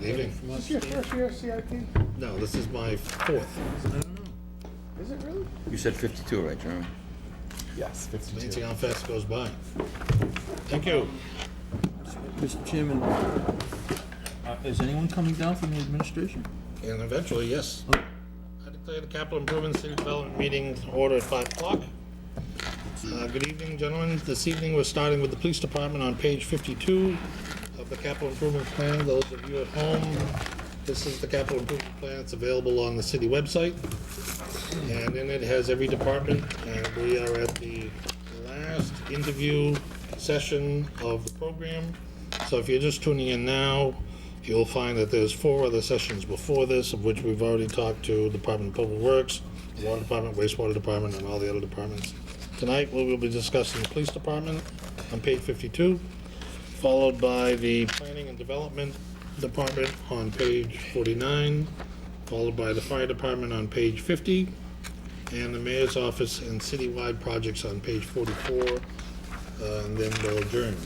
evening. Is this your first year of CIP? No, this is my fourth. I don't know. Is it really? You said 52, right, Jeremy? Yes, Amazing 52. how fast it goes by. Thank you. Mr. Chairman, is anyone coming down from the administration? And eventually, yes. I declare the capital improvement city development meeting order at 5 o'clock. Good evening, gentlemen. This evening, we're starting with the police department on page 52 of the capital improvement plan. Those of you at home, this is the capital improvement plan. It's available on the city website. And in it has every department. And we are at the last interview session of the program. So if you're just tuning in now, you'll find that there's 4 other sessions before this, of which we've already talked to Department of Public Works, the Water Department, Wastewater Department, and all the other departments. Tonight, we will be discussing the Police Department on page 52, followed by the Planning and Development Department on page 49, followed by the Fire Department on page 50, and the Mayor's Office and citywide projects on page 44, and then we'll adjourn.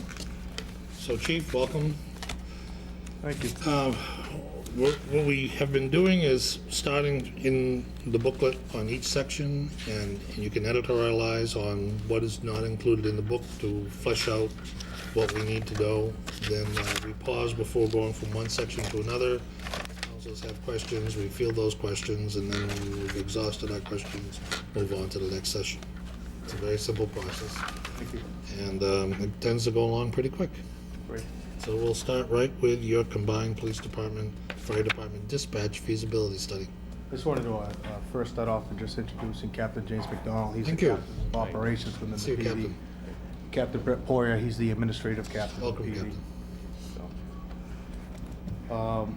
So, Chief, welcome. Thank you. What we have been doing is starting in the booklet on each section, and you can editorialize on what is not included in the book to flesh out what we need to know. Then we pause before going from one section to another. Councils have questions, we field those questions, and then when we've exhausted our questions, move on to the next session. It's a very simple process. Thank you. And it tends to go along pretty quick. Great. So we'll start right with your combined police department, fire department dispatch feasibility study. I just wanted to first start off with just introducing Captain James McDonald. He's Thank the you. captain of operations within the See you, PD. Captain. Captain Brett Poirier, he's the administrative captain of the Welcome, PD. Captain. So,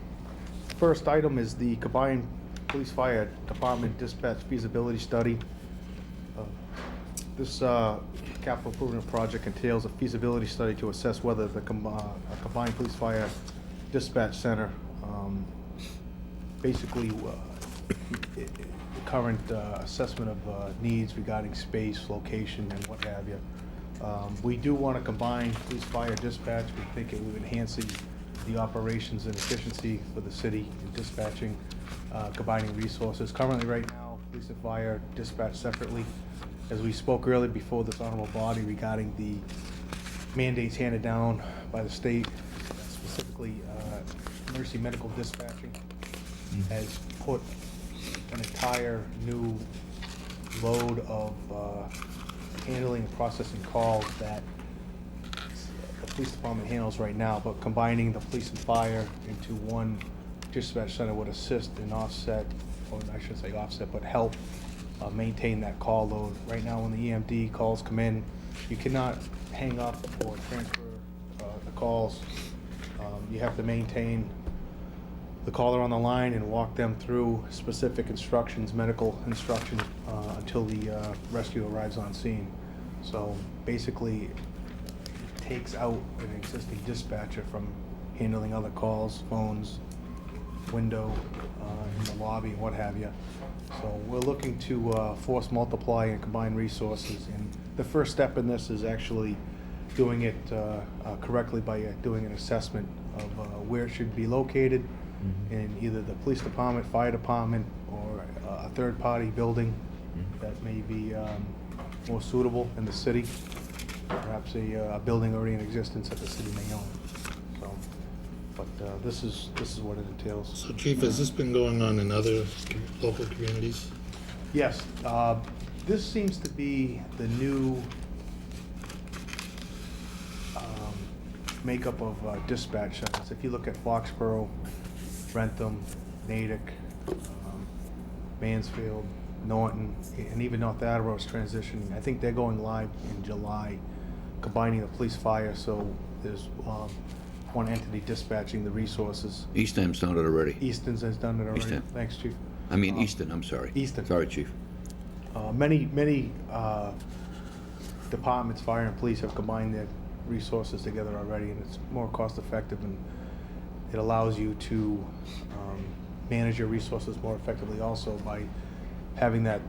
first item is the combined police fire department dispatch feasibility study. This capital improvement project entails a feasibility study to assess whether the combined police fire dispatch center, basically the current assessment of needs regarding space, location, and what have you. We do want to combine police fire dispatch. We think it would enhance the operations and efficiency for the city in dispatching, combining resources. Currently, right now, police and fire dispatch separately. As we spoke earlier before this honorable body regarding the mandates handed down by the state, specifically emergency medical dispatching, has put an entire new load of handling and processing calls that the police department handles right now, but combining the police and fire into one dispatch center would assist and offset, or I shouldn't say offset, but help maintain that call load. Right now when the EMD calls come in, you cannot hang up or transfer the calls. You have to maintain the caller on the line and walk them through specific instructions, medical instructions, until the rescue arrives on scene. So basically, it takes out an existing dispatcher from handling other calls, phones, window, in the lobby, what have you. So we're looking to force multiply and combine resources. And the first step in this is actually doing it correctly by doing an assessment of where it should be located in either the police department, fire department, or a third-party building that may be more suitable in the city. Perhaps a building already in existence that the city may own. So, but this is what it entails. So, Chief, has this been going on in other local communities? Yes, this seems to be the new makeup of dispatch centers. If you look at Foxborough, Rentham, Natick, Mansfield, Norton, and even North Attleboro is transitioning. I think they're going live in July, combining the police fire, so there's one entity dispatching the resources. Easton's done it already. Easton's has done it already. Easton. Thanks, Chief. I mean, Easton, I'm sorry. Easton. Sorry, Chief. Many departments, fire and police, have combined their resources together already, and it's more cost effective, and it allows you to manage your resources more effectively also by having that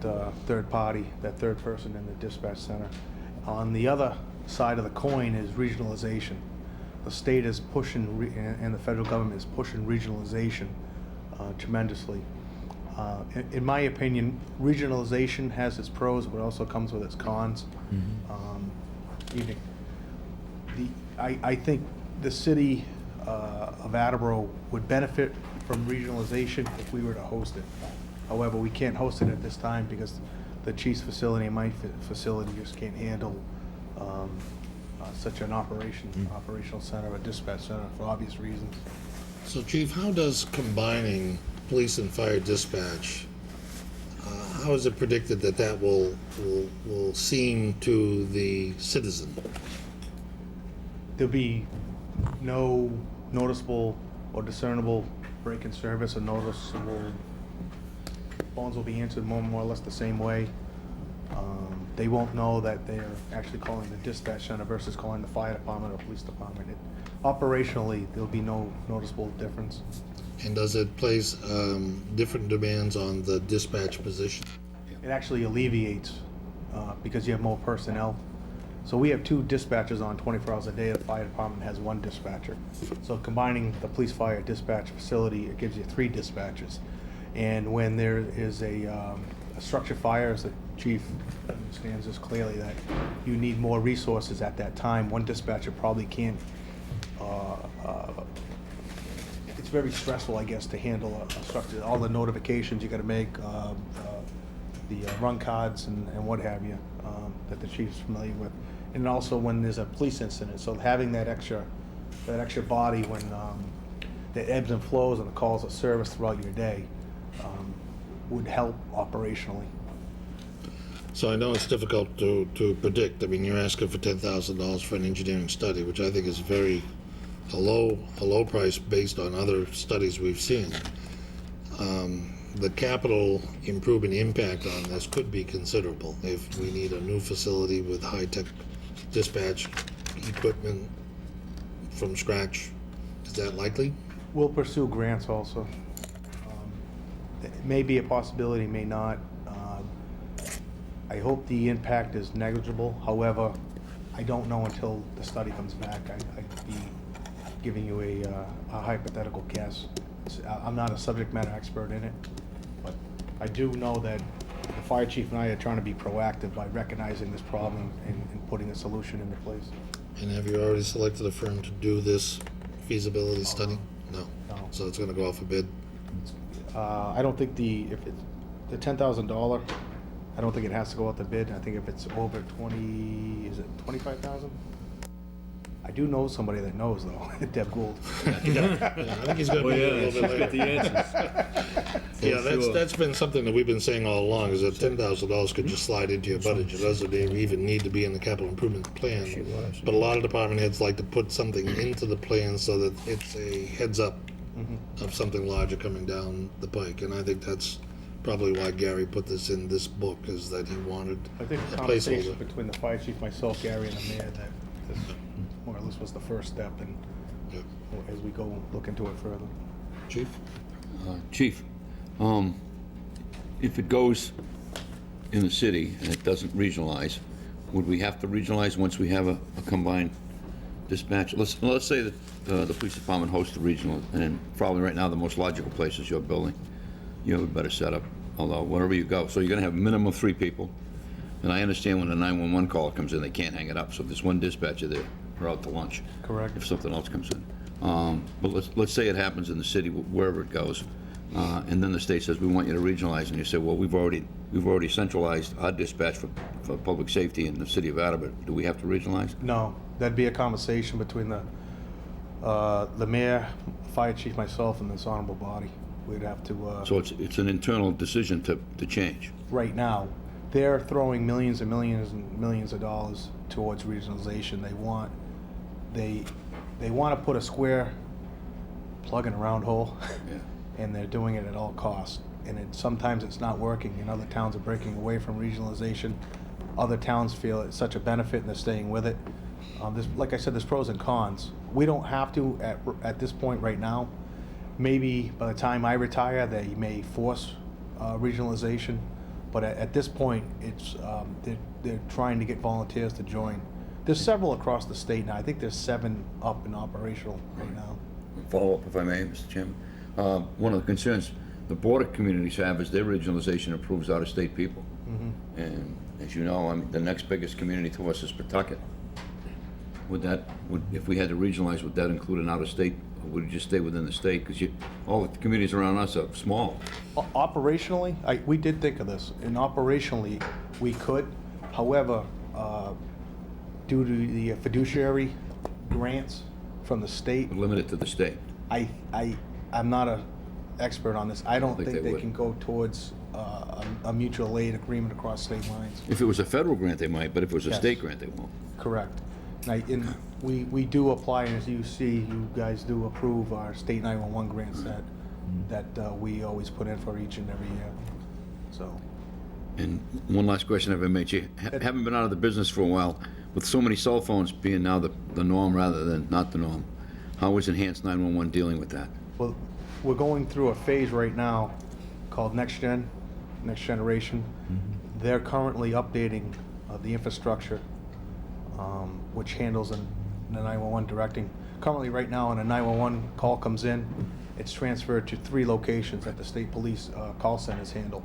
third party, that third person in the dispatch center. On the other side of the coin is regionalization. the state is pushing, and the federal government is pushing regionalization tremendously. In my opinion, regionalization has its pros, but also comes with its cons. I think the city of Attleboro would benefit from regionalization if we were to host it. However, we can't host it at this time because the chief's facility and my facility just can't handle such an operational center, a dispatch center, for obvious reasons. So Chief, how does combining police and fire dispatch, how is it predicted that that will seem to the citizen? There'll be no noticeable or discernible break in service or noticeable. Phones will be answered more or less the same way. They won't know that they're actually calling the dispatch center versus calling the fire department or police department. Operationally, there'll be no noticeable difference. And does it place different demands on the dispatch position? It actually alleviates because you have more personnel. So we have 2 dispatchers on 24 hours a day. The fire department has 1 dispatcher. So combining the police fire dispatch facility, it gives you 3 dispatchers. And when there is a structure fire, as the chief understands this clearly, that you need more resources at that time. 1 dispatcher probably can't. It's very stressful, I guess, to handle a structure. All the notifications you got to make, the run cards and what have you, that the chief's familiar with. And also when there's a police incident, so having that extra body when the ebbs and flows and the calls of service throughout your day would help operationally. So I know it's difficult to predict. I mean, you're asking for $10,000 for an engineering study, which I think is a low price based on other studies we've seen. The capital improvement impact on this could be considerable if we need a new facility with high-tech dispatch equipment from scratch. Is that likely? We'll pursue grants also. It may be a possibility, may not. I hope the impact is negligible. However, I don't know until the study comes back. I'd be giving you a hypothetical guess. I'm not a subject matter expert in it, but I do know that the fire chief and I are trying to be proactive by recognizing this problem and putting a solution into place. And have you already selected a firm to do this feasibility study? No. No. So it's going to go off a bid? I don't think the $10,000, I don't think it has to go out to bid. I think if it's over 20, is it 25,000? I do know somebody that knows though, Deb Gould. Yeah, I think he's going to Oh, be yeah, a little she's bit got later. the answers. Yeah, sure. that's been something that we've been saying all along, is that $10,000 could just slide into your budget. It doesn't even need to be in the capital improvement plan. But a lot of department heads like to put something into the plan so that it's a heads up of something larger coming down the pike. And I think that's probably why Gary put this in this book, is that he wanted I think a the conversation placeholder. between the fire chief, myself, Gary, and the mayor, that this more or less was the first step, and Yeah. as we go look into it further. Chief? Chief, if it goes in the city and it doesn't regionalize, would we have to regionalize once we have a combined dispatch? Let's say that the police department hosts a regional, and probably right now the most logical place is your building. You have a better setup, although wherever you go. So you're gonna have a minimum of 3 people. And I understand when a 911 call comes in, they can't hang it up. So if there's 1 dispatcher there, we're out to lunch. Correct. If something else comes in. But let's say it happens in the city, wherever it goes, and then the state says, we want you to regionalize, and you say, well, we've already centralized our dispatch for public safety in the city of Attleboro. Do we have to regionalize? No, that'd be a conversation between the mayor, fire chief, myself, and this honorable body. We'd have to, So it's an internal decision to change. right now, they're throwing millions and millions and millions of dollars towards regionalization. They want to put a square plug in a round hole, and they're doing it at all costs. And sometimes it's not working, and other towns are breaking away from regionalization. Other towns feel it's such a benefit, and they're staying with it. Like I said, there's pros and cons. We don't have to at this point right now. Maybe by the time I retire, they may force regionalization. But at this point, it's they're trying to get volunteers to join. There's several across the state now. I think there's 7 up and operational right now. Follow-up, if I may, Mr. Chairman. One of the concerns the border communities have is their regionalization approves out-of-state people. And as you know, the next biggest community to us is Pawtucket. If we had to regionalize, would that include an out-of-state, or would it just stay within the state? Because all the communities around us are small. Operationally, we did think of this, and operationally, we could. However, due to the fiduciary grants from the state, Limit it to the state. I'm not an expert on this. I don't think think they they would. can go towards a mutual aid agreement across state lines. If it was a federal grant, they might, but if it was a Yes. state grant, they won't. Correct. And we do apply, and as you see, you guys do approve our state 911 grants that we always put in for each and every year. So, And one last question, if I may, Chief. Haven't been out of the business for a while. With so many cell phones being now the norm rather than not the norm, how is Enhanced 911 dealing with that? well, we're going through a phase right now called Next Generation. They're currently updating the infrastructure, which handles the 911 directing. Currently, right now, when a 911 call comes in, it's transferred to 3 locations that the state police call centers handle.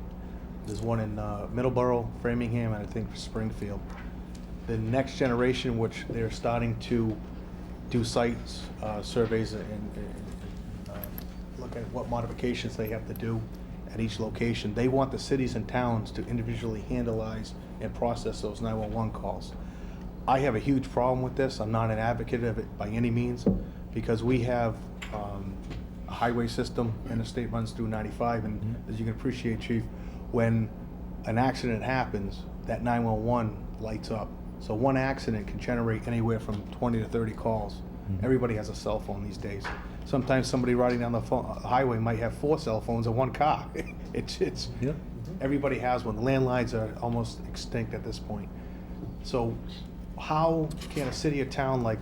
There's one in Middleborough, Framingham, and I think Springfield. The Next Generation, which they're starting to do sites, surveys, and look at what modifications they have to do at each location. They want the cities and towns to individually handleize and process those 911 calls. I have a huge problem with this. I'm not an advocate of it by any means, because we have a highway system and the state runs through 95, and as you can appreciate, Chief, when an accident happens, that 911 lights up. So one accident can generate anywhere from 20 to 30 calls. Everybody has a cell phone these days. Sometimes somebody riding down the highway might have 4 cell phones in one car. It's Yeah. everybody has one. The landlines are almost extinct at this point. So how can a city or town like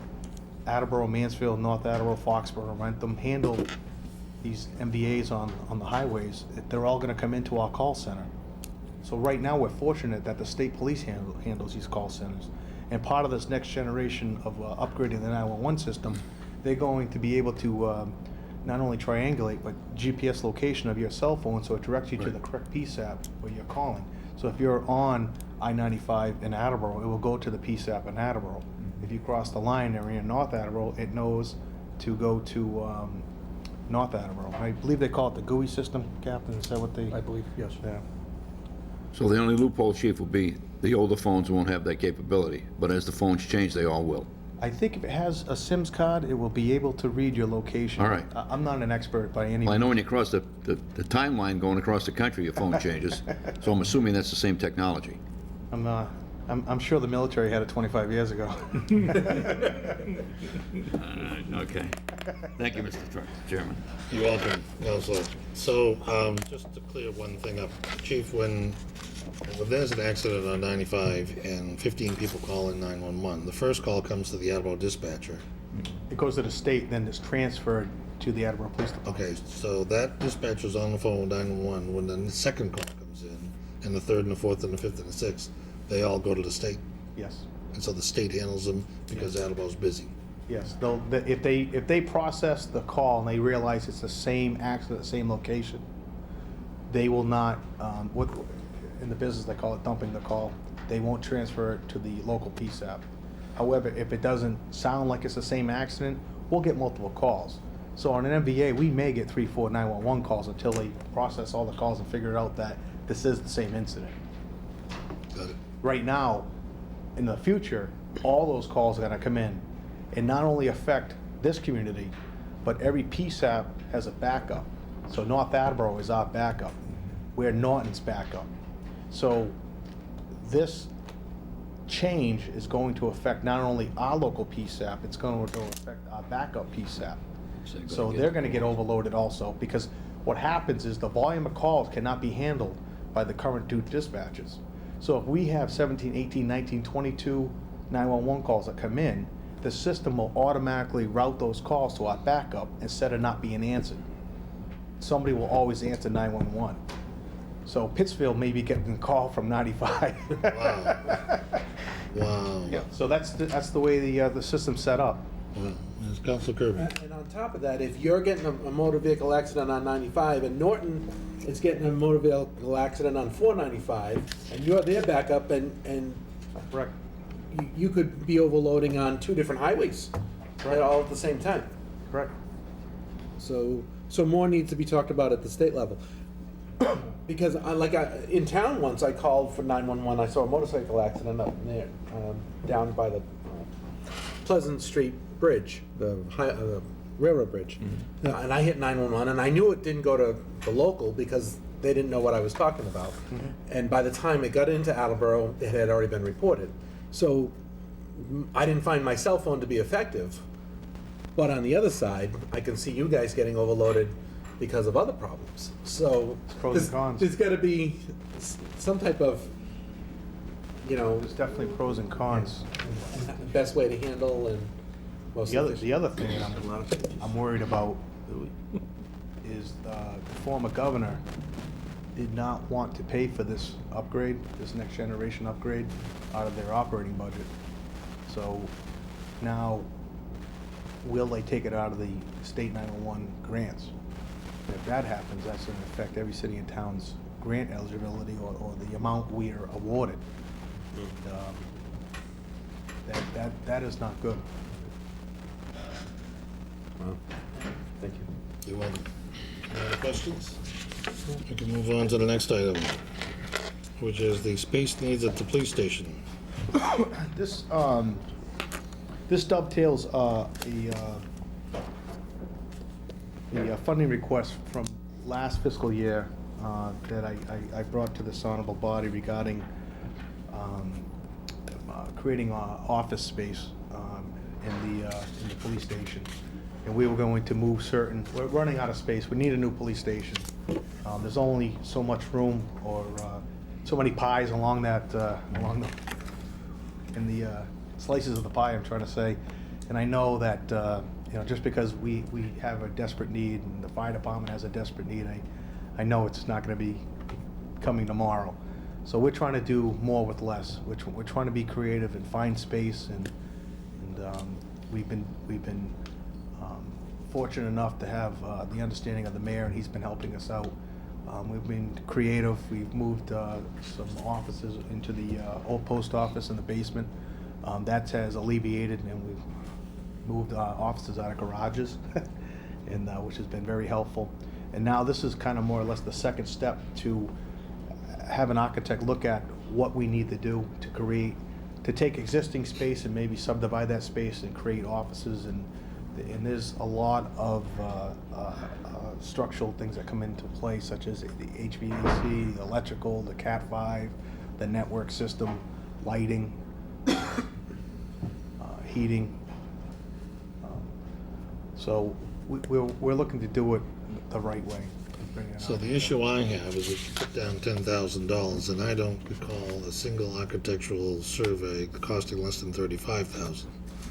Attleboro, Mansfield, North Attleboro, Foxborough, Rentham handle these MVAs on the highways? They're all gonna come into our call center. So right now, we're fortunate that the state police handles these call centers. And part of this next generation of upgrading the 911 system, they're going to be able to not only triangulate, but GPS location of your cell phone, so it directs you to the correct PSAP where you're calling. So if you're on I-95 in Attleboro, it will go to the PSAP in Attleboro. If you cross the line and you're in North Attleboro, it knows to go to North Attleboro. I believe they call it the GUI system, Captain, is that what they? I believe, yes. Yeah. So the only loophole, Chief, will be the older phones won't have that capability, but as the phones change, they all will. I think if it has a SIMS card, it will be able to read your location. All right. I'm not an expert by any Well, I means. know when you cross the timeline going across the country, your phone changes, so I'm assuming that's the same technology. I'm sure the military had it 25 years ago. Okay. Thank you, Mr. Chairman. You're welcome, Counselor. So, just to clear one thing up, Chief, when there's an accident on 95 and 15 people call in 911, the first call comes to the Attleboro dispatcher. It goes to the state, then it's transferred to the Attleboro Police Department. Okay, so that dispatcher's on the phone with 911, when the second call comes in, and the third and the fourth and the fifth and the sixth, they all go to the state. Yes, And so the state handles them because Attleboro's busy. yes. If they process the call and they realize it's the same accident, the same location, they will not, in the business they call it dumping the call, they won't transfer it to the local PSAP. However, if it doesn't sound like it's the same accident, we'll get multiple calls. So on an MVA, we may get 3, 4 911 calls until they process all the calls and figure out that this is the same incident. Got it? Right now, in the future, all those calls are gonna come in and not only affect this community, but every PSAP has a backup. So North Attleboro is our backup. We're Norton's backup. So this change is going to affect not only our local PSAP, it's going to affect our backup PSAP. So they're gonna get overloaded also, because what happens is the volume of calls cannot be handled by the current 2 dispatchers. So if we have 17, 18, 19, 22 911 calls that come in, the system will automatically route those calls to our backup instead of not being answered. Somebody will always answer 911. So Pittsfield may be getting a call from 95. Wow. Wow. Yeah, so that's the way the system's set up. Wow. Ms. Council Kirby. And on top of that, if you're getting a motor vehicle accident on 95 and Norton is getting a motor vehicle accident on 495 and you're their backup and Correct. you could be overloading on two different highways all at the same time. Correct. So more needs to be talked about at the state level. Because in town once, I called for 911. I saw a motorcycle accident up there, down by the Pleasant Street Bridge, the railroad bridge. And I hit 911, and I knew it didn't go to the local because they didn't know what I was talking about. And by the time it got into Attleboro, it had already been reported. So I didn't find my cell phone to be effective. But on the other side, I can see you guys getting overloaded because of other problems. So Pros and cons. there's got to be some type of, There's definitely pros and cons. best way to handle and most The efficient. other thing that I'm worried about is the former governor did not want to pay for this upgrade, this next generation upgrade, out of their operating budget. So now, will they take it out of the state 911 grants? And if that happens, that's going to affect every city and town's grant eligibility or the amount we are awarded. And, that is not good. Well, thank you. You're welcome. Any other questions? We can move on to the next item, which is the space needs at the police station. This dovetails a funding request from last fiscal year that I brought to this honorable body regarding creating office space in the police station. And we were going to move we're running out of space, we need a new police station. There's only so much room or so many pies along in the slices of the pie, I'm trying to say. And I know that, just because we have a desperate need and the fire department has a desperate need, I know it's not gonna be coming tomorrow. So we're trying to do more with less. We're trying to be creative and find space, and we've been fortunate enough to have the understanding of the mayor, and he's been helping us out. We've been creative. We've moved some offices into the old post office in the basement. That has alleviated, and we've moved offices out of garages, and which has been very helpful. And now this is kind of more or less the second step to have an architect look at what we need to do to take existing space and maybe subdivide that space and create offices. And there's a lot of structural things that come into play, such as the HVAC, the electrical, the Cat 5, the network system, lighting, heating. So we're looking to do it the right way. So the issue I have is if you put down $10,000, and I don't recall a single architectural survey costing less than $35,000.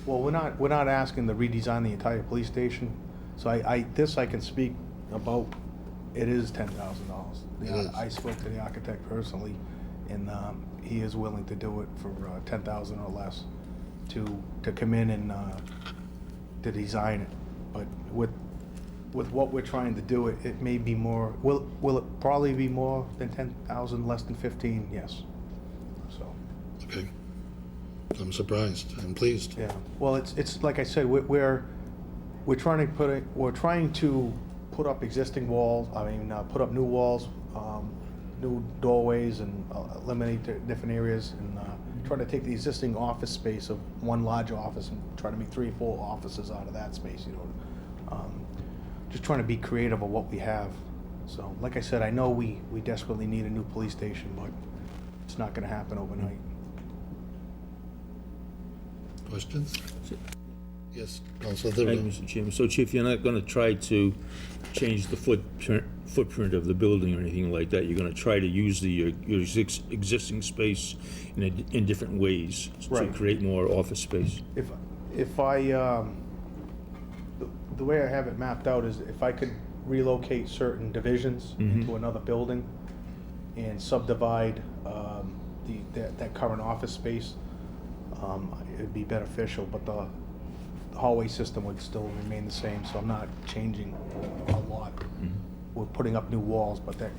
Well, we're not asking to redesign the entire police station. So I can speak about. It is $10,000. It is. I spoke to the architect personally, and he is willing to do it for $10,000 or less to come in and to design it. But with what we're trying to do, it may be more. Will it probably be more than 10,000, less than 15? Yes. So. Okay. I'm surprised. I'm pleased. Yeah. Well, it's like I said, we're trying to put up existing walls. Put up new walls, new doorways, and eliminate different areas, and try to take the existing office space of one large office and try to make 3 or 4 offices out of that space. Just trying to be creative of what we have. So, like I said, I know we desperately need a new police station, but it's not going to happen overnight. Questions? Yes, Councilor Thank you, Thibodeau. Mr. Chairman. So, Chief, you're not gonna try to change the footprint of the building or anything like that? You're gonna try to use your existing space in different ways to Right. create more office space? If I, the way I have it mapped out is if I could relocate certain divisions into another building and subdivide that current office space, it'd be beneficial, but the hallway system would still remain the same, so I'm not changing a lot. We're putting up new walls, but that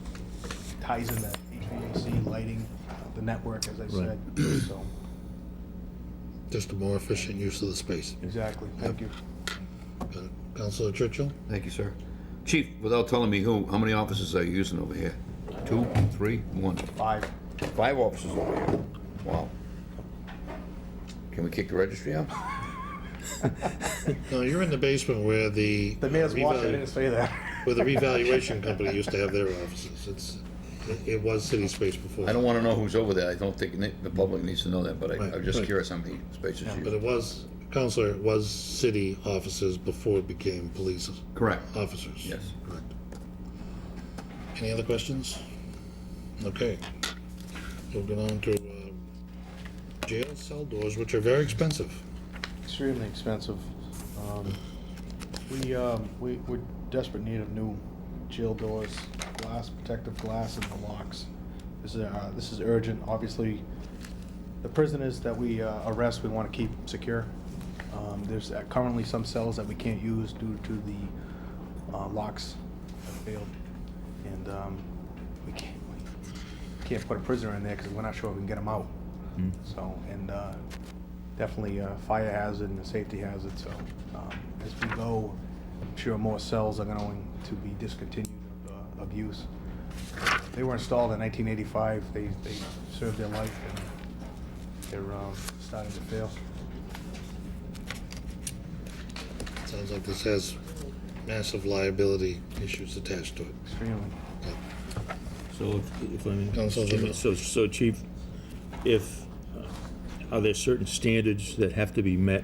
ties in that HVAC, lighting, the network, as I said, so, Just a more efficient use of the space. exactly, thank you. Councilor Churchill? Thank you, sir. Chief, without telling me how many offices are you using over here? 2, 3, 1? 5. 5 offices over here. Wow. Can we kick the registry out? No, you're in the basement where the. The mayor's watching, I revalu- didn't say that. Where the revaluation company used to have their offices. It was city space before. I don't want to know who's over there. I don't think the public needs to know that, but Right, I'm just right. curious how many spaces you But use. it was, Counselor, it was city offices before it became police Correct. officers. Yes. Correct. Any other questions? Okay. Moving on to jail cell doors, which are very expensive. Extremely expensive. We're desperate need of new jail doors, glass, protective glass, and the locks. This is urgent. Obviously, the prisoners that we arrest, we want to keep secure. There's currently some cells that we can't use due to the locks have failed, and we can't put a prisoner in there because we're not sure we can get them out. So, and definitely a fire hazard and a safety hazard, so as we go, I'm sure more cells are going to be discontinued of use. They were installed in 1985, they served their life, and they're starting to fail. Sounds like this has massive liability issues attached to it. Extremely. So if I may, Councilor Zimmerman. so Chief, if, are there certain standards that have to be met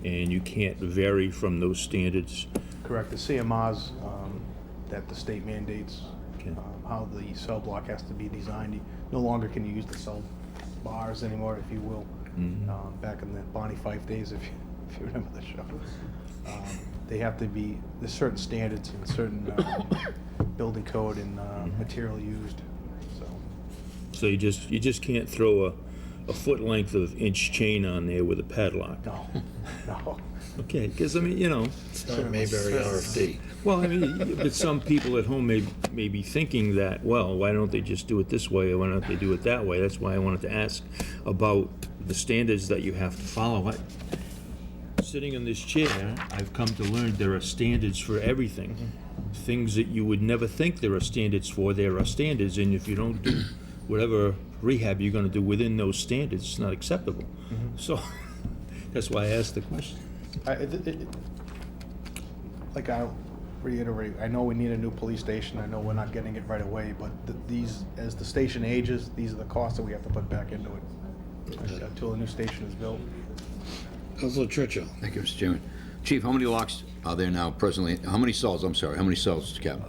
and you can't vary from those standards? Correct, the CMRs that the state mandates, Okay. how the cell block has to be designed. No longer can you use the cell bars anymore, if you will. Back in the Bonnie Fife days, if you remember the show. They have to be, there's certain standards and certain building code and material used, so. So you just can't throw a foot length of inch chain on there with a padlock? No, no. Okay, because I mean, you know, It's not Mayberry RFD. well, I mean, but some people at home may be thinking that, well, why don't they just do it this way, or why don't they do it that way? That's why I wanted to ask about the standards that you have to follow. Sitting in this chair, I've come to learn there are standards for everything. Things that you would never think there are standards for, there are standards, and if you don't do whatever rehab you're gonna do within those standards, it's not acceptable. So, that's why I asked the question. Like I'll reiterate, I know we need a new police station, I know we're not getting it right away, but these, as the station ages, these are the costs that we have to put back into it until a new station is built. Councilor Churchill? Thank you, Mr. Chairman. Chief, how many locks are there now presently? How many cells, I'm sorry, how many cells, Captain?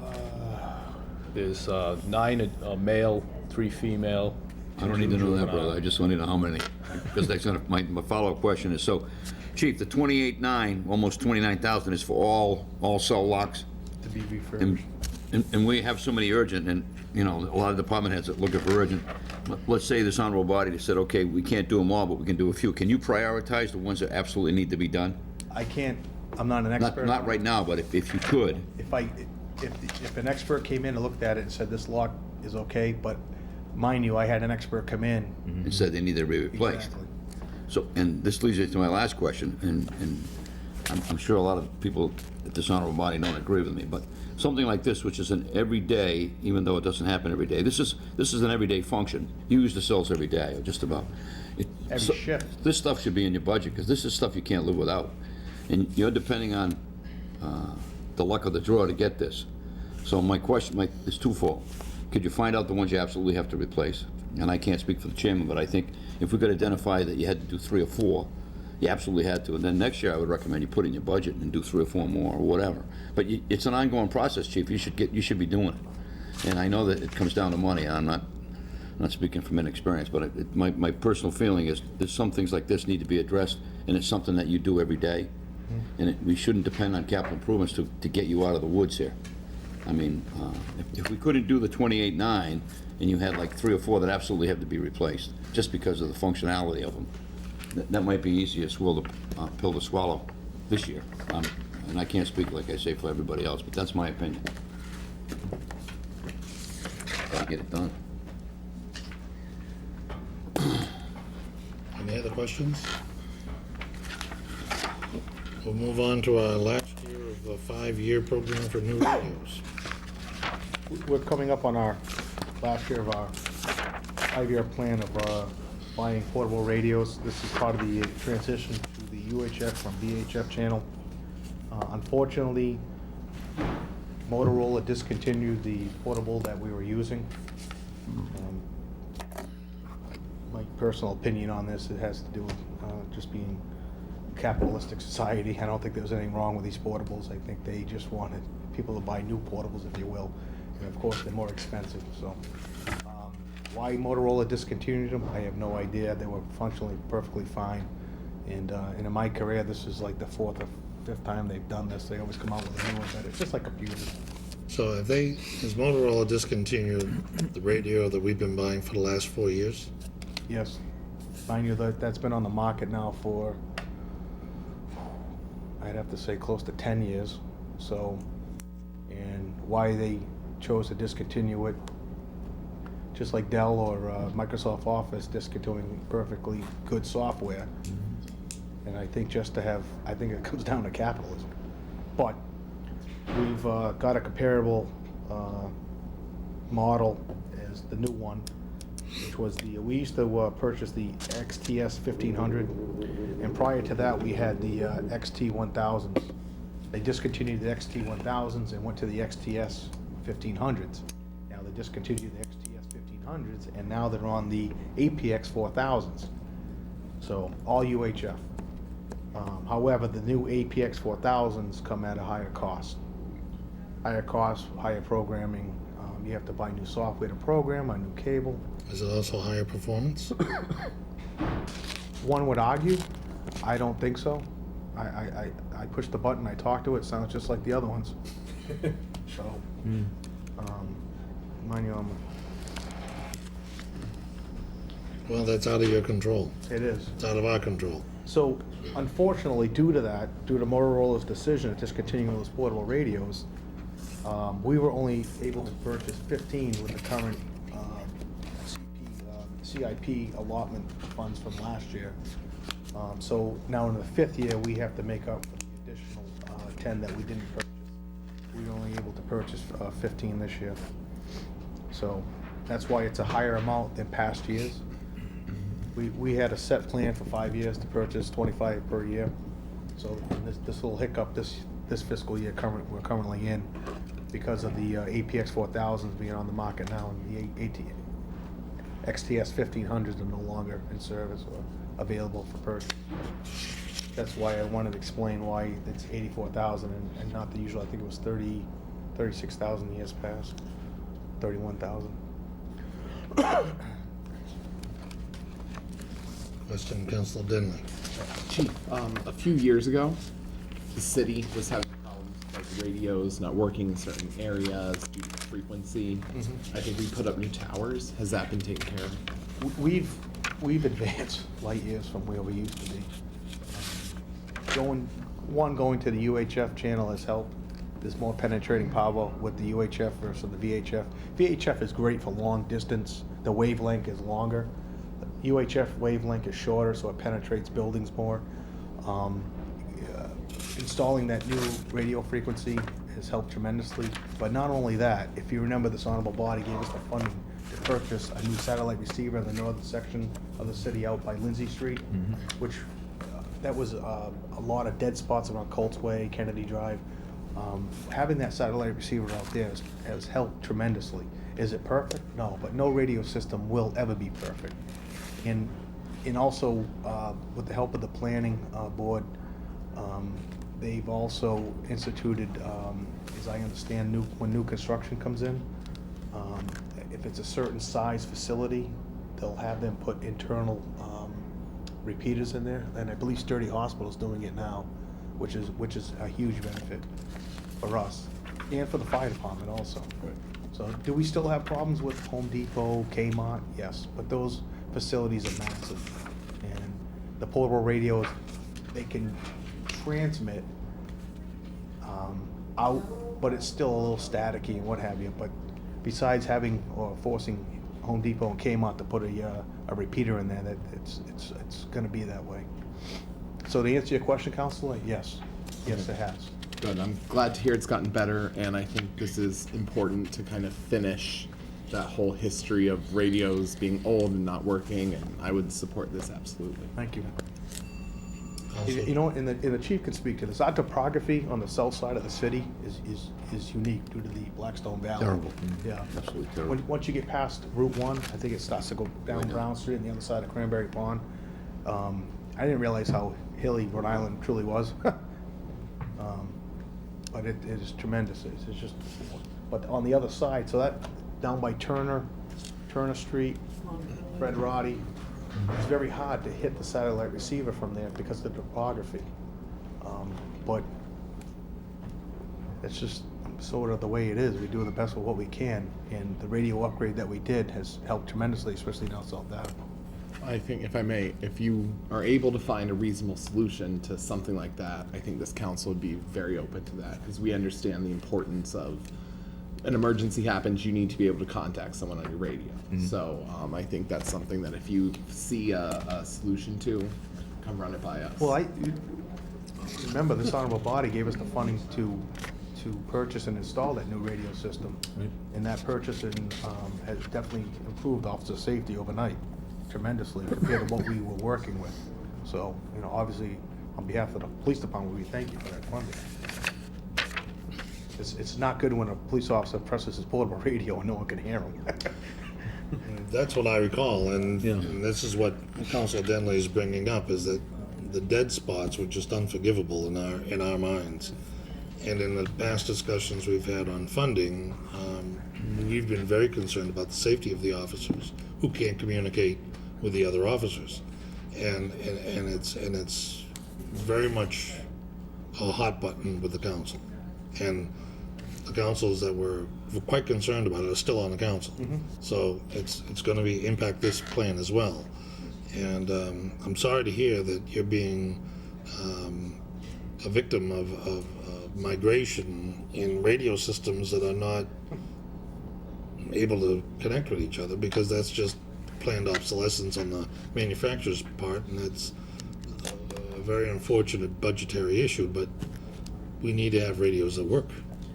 There's 9 male, 3 female. I don't need to know that, brother. I just want to know how many. Because that's gonna, my follow-up question is, so, Chief, the 28.9, almost 29,000 is for all cell locks? To be refurbished. And we have so many urgent, and, you know, a lot of department heads that looking for urgent. Let's say this honorable body that said, okay, we can't do them all, but we can do a few. Can you prioritize the ones that absolutely need to be done? I can't, I'm not an expert. Not right now, but if you could. If an expert came in and looked at it and said this lock is okay, but mind you, I had an expert come in. And said they need to be replaced. Exactly. So, and this leads me to my last question, and I'm sure a lot of people at this honorable body don't agree with me, but something like this, which is an everyday, even though it doesn't happen every day, this is an everyday function. You use the cells every day, or just about. Every shift. This stuff should be in your budget, because this is stuff you can't live without. And you're depending on the luck of the draw to get this. So my question is twofold. Could you find out the ones you absolutely have to replace? And I can't speak for the chairman, but I think if we could identify that you had to do 3 or 4, you absolutely had to. And then next year, I would recommend you put in your budget and do 3 or 4 more, or whatever. But it's an ongoing process, Chief. You should be doing it. And I know that it comes down to money, and I'm not speaking from inexperience, but my personal feeling is there's some things like this need to be addressed, and it's something that you do every day. And we shouldn't depend on capital improvements to get you out of the woods here. I mean, if we couldn't do the 28.9, and you had like 3 or 4 that absolutely have to be replaced, just because of the functionality of them, that might be easier pill to swallow this year. And I can't speak, like I say, for everybody else, but that's my opinion. Gotta get it done. Any other questions? We'll move on to our last year of the 5-year program for new radios. We're coming up on our last year of our 5-year plan of buying portable radios. This is part of the transition to the UHF from VHF channel. Unfortunately, Motorola discontinued the portable that we were using. My personal opinion on this, it has to do with just being a capitalistic society. I don't think there was anything wrong with these portables. I think they just wanted people to buy new portables, if you will. And of course, they're more expensive, so. Why Motorola discontinued them, I have no idea. They were functionally perfectly fine. And in my career, this is like the 4th or 5th time they've done this. They always come out with a new one, but it's just like computers. So has Motorola discontinued the radio that we've been buying for the last 4 years? Yes. Mind you, that's been on the market now for, I'd have to say, close to 10 years. So, and why they chose to discontinue it, just like Dell or Microsoft Office discontinuing perfectly good software. And I think I think it comes down to capitalism. But we've got a comparable model as the new one, which was we used to purchase the XTS 1500, and prior to that we had the XT 1000s. They discontinued the XT 1000s and went to the XTS 1500s. Now they discontinued the XTS 1500s, and now they're on the APX 4000s. So all UHF. However, the new APX 4000s come at a higher cost. Higher cost, higher programming. You have to buy new software to program, a new cable. Is it also higher performance? One would argue. I don't think so. I pushed the button, I talked to it, sounds just like the other ones. So, mind you, Well, that's out of your control. it is. It's out of our control. So, unfortunately, due to Motorola's decision to discontinue those portable radios, we were only able to purchase 15 with the current CIP allotment funds from last year. So now in the 5th year, we have to make up for the additional 10 that we didn't purchase. We were only able to purchase 15 this year. So that's why it's a higher amount than past years. We had a set plan for 5 years to purchase 25 per year. So this little hiccup this fiscal year we're currently in, because of the APX 4000s being on the market now, and the XTS 1500s are no longer in service or available for purchase. That's why I wanted to explain why it's 84,000 and not the usual. I think it was 36,000 years past, 31,000. Question, Councilor Denley. Chief, a few years ago, the city was having problems like radios not working in certain areas due to frequency. I think we put up new towers. Has that been taken care of? We've advanced light years from where we used to be. Going to the UHF channel has helped. There's more penetrating power with the UHF versus the VHF. VHF is great for long distance. The wavelength is longer. The UHF wavelength is shorter, so it penetrates buildings more. Installing that new radio frequency has helped tremendously. But not only that, if you remember, this honorable body gave us the funding to purchase a new satellite receiver in the northern section of the city out by Lindsay Street, which that was a lot of dead spots around Colts Way, Kennedy Drive. Having that satellite receiver out there has helped tremendously. Is it perfect? No, but no radio system will ever be perfect. And also, with the help of the planning board, they've also instituted, as I understand, when new construction comes in, if it's a certain size facility, they'll have them put internal repeaters in there. And I believe Sturdy Hospital's doing it now, which is a huge benefit for us and for the fire department also. Right. So do we still have problems with Home Depot, Kmart? Yes, but those facilities are massive. And the portable radios, they can transmit out, but it's still a little staticky and what have you. But besides having or forcing Home Depot and Kmart to put a repeater in there, that it's going to be that way. So to answer your question, Counselor, yes, it has. Good. I'm glad to hear it's gotten better, and I think this is important to kind of finish that whole history of radios being old and not working, and I would support this absolutely. Thank you. You know, and the chief can speak to this. Our topography on the south side of the city is unique due to the Blackstone Valley. Terrible. Yeah. Absolutely terrible. Once you get past Route 1, I think it starts to go down Right. Brown Street on the other side of Cranberry Pond. I didn't realize how hilly Rhode Island truly was. But it is tremendous. It's just, but on the other side, so that down by Turner Street, Fred Roddy, it's very hard to hit the satellite receiver from there because of the topography. But it's just sort of the way it is. We do the best with what we can, and the radio upgrade that we did has helped tremendously, especially down South Ave. I think, if I may, if you are able to find a reasonable solution to something like that, I think this council would be very open to that, because we understand the importance of an emergency happens, you need to be able to contact someone on your radio. So I think that's something that if you see a solution to, come run it by us. Well, remember, this honorable body gave us the funding to purchase and install that new radio system. And that purchasing has definitely improved officer safety overnight tremendously compared to what we were working with. So, you know, obviously, on behalf of the police department, we thank you for that funding. It's not good when a police officer presses his portable radio and no one can hear him. That's what I recall, and Yeah. and this is what Councilor Denley is bringing up, is that the dead spots were just unforgivable in our minds. And in the past discussions we've had on funding, we've been very concerned about the safety of the officers who can't communicate with the other officers. And it's very much a hot button with the council. And the councils that were quite concerned about it are still on the council. So it's going to impact this plan as well. And I'm sorry to hear that you're being a victim of migration in radio systems that are not able to connect with each other, because that's just planned obsolescence on the manufacturer's part, and that's a very unfortunate budgetary issue, but we need to have radios that work.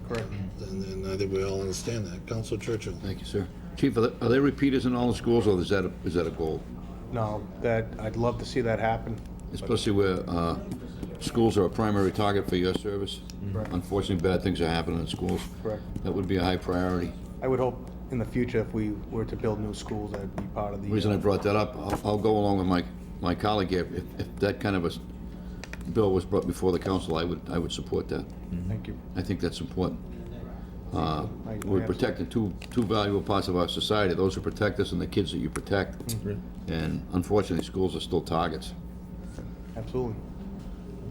Correct. And I think we all understand that. Councilor Churchill. Thank you, sir. Chief, are there repeaters in all the schools, or is that a goal? No, I'd love to see that happen. Especially where schools are a primary target for your service. Correct. Unfortunately, bad things are happening in schools. Correct. That would be a high priority. I would hope in the future, if we were to build new schools, that'd be part of the. The reason I brought that up, I'll go along with my colleague here. If that kind of a bill was brought before the council, I would support that. Thank you. I think that's important. I We're have- protecting two valuable parts of our society, those who protect us and the kids that you protect. And unfortunately, schools are still targets. Absolutely.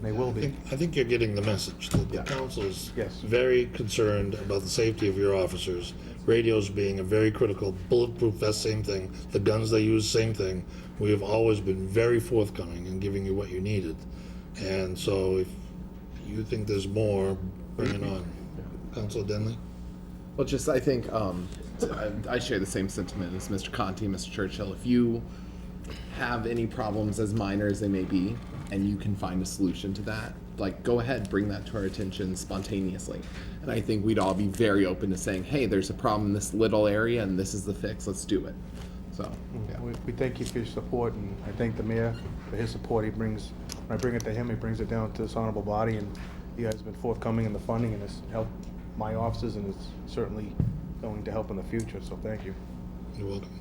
They will be. I think you're getting the message that the Yeah. council's Yes. very concerned about the safety of your officers. Radios being a very critical, bulletproof vest, same thing. The guns they use, same thing. We have always been very forthcoming in giving you what you needed. And so if you think there's more, bring it on. Councilor Denley? Well, just, I think, I share the same sentiment as Mr. Conti, Mr. Churchill. If you have any problems, as minor as they may be, and you can find a solution to that, like, go ahead, bring that to our attention spontaneously. And I think we'd all be very open to saying, hey, there's a problem in this little area, and this is the fix, let's do it. So, yeah. We thank you for your support, and I thank the mayor for his support. When I bring it to him, he brings it down to this honorable body, and you guys have been forthcoming in the funding, and it's helped my officers, and it's certainly going to help in the future, so thank you. You're welcome.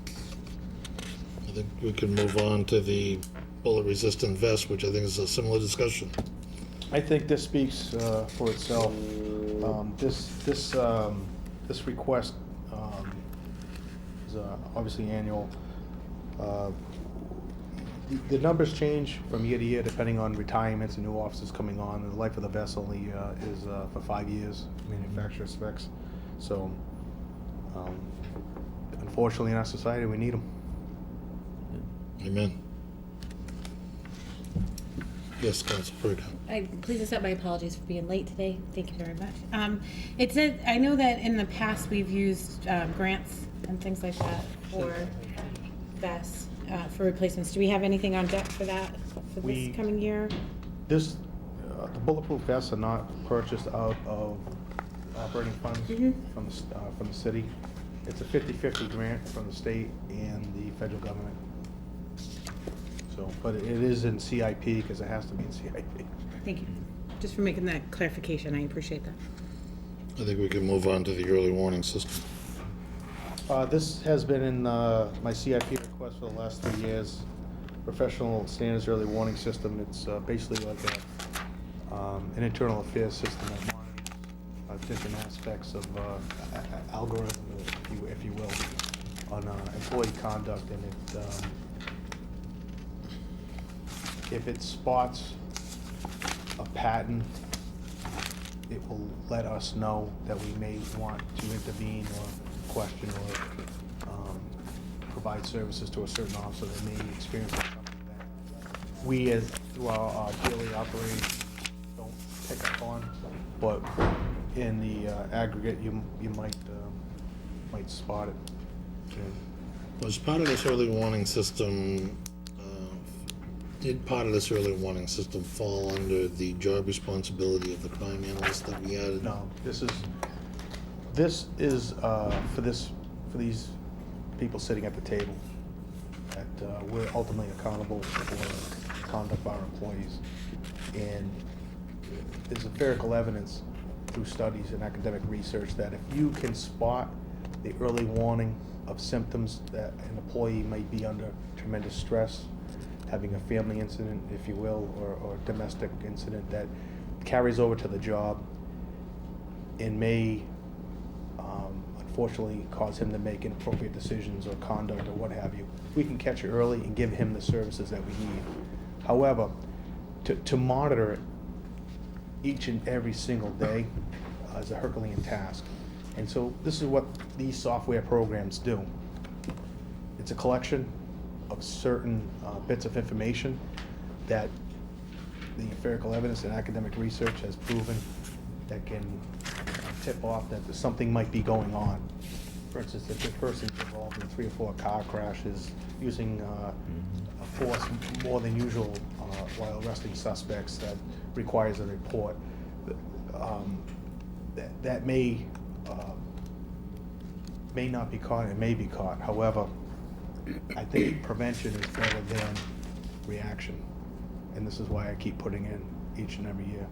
I think we can move on to the bullet-resistant vest, which I think is a similar discussion. I think this speaks for itself. This request is obviously annual. The numbers change from year to year depending on retirements and new officers coming on. The life of the vest only is for 5 years, manufacturer specs. So, unfortunately, in our society, we need them. Amen. Yes, Council Perica. Please accept my apologies for being late today. Thank you very much. It said, I know that in the past we've used grants and things like that for vests, for replacements. Do we have anything on deck for that for We- this coming year? This, the bulletproof vests are not purchased out of operating funds from the city. It's a 50-50 grant from the state and the federal government. So, but it is in CIP because it has to be in CIP. Thank you. Just for making that clarification. I appreciate that. I think we can move on to the early warning system. This has been in my CIP request for the last 3 years. Professional standards early warning system. It's basically like an internal affairs system that monitors different aspects of algorithm, if you will, on employee conduct, and it if it spots a pattern, it will let us know that we may want to intervene or question or provide services to a certain officer that may experience something that we, as through our daily operations, don't pick up on, but in the aggregate, you might spot it. And Was part of this early warning system, did part of this early warning system fall under the job responsibility of the crime analyst that we added? No, this is for these people sitting at the table, that we're ultimately accountable for conduct of our employees. And there's empirical evidence through studies and academic research that if you can spot the early warning of symptoms that an employee might be under tremendous stress, having a family incident, if you will, or domestic incident that carries over to the job and may unfortunately cause him to make inappropriate decisions or conduct or what have you, we can catch it early and give him the services that we need. However, to monitor it each and every single day is a Herculean task. And so this is what these software programs do. It's a collection of certain bits of information that the empirical evidence and academic research has proven that can tip off that something might be going on. For instance, if this person's involved in 3 or 4 car crashes, using a force more than usual while arresting suspects, that requires a report, that may not be caught, it may be caught. However, I think prevention is better than reaction, and this is why I keep putting in each and every year.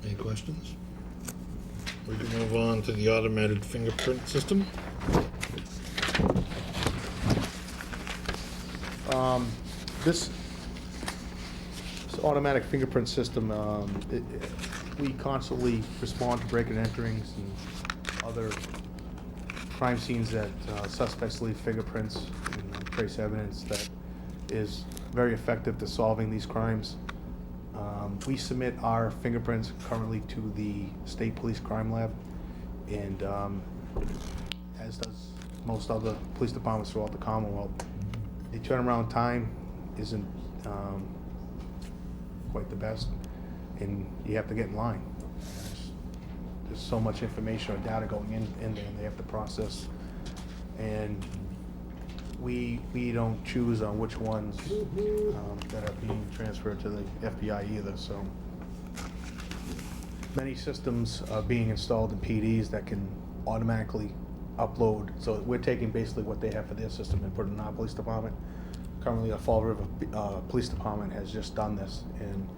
Any questions? We can move on to the automated fingerprint system. This automatic fingerprint system, we constantly respond to break and enterings and other crime scenes that suspects leave fingerprints and trace evidence that is very effective to solving these crimes. We submit our fingerprints currently to the State Police Crime Lab, and as does most other police departments throughout the Commonwealth. The turnaround time isn't quite the best, and you have to get in line. There's so much information or data going in there, and they have to process. And we don't choose on which ones that are being transferred to the FBI either. So many systems are being installed in PDs that can automatically upload. So we're taking basically what they have for their system and put it in our police department. Currently, the Fall River Police Department has just done this, and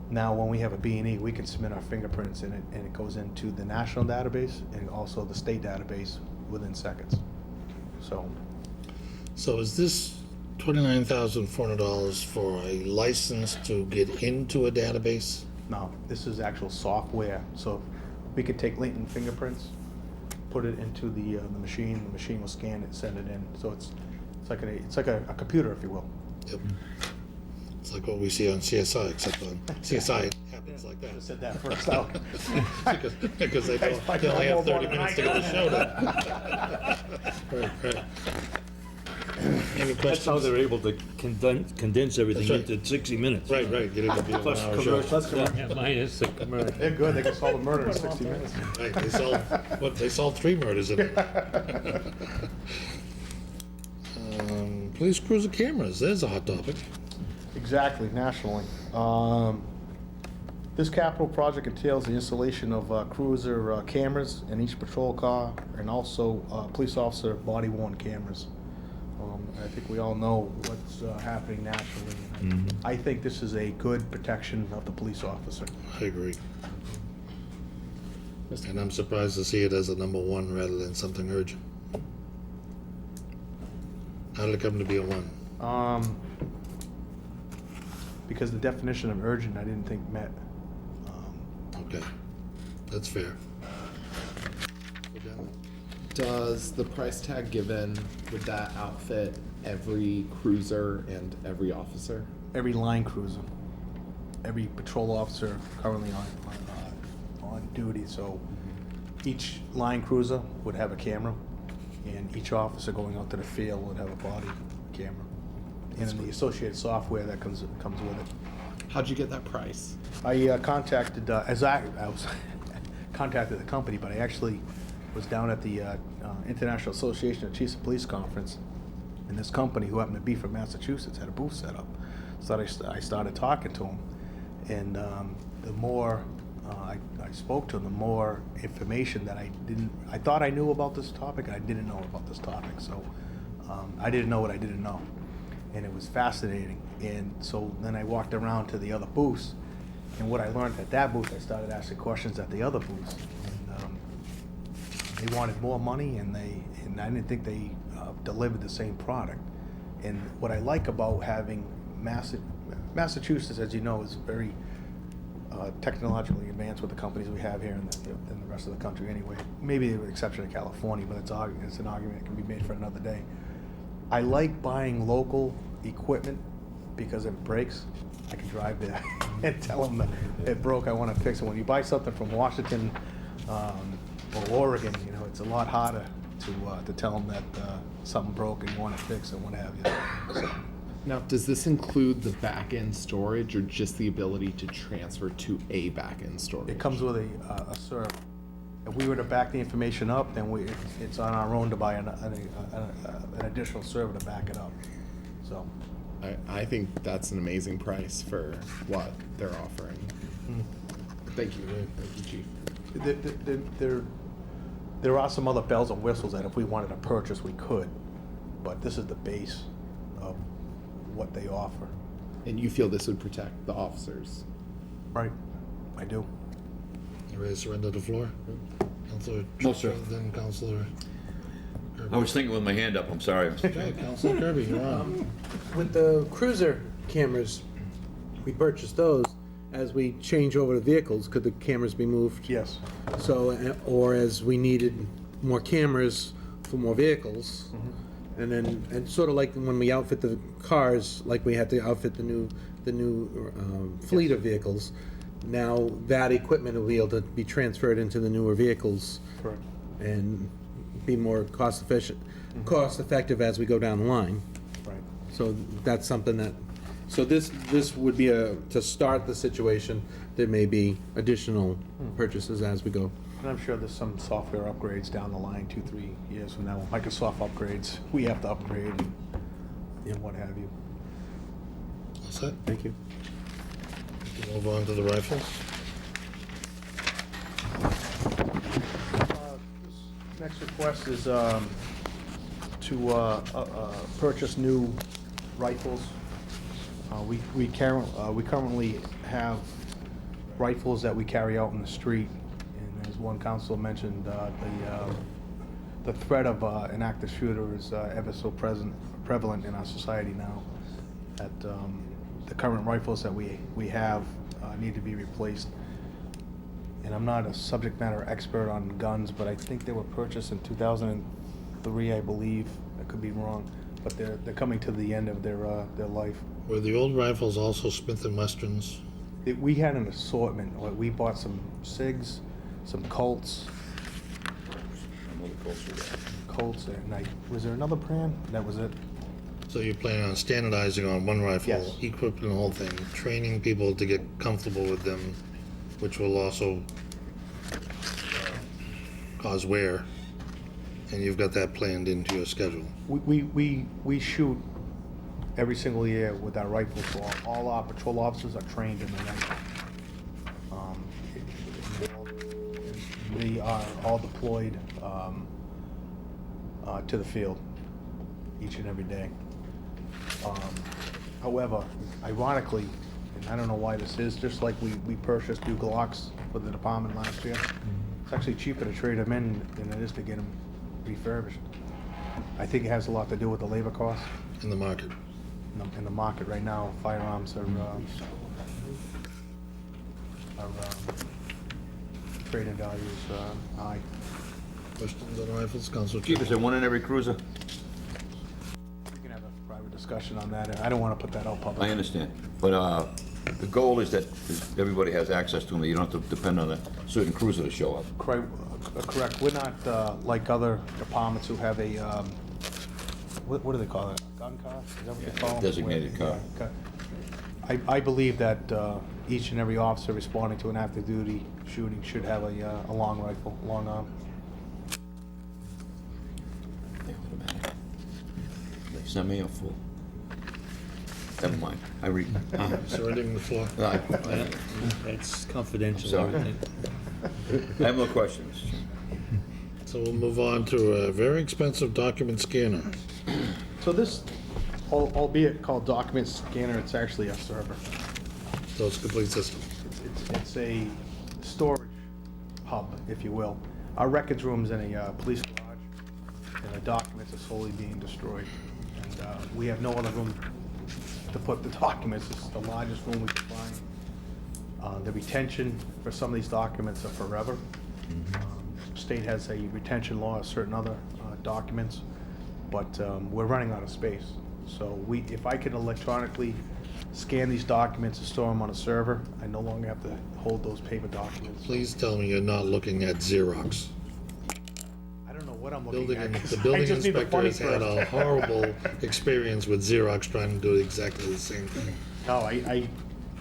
now when we have a B&E, we can submit our fingerprints in it, and it goes into the national database and also the state database within seconds. So is this $29,400 for a license to get into a database? No, this is actual software. So we could take latent fingerprints, put it into the machine will scan it, send it in. So it's like a computer, if you will. Yep. It's like what we see on CSI, except on CSI it happens like that. I said that first out. Because they only have 30 minutes to get the show done. Right. Any That's how questions? they're able to condense everything That's right. into 60 minutes. Right, right, get it to be a Plus 1 hour show. commercials. Yeah, minus the commercial. They're good, they can solve a murder in 60 minutes. Right, they solved 3 murders in it. Police cruiser cameras, there's a hot topic. Exactly, nationally. This capital project entails the installation of cruiser cameras in each patrol car and also police officer body-worn cameras. I think we all know what's happening nationally. I think this is a good protection of the police officer. I agree. And I'm surprised to see it as a number 1 rather than something urgent. How did it come to be a 1? Because the definition of urgent, I didn't think met. Okay, that's fair. Does the price tag given, would that outfit every cruiser and every officer? Every line cruiser, every patrol officer currently on duty, so each line cruiser would have a camera, and each officer going out to the field would have a body camera, and then the associated software that comes with it. How'd you get that price? I contacted, I was contacted the company, but I actually was down at the International Association of Chiefs of Police Conference, and this company, who happened to be from Massachusetts, had a booth set up. So I started talking to them, and the more I spoke to them, the more information that I thought I knew about this topic, and I didn't know about this topic. So I didn't know what I didn't know, and it was fascinating. And so then I walked around to the other booths, and what I learned at that booth, I started asking questions at the other booths. And they wanted more money, and I didn't think they delivered the same product. And what I like about having Massachusetts, as you know, is very technologically advanced with the companies we have here in the rest of the country anyway. Maybe with the exception of California, but it's an argument that can be made for another day. I like buying local equipment because if it breaks, I can drive there and tell them that it broke, I want to fix it. When you buy something from Washington or Oregon, you know, it's a lot harder to tell them that something broke and you want to fix it, what have you. So, Now, does this include the back-end storage or just the ability to transfer to a back-end storage? it comes with a server. If we were to back the information up, then it's on our own to buy an additional server to back it up. So, I think that's an amazing price for what they're offering. Thank you. Thank you, Chief. there are some other bells and whistles that if we wanted to purchase, we could, but this is the base of what they offer. And you feel this would protect the officers? Right, I do. You ready to surrender the floor? Counselor No, sir. Then Counselor Kirby. I was thinking with my hand up, I'm sorry. Okay, Counselor Kirby, you're on. With the cruiser cameras, we purchased those. As we change over to vehicles, could the cameras be moved? Yes. So, or as we needed more cameras for more vehicles, and sort of like when we outfit the cars, like we had to outfit the new fleet of vehicles. Now that equipment will be able to be transferred into the newer vehicles Correct. and be more cost effective as we go down the line. Right. So that's something that, so this would be to start the situation. There may be additional purchases as we go. And I'm sure there's some software upgrades down the line, 2-3 years from now. Microsoft upgrades, we have to upgrade and what have you. All set? Thank you. Move on to the rifles. This next request is to purchase new rifles. We currently have rifles that we carry out in the street, and as one council mentioned, the threat of an active shooter is ever so prevalent in our society now. That the current rifles that we have need to be replaced. And I'm not a subject matter expert on guns, but I think they were purchased in 2003, I believe. I could be wrong, but they're coming to the end of their life. Were the old rifles also Smith & Westerns? We had an assortment. We bought some SIGs, some Colts, and was there another brand? That was it. So you're planning on standardizing on one rifle, Yes. equipping the whole thing, training people to get comfortable with them, which will also cause wear, and you've got that planned into your schedule. We shoot every single year with our rifles, so all our patrol officers are trained in the rifle. They are all deployed to the field each and every day. However, ironically, and I don't know why this is, just like we purchased new Glocks for the department last year, it's actually cheaper to trade them in than it is to get them refurbished. I think it has a lot to do with the labor costs. In the market. In the market right now, firearms are trading values high. Questions on rifles, Councilor Chief, Key? is there one in every cruiser? We can have a private discussion on that. I don't want to put that out publicly. I understand, but the goal is that everybody has access to them, that you don't have to depend on a certain cruiser to show up. Correct. We're not like other departments who have a, what do they call it? A gun car? Is that what they call it? Designated car. Yeah, I believe that each and every officer responding to an active duty shooting should have a long rifle, long arm. Yeah, automatic. Semi or full? Never mind, I read. Surrendering the floor. That's confidential, Sorry. everything. I have no questions. So we'll move on to a very expensive document scanner. So this, albeit called document scanner, it's actually a server. So it's a complete system. It's a storage hub, if you will. Our records room's in a police garage, and the documents are slowly being destroyed. And we have no other room to put the documents. It's the largest room we can find. The retention for some of these documents are forever. State has a retention law of certain other documents, but we're running out of space. So if I can electronically scan these documents and store them on a server, I no longer have to hold those paper documents. Please tell me you're not looking at Xerox. I don't know what I'm looking at. The 'cause I building just need the inspector funny has had a person. horrible experience with Xerox trying to do exactly the same thing. No,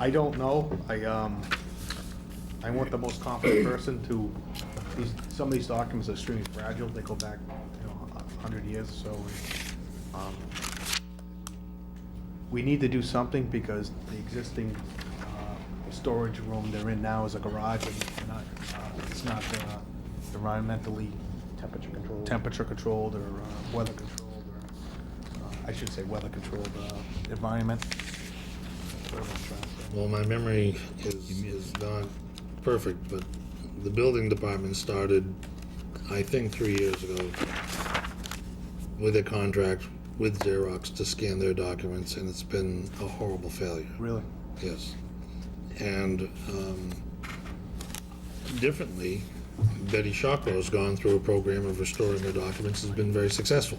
I don't know. I want the most competent person to, some of these documents are extremely fragile. They go back, 100 years or so. We need to do something because the existing storage room they're in now is a garage, and it's not environmentally temperature controlled or weather controlled, or I should say weather controlled environment. Whatever I'm trying to say. Well, my memory is not perfect, but the building department started, I think, 3 years ago with a contract with Xerox to scan their documents, and it's been a horrible failure. Really? Yes. And differently, Betty Shockrow's gone through a program of restoring her documents, has been very successful.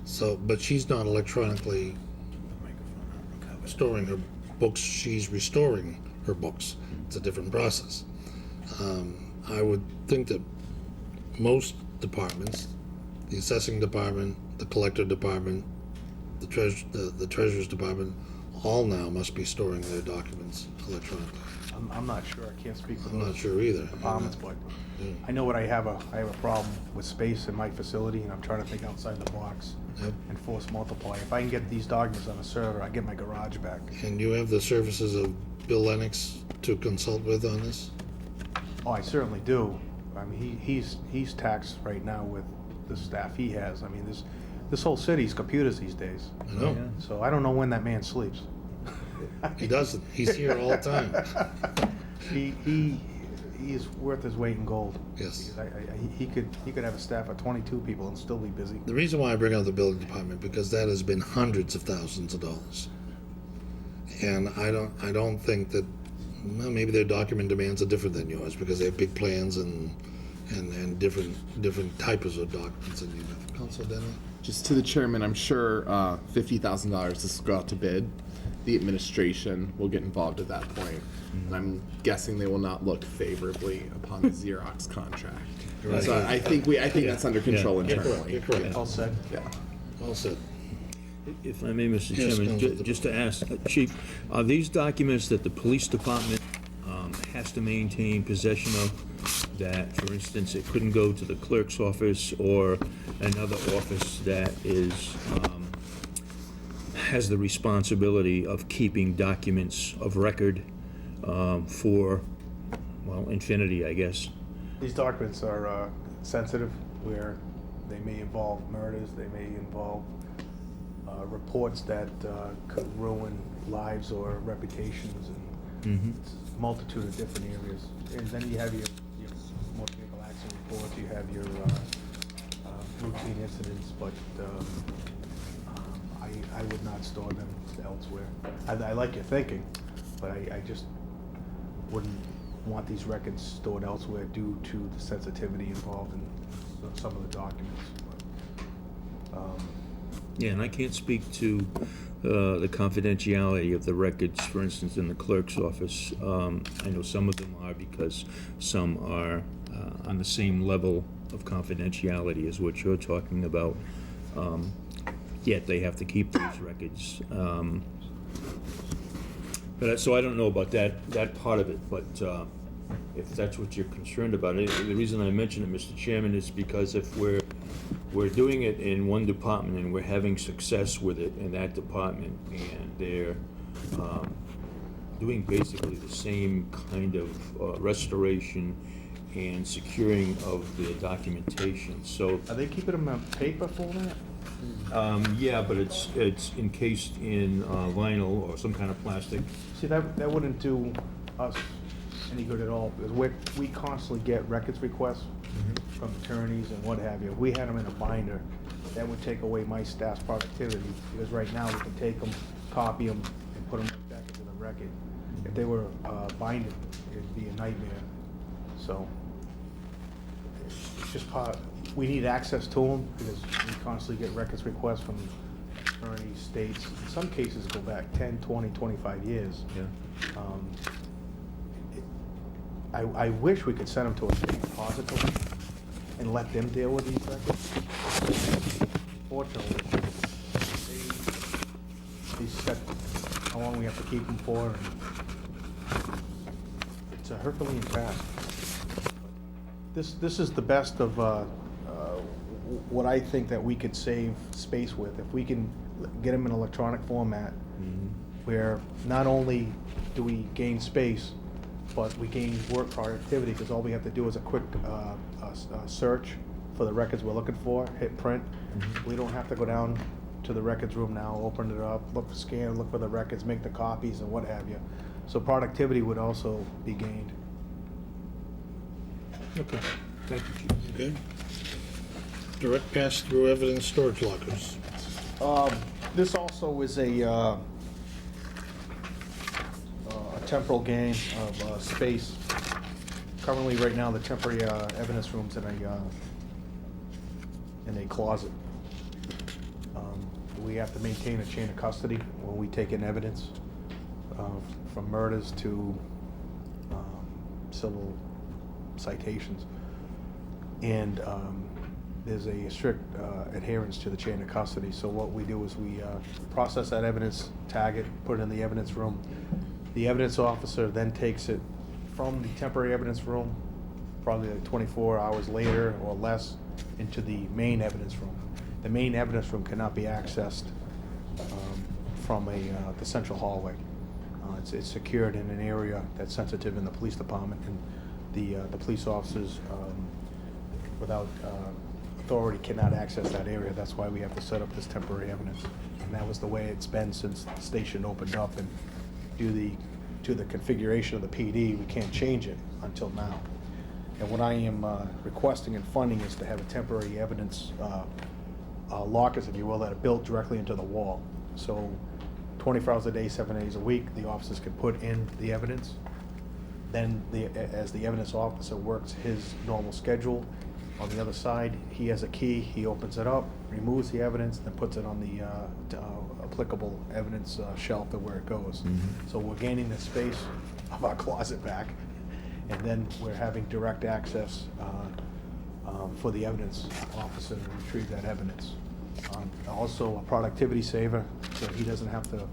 So, but she's not electronically storing her books, she's restoring her books. It's a different process. I would think that most departments, the assessing department, the collector department, the treasurer's department, all now must be storing their documents electronically. I'm not sure. I can't speak for I'm not those sure either. departments, but I know what I have a problem with space in my facility, and I'm trying to think outside the box Yep. and force multiply. If I can get these documents on a server, I get my garage back. And you have the services of Bill Lennox to consult with on this? Oh, I certainly do. I mean, he's taxed right now with the staff he has. I mean, this whole city's computers these days. I know. So I don't know when that man sleeps. He doesn't. He's here all the time. He is worth his weight in gold. Yes. Because he could have a staff of 22 people and still be busy. The reason why I bring up the building department, because that has been hundreds of thousands of dollars. And I don't think that, well, maybe their document demands are different than yours, because they have big plans and different types of documents than you have. Council Denny? Just to the chairman, I'm sure $50,000 this will go out to bid. The administration will get involved at that point. And I'm guessing they will not look favorably upon the Xerox contract. Right. So I think that's under control Yeah. internally. You're correct. All said. Yeah. All set. If I may, Mr. Yes, Chairman, Councilor. just to ask, Chief, are these documents that the police department has to maintain possession of, that, for instance, it couldn't go to the clerk's office or another office that is, has the responsibility of keeping documents of record for, well, infinity, I guess? These documents are sensitive, where they may involve murders, they may involve reports that could ruin lives or reputations, and it's a multitude of different areas. And then you have your motor vehicle accident reports, you have your routine incidents, but I would not store them elsewhere. I like your thinking, but I just wouldn't want these records stored elsewhere due to the sensitivity involved in some of the documents. Yeah, and I can't speak to the confidentiality of the records, for instance, in the clerk's office. I know some of them are because some are on the same level of confidentiality as what you're talking about. Yet they have to keep those records. So I don't know about that part of it, but if that's what you're concerned about, the reason I mention it, Mr. Chairman, is because if we're doing it in one department and we're having success with it in that department, and they're doing basically the same kind of restoration and securing of the documentation, so. Are they keeping them on paper format? Yeah, but it's encased in vinyl or some kind of plastic. See, that wouldn't do us any good at all, because we constantly get records requests from attorneys and what have you. If we had them in a binder, that would take away my staff's productivity, because right now we can take them, copy them, and put them right back into the record. If they were binded, it'd be a nightmare. So it's just we need access to them, because we constantly get records requests from attorneys, states. In some cases go back 10, 20, 25 years. Yeah. I wish we could send them to a state repository and let them deal with these records. Fortunately, they set how long we have to keep them for, and it's a Herculean task. This is the best of what I think that we could save space with. If we can get them in electronic format, where not only do we gain space, but we gain work productivity, because all we have to do is a quick search for the records we're looking for, hit print. We don't have to go down to the records room now, open it up, scan, look for the records, make the copies and what have you. So productivity would also be gained. Okay, thank you, Chief. Okay. Direct pass-through evidence storage lockers. This also is a temporal gain of space. Currently, right now, the temporary evidence room's in a closet. We have to maintain a chain of custody when we take in evidence, from murders to civil citations. And there's a strict adherence to the chain of custody. So what we do is we process that evidence, tag it, put it in the evidence room. The evidence officer then takes it from the temporary evidence room, probably like 24 hours later or less, into the main evidence room. The main evidence room cannot be accessed from the central hallway. It's secured in an area that's sensitive in the police department, and the police officers, without authority, cannot access that area. That's why we have to set up this temporary evidence. And that was the way it's been since the station opened up, and due to the configuration of the PD, we can't change it until now. And what I am requesting and funding is to have a temporary evidence lockers, if you will, that are built directly into the wall. So 24 hours a day, 7 days a week, the officers can put in the evidence. Then as the evidence officer works his normal schedule, on the other side, he has a key, he opens it up, removes the evidence, then puts it on the applicable evidence shelf of where it goes. So we're gaining the space of our closet back, and then we're having direct access for the evidence officer to retrieve that evidence. Also a productivity saver, so he doesn't have to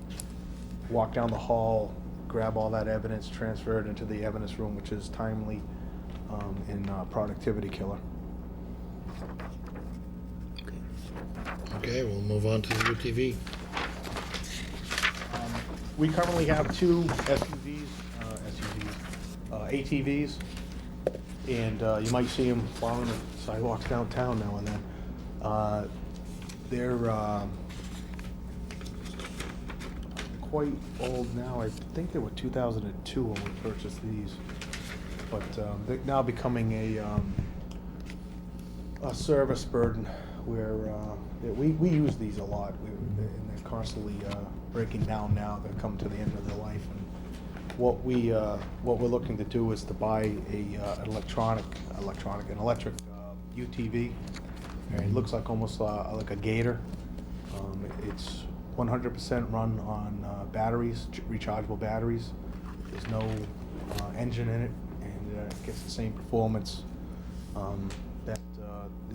walk down the hall, grab all that evidence, transfer it into the evidence room, which is timely, and productivity killer. Okay, we'll move on to the UTV. We currently have two ATVs, and you might see them plowing the sidewalks downtown now and then. They're quite old now. I think they were 2002 when we purchased these, but they're now becoming a service burden where we use these a lot, and they're constantly breaking down now. They're coming to the end of their life, and what we're looking to do is to buy an electric UTV. And it looks like almost like a Gator. It's 100% run on batteries, rechargeable batteries. There's no engine in it, and it gets the same performance that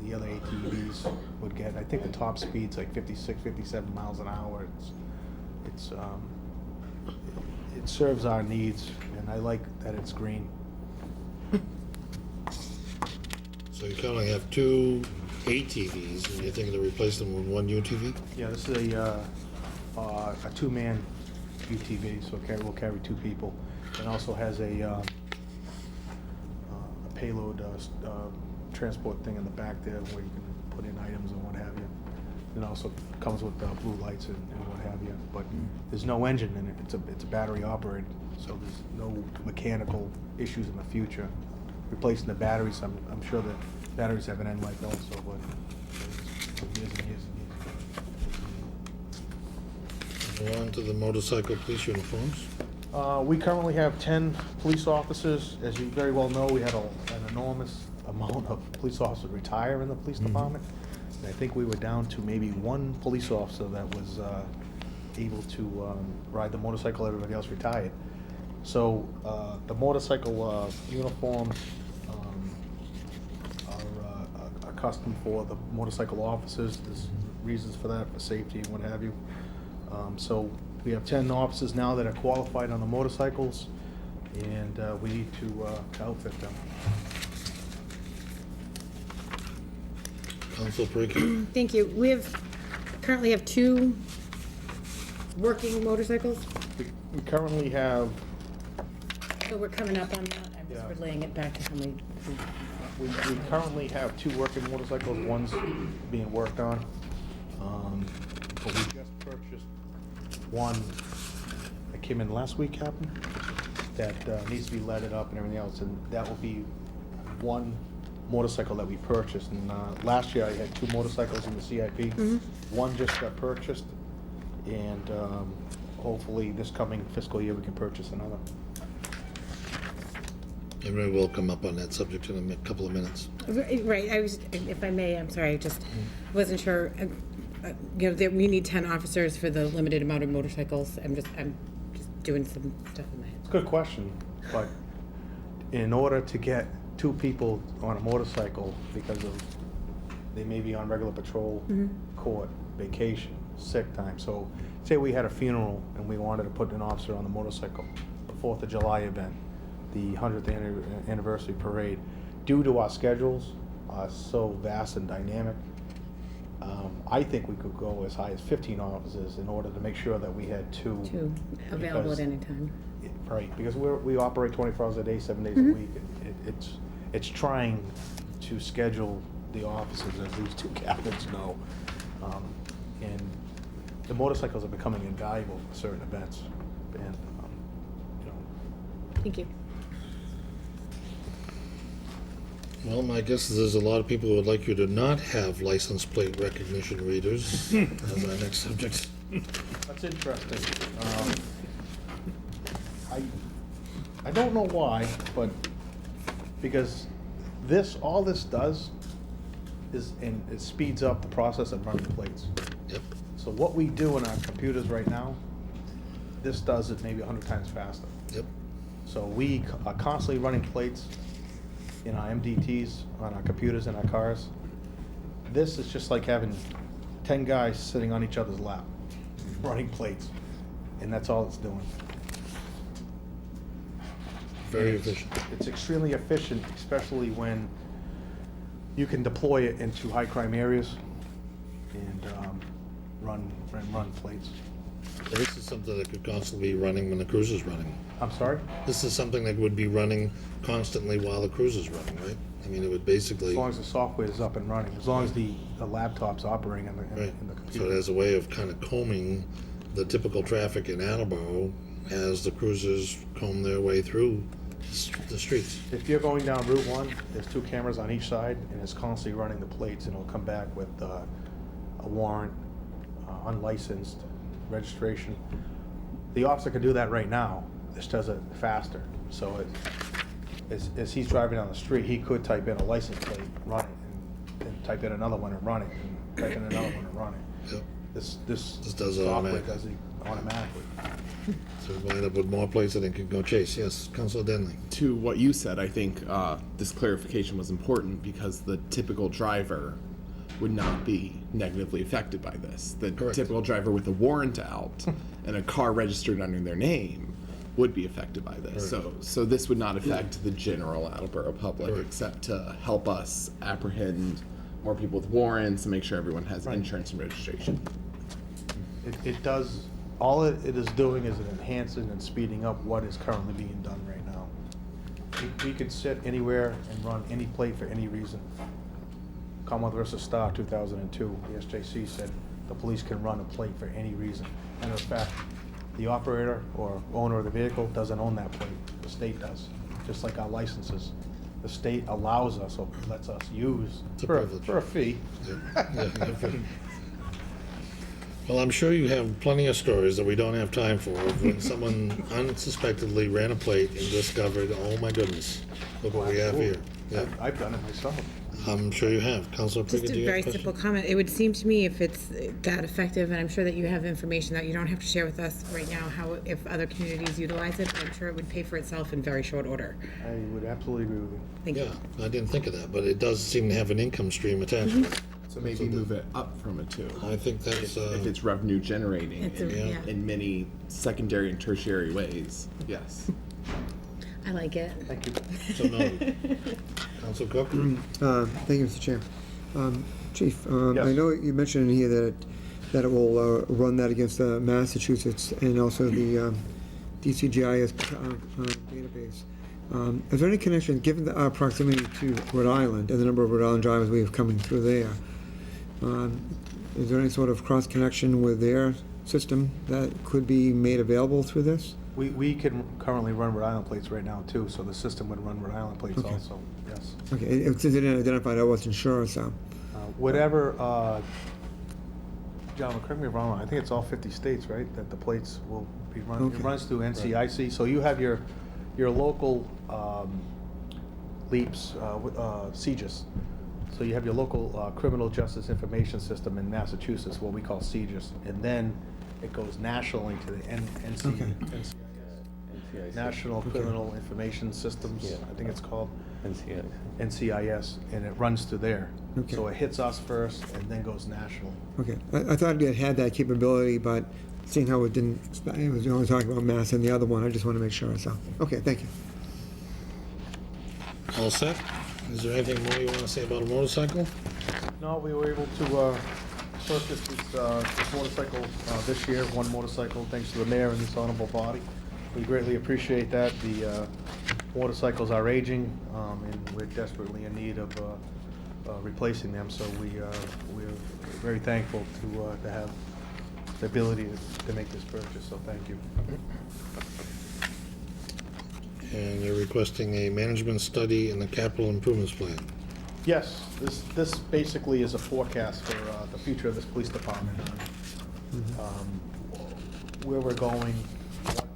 the other ATVs would get. I think the top speed's like 56, 57 miles an hour. It serves our needs, and I like that it's green. So you currently have two ATVs, and you're thinking to replace them with one UTV? Yeah, this is a two-man UTV, so we'll carry two people. It also has a payload transport thing in the back there where you can put in items and what have you. It also comes with blue lights and what have you, but there's no engine in it. It's a battery operated, so there's no mechanical issues in the future. Replacing the batteries, I'm sure the batteries have an end life also, but it's years and years and years. Go on to the motorcycle police uniforms. We currently have 10 police officers. As you very well know, we had an enormous amount of police officers retire in the police department. And I think we were down to maybe one police officer that was able to ride the motorcycle. Everybody else retired. So the motorcycle uniforms are custom for the motorcycle officers. There's reasons for that, for safety and what have you. So we have 10 officers now that are qualified on the motorcycles, and we need to outfit them. Council Perico. Thank you. We currently have two working motorcycles, We currently have, so we're coming up on that. I'm just Yeah. relaying it back to how many. we currently have two working motorcycles. One's being worked on. But we just purchased one that came in last week, Captain, that needs to be leaded up and everything else, and that will be one motorcycle that we purchased. And last year I had two motorcycles in the CIP. One just got purchased, and hopefully this coming fiscal year we can purchase another. And we will come up on that subject in a couple of minutes. Right, I was, if I may, I'm sorry, I just wasn't sure. You know, that we need 10 officers for the limited amount of motorcycles. I'm just doing some stuff in my head. It's a good question, but in order to get two people on a motorcycle, because of, they may be on regular patrol, court, vacation, sick time. So say we had a funeral and we wanted to put an officer on the motorcycle, the 4th of July event, the 100th anniversary parade. Due to our schedules are so vast and dynamic, I think we could go as high as 15 officers in order to make sure that we had two. Two available Because- at any time. Right, because we operate 24 hours a day, 7 days a week. It's trying to schedule the officers, as these two captains know. And the motorcycles are becoming invaluable for certain events. And, you know, Thank you. Well, my guess is there's a lot of people who would like you to not have license plate recognition readers as our next subject. that's interesting. I don't know why, but because all this does is, and it speeds up the process of running plates. Yep. So what we do in our computers right now, this does it maybe 100 times faster. Yep. So we are constantly running plates in our MDTs, on our computers in our cars. This is just like having 10 guys sitting on each other's lap, running plates, and that's all it's doing. Very efficient. It's extremely efficient, especially when you can deploy it into high crime areas and run plates. This is something that could constantly be running when the cruiser's running. I'm sorry? This is something that would be running constantly while the cruiser's running, right? I mean, it would basically, As long as the software is up and running, as long as the laptop's operating in the right. in the So computer. it has a way of kind of combing the typical traffic in Attleboro as the cruisers comb their way through the streets. If you're going down Route 1, there's 2 cameras on each side, and it's constantly running the plates, and it'll come back with a warrant, unlicensed registration. The officer can do that right now, this does it faster. So as he's driving down the street, he could type in a license plate, run it, and type in another one and run it, and type in another one and run it. Yep. This does it software automatically. does it automatically. So we wind up with more plates than it can go chase. Yes, Councilor Denley. To what you said, I think this clarification was important because the typical driver would not be negatively affected by this. The Correct. typical driver with a warrant out and a car registered under their name would be affected by this. So this would not affect the general Attleboro public, Correct. except to help us apprehend more people with warrants and make sure everyone has insurance and registration. It does, all it is doing is enhancing and speeding up what is currently being done right now. We could sit anywhere and run any plate for any reason. Commonwealth versus Star, 2002, the SJC said the police can run a plate for any reason. And in fact, the operator or owner of the vehicle doesn't own that plate, the state does, just like our licenses. The state allows us, or lets us use, It's a for privilege. a fee. Well, I'm sure you have plenty of stories that we don't have time for of when someone unsuspectedly ran a plate and discovered, oh my goodness, look what we have here. Yeah, I've done it myself. I'm sure you have. Councilor Just Prickett, do a you have very a question? simple comment. It would seem to me if it's that effective, and I'm sure that you have information that you don't have to share with us right now, how, if other communities utilize it, I'm sure it would pay for itself in very short order. I would absolutely agree with you. Thank you. Yeah, I didn't think of that, but it does seem to have an income stream attached to it. So maybe move it up from a 2. I think that's, If it's revenue generating It's a- yeah. in many secondary and tertiary ways, yes. I like it. Thank you. so noted. Councilor Cook? Thank you, Mr. Chair. Chief, I Yes. know you mentioned in here that it will run that against Massachusetts and also the DCGIS database. Is there any connection, given our proximity to Rhode Island and the number of Rhode Island drivers we have coming through there, is there any sort of cross-connection with their system that could be made available through this? We can currently run Rhode Island plates right now too, so the system would run Rhode Island plates Okay. also, yes. Okay, since it didn't identify, I wasn't sure, so. Whatever, John, correct me if I'm wrong, I think it's all 50 states, right, that the plates will be run, it Okay. runs through NCIC, so you have your local LEAPs, CJIS. So you have your local criminal justice information system in Massachusetts, what we call CJIS, and then it goes nationally to the Okay. NCIS. National Criminal Information Systems, I think it's called. NCIS, and it runs through there. Okay. So it hits us first and then goes national. Okay, I thought it had that capability, but seeing how it didn't, it was only talking about Mass and the other one, I just want to make sure, so, okay, thank you. All set? Is there anything more you want to say about a motorcycle? No, we were able to purchase this motorcycle this year, one motorcycle, thanks to the mayor and this honorable body. We greatly appreciate that. The motorcycles are aging, and we're desperately in need of replacing them, so we're very thankful to have the ability to make this purchase, so thank you. And you're requesting a management study and a capital improvements plan. Yes, this basically is a forecast for the future of this police department. Where we're going, what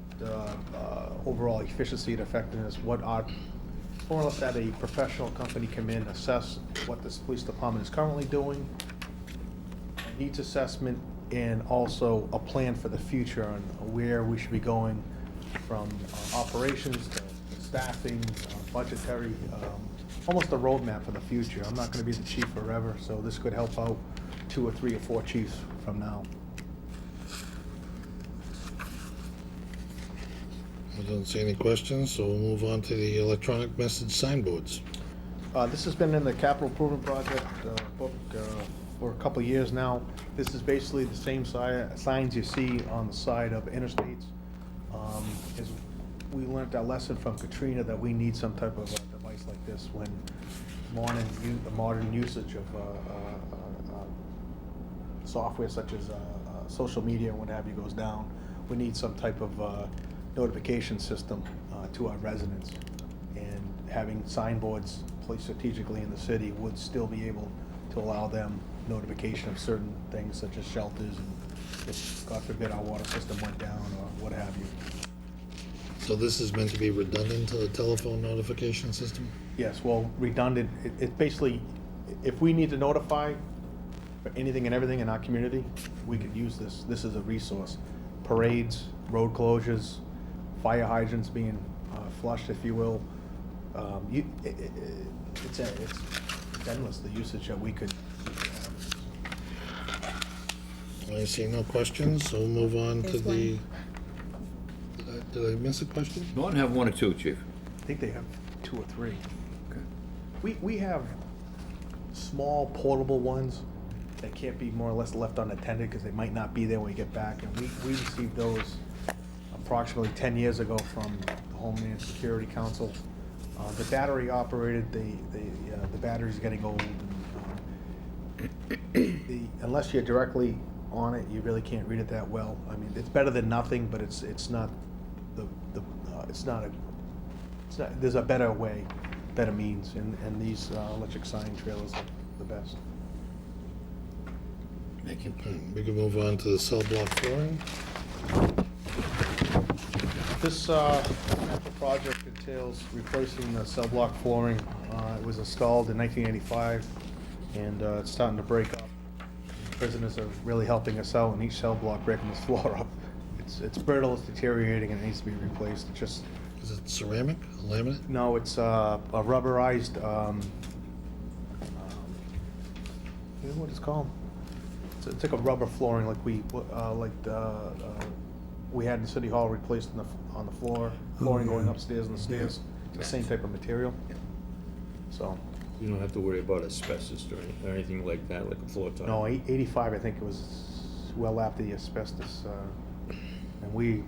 overall efficiency and effectiveness, what our, more or less that a professional company come in, assess what this police department is currently doing, needs assessment, and also a plan for the future on where we should be going from operations to staffing, budgetary, almost a roadmap for the future. I'm not gonna be the chief forever, so this could help out 2 or 3 or 4 chiefs from now. I don't see any questions, so we'll move on to the electronic message signboards. This has been in the capital improvement project book for a couple of years now. This is basically the same signs you see on the side of interstates. Is we learned our lesson from Katrina that we need some type of a device like this when the modern usage of software such as social media and what have you goes down. We need some type of notification system to our residents. And having signboards placed strategically in the city would still be able to allow them notification of certain things such as shelters and if, God forbid, our water system went down or what have you. So this is meant to be redundant to the telephone notification system? Yes, well, redundant, it basically, if we need to notify for anything and everything in our community, we could use this. This is a resource. Parades, road closures, fire hydrants being flushed, if you will. It's endless, the usage that we could. I see no questions, so we'll move on to There's the... one. Did I miss a question? No, I have 1 or 2, Chief. I think they have 2 or 3. Okay. We have small portable ones that can't be more or less left unattended because they might not be there when we get back. And we received those approximately 10 years ago from the Homeland Security Council. The battery operated, the battery's getting old. And, unless you're directly on it, you really can't read it that well. I mean, it's better than nothing, but it's not there's a better way, better means, and these electric sign trailers are the best. Thank you. We can move on to the cell block flooring. This capital project entails replacing the cell block flooring. It was installed in 1985, and it's starting to break up. Prisoners are really helping us out in each cell block, breaking this floor up. It's brittle, it's deteriorating, and it needs to be replaced. It's just, Is it ceramic, laminate? no, it's a rubberized, you know what it's called? It's like a rubber flooring like we had in City Hall replaced on the flooring going upstairs and the stairs. It's the same type of material. So, You don't have to worry about asbestos or anything like that, like a floor tile. no, 85, I think it was well after the asbestos. And we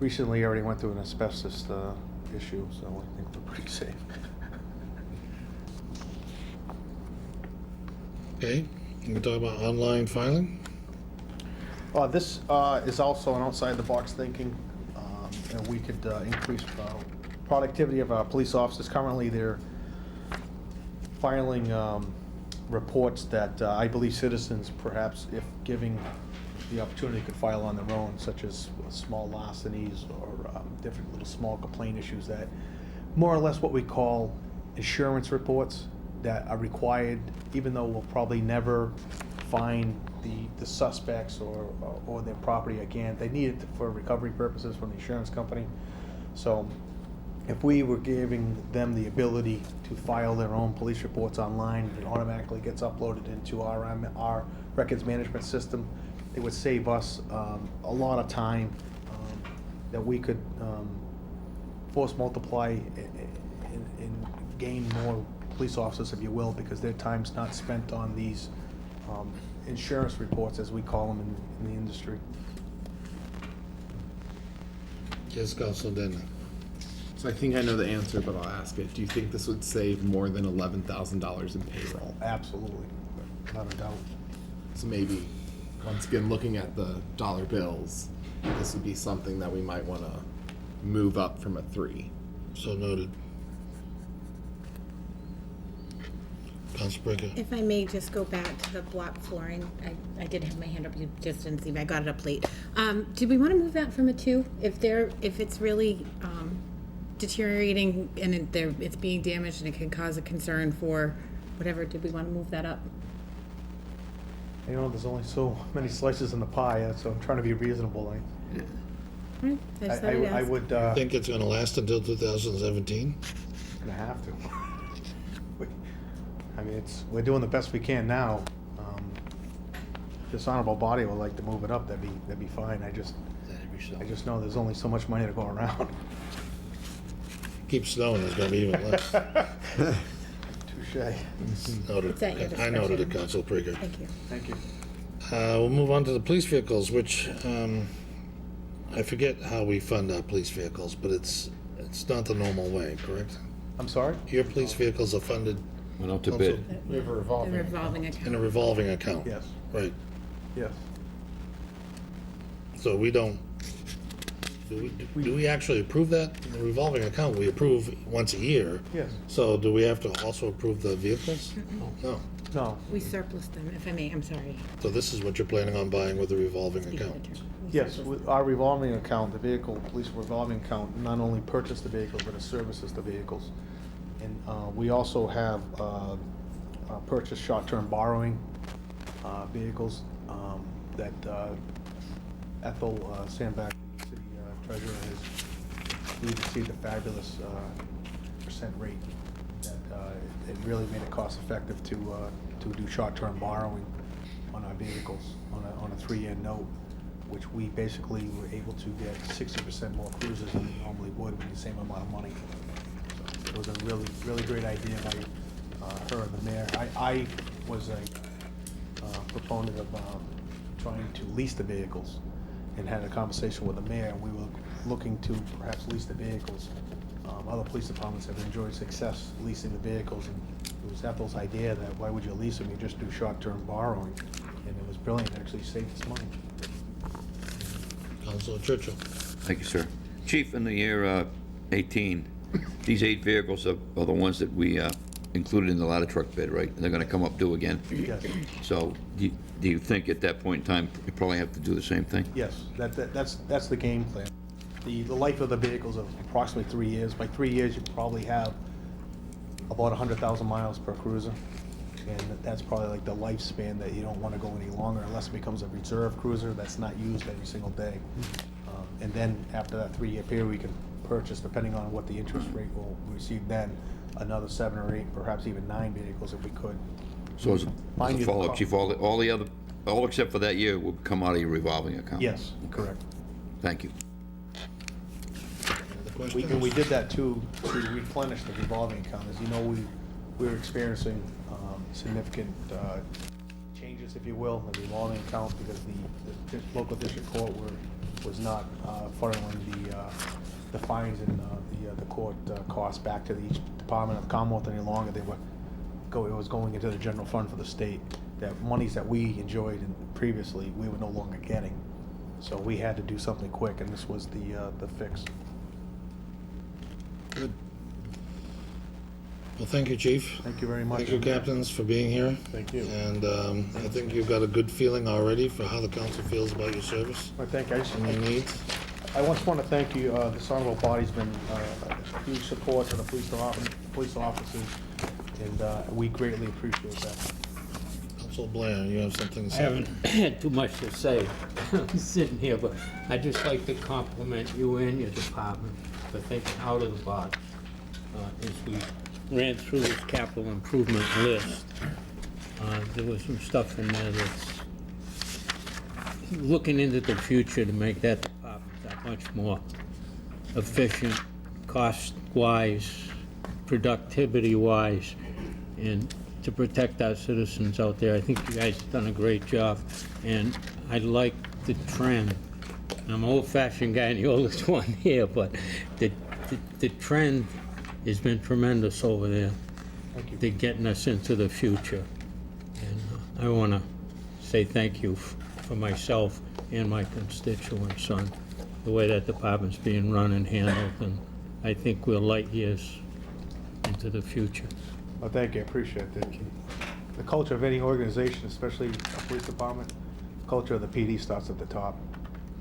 recently already went through an asbestos issue, so I think we're pretty safe. Okay, can we talk about online filing? This is also an outside-the-box thinking, and we could increase productivity of our police officers. Currently, they're filing reports that I believe citizens, perhaps if giving the opportunity, could file on their own, such as small larcenies or different little small complaint issues that more or less what we call insurance reports that are required, even though we'll probably never find the suspects or their property again. They need it for recovery purposes from the insurance company. So if we were giving them the ability to file their own police reports online, it automatically gets uploaded into our records management system. It would save us a lot of time that we could force multiply and gain more police officers, if you will, because their time's not spent on these insurance reports, as we call them in the industry. Yes, Councilor Denton. So I think I know the answer, but I'll ask it. Do you think this would save more than $11,000 in payroll? Absolutely, without a doubt. So maybe, once again, looking at the dollar bills, this would be something that we might want to move up from a 3. So noted. Council Breaker. If I may just go back to the block flooring, I did have my hand up, you just didn't see me, I got it up late. Do we want to move that from a 2? If it's really deteriorating and it's being damaged and it can cause a concern for whatever, did we want to move that up? You know, there's only so many slices in the pie, so I'm trying to be reasonable. Right, I just thought I'd I ask. would, I think it's gonna last until 2017. gonna have to. I mean, we're doing the best we can now. this honorable body would like to move it up, that'd be fine. I just know there's only so much money to go around. Keep snowing, there's gonna be even less. Touche. Noted. It's at your I noted it, discretion. Council Krieger. Thank you. Thank you. We'll move on to the police vehicles, which, I forget how we fund our police vehicles, but it's not the normal way, correct? I'm sorry? Your police vehicles are funded Went out to bid. We have a The revolving in a account. revolving account. Yes, Right, yes. so we don't, do we actually approve that? In the revolving account, we approve once a year. Yes. So do we have to also approve the vehicles? No. No, We surplus them, if I may, I'm sorry. So this is what you're planning on buying with the revolving account? We yes, surplus with our revolving account, the vehicle, police revolving account, not only purchase the vehicles, but it services the vehicles. And we also have purchased short-term borrowing vehicles that Ethel Sandback, the city treasurer, has, we received a fabulous percent rate. That it really made it cost-effective to do short-term borrowing on our vehicles on a 3-year note, which we basically were able to get 60% more cruisers than we normally would with the same amount of money. So it was a really, really great idea by her and the mayor. I was a proponent of trying to lease the vehicles and had a conversation with the mayor, and we were looking to perhaps lease the vehicles. Other police departments have enjoyed success leasing the vehicles, and it was Ethel's idea that why would you lease them, you just do short-term borrowing, and it was brilliant, it actually saved us money. Councilor Churchill. Thank you, sir. Chief, in the year 18, these 8 vehicles are the ones that we included in the ladder truck bid, right? And they're gonna come up due again. Yes, So do you think at that point in time, you probably have to do the same thing? yes, that's the game plan. The life of the vehicles is approximately 3 years. By 3 years, you probably have about 100,000 miles per cruiser. And that's probably like the lifespan that you don't want to go any longer unless it becomes a reserve cruiser that's not used every single day. And then after that 3-year period, we can purchase, depending on what the interest rate will receive then, another 7 or 8, perhaps even 9 vehicles if we could. So as Mind a you, follow-up, Chief, all the other, all except for that year will come out of your revolving account? Yes, correct. Thank you. We did that to replenish the revolving account. As you know, we were experiencing significant changes, if you will, in the revolving account because the local district court was not funneling the fines and the court costs back to each department of Commonwealth any longer. It was going into the general fund for the state. That monies that we enjoyed previously, we were no longer getting. So we had to do something quick, and this was the fix. Good. Well, thank you, Chief. Thank you very much. Thank you, captains, for being here. Thank you. And I think you've got a good feeling already for how the council feels about your service I think I and your needs. I once want to thank you, this honorable body's been a huge support to the police officers, and we greatly appreciate that. Council Blair, you have something to I say? haven't had too much to say sitting here, but I'd just like to compliment you and your department for thinking out of the box. As we ran through this capital improvement list, there was some stuff in there that's looking into the future to make that department that much more efficient, cost-wise, productivity-wise, and to protect our citizens out there. I think you guys have done a great job, and I like the trend. I'm an old-fashioned guy and the oldest one here, but the trend has been tremendous over there. Thank you. They're getting us into the future. And I want to say thank you for myself and my constituents on the way that department's being run and handled, and I think we're light years into the future. Well, thank you, I appreciate it. The culture of any organization, especially a police department, culture of the PD starts at the top.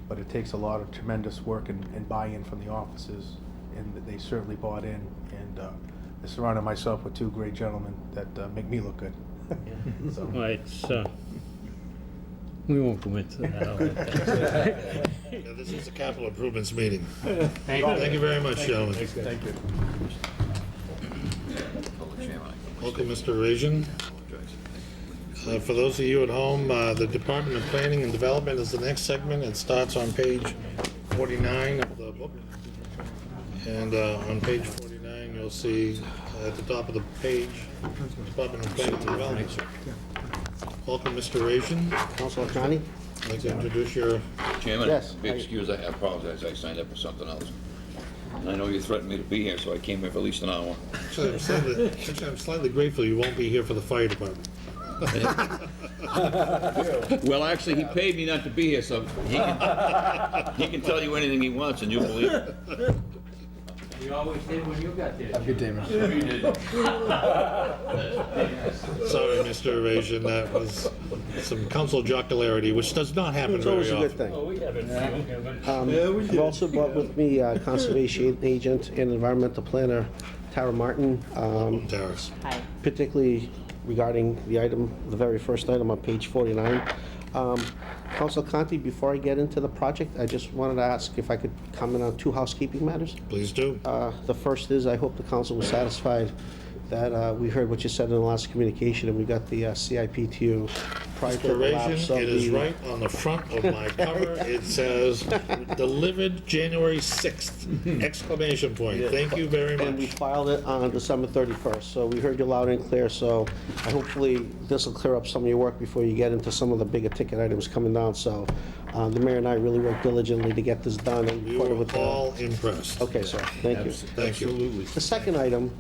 But it takes a lot of tremendous work and buy-in from the officers, and they certainly bought in. And I surrounded myself with 2 great gentlemen that make me look good. So, Well, it's, we won't go into that. Yeah, this is a capital improvements meeting. Thank you. Thank you very much, gentlemen. thank you. Welcome, Mr. Rajan. For those of you at home, the Department of Planning and Development is the next segment. It starts on page 49 of the book. And on page 49, you'll see at the top of the page, Department of Planning and Development. Welcome, Mr. Ration. Councilor Connie? I'd like to introduce your, Chairman, Yes, excuse, I apologize, I signed up for something else. And I know you threatened me to be here, so I came here for at least an hour. actually, I'm slightly grateful you won't be here for the fire department. Well, actually, he paid me not to be here, so he can tell you anything he wants, and you'll believe it. We always did when you got there. Have a good day, Mr. You did. Sorry, Mr. Ration, that was some council jocularity, which does not happen It's always very a good often. thing. Oh, we haven't, I've also brought with me conservation agent and environmental planner Tara Martin, Terrace. particularly regarding the item, the very first item on page 49. Council Conti, before I get into the project, I just wanted to ask if I could comment on 2 housekeeping matters. Please do. The first is, I hope the council was satisfied that we heard what you said in the last communication, and we got the CIP to you prior to the lapse Inspiration, of it is the... right on the front of my cover. It says, delivered January 6th, exclamation point. Thank you very And we much. filed it on December 31st, so we heard you loud and clear, so hopefully this will clear up some of your work before you get into some of the bigger ticket items coming down, so the mayor and I really worked diligently to get this done and You recorded were with the... all impressed. Okay, sir, thank you. Thank you. The second item,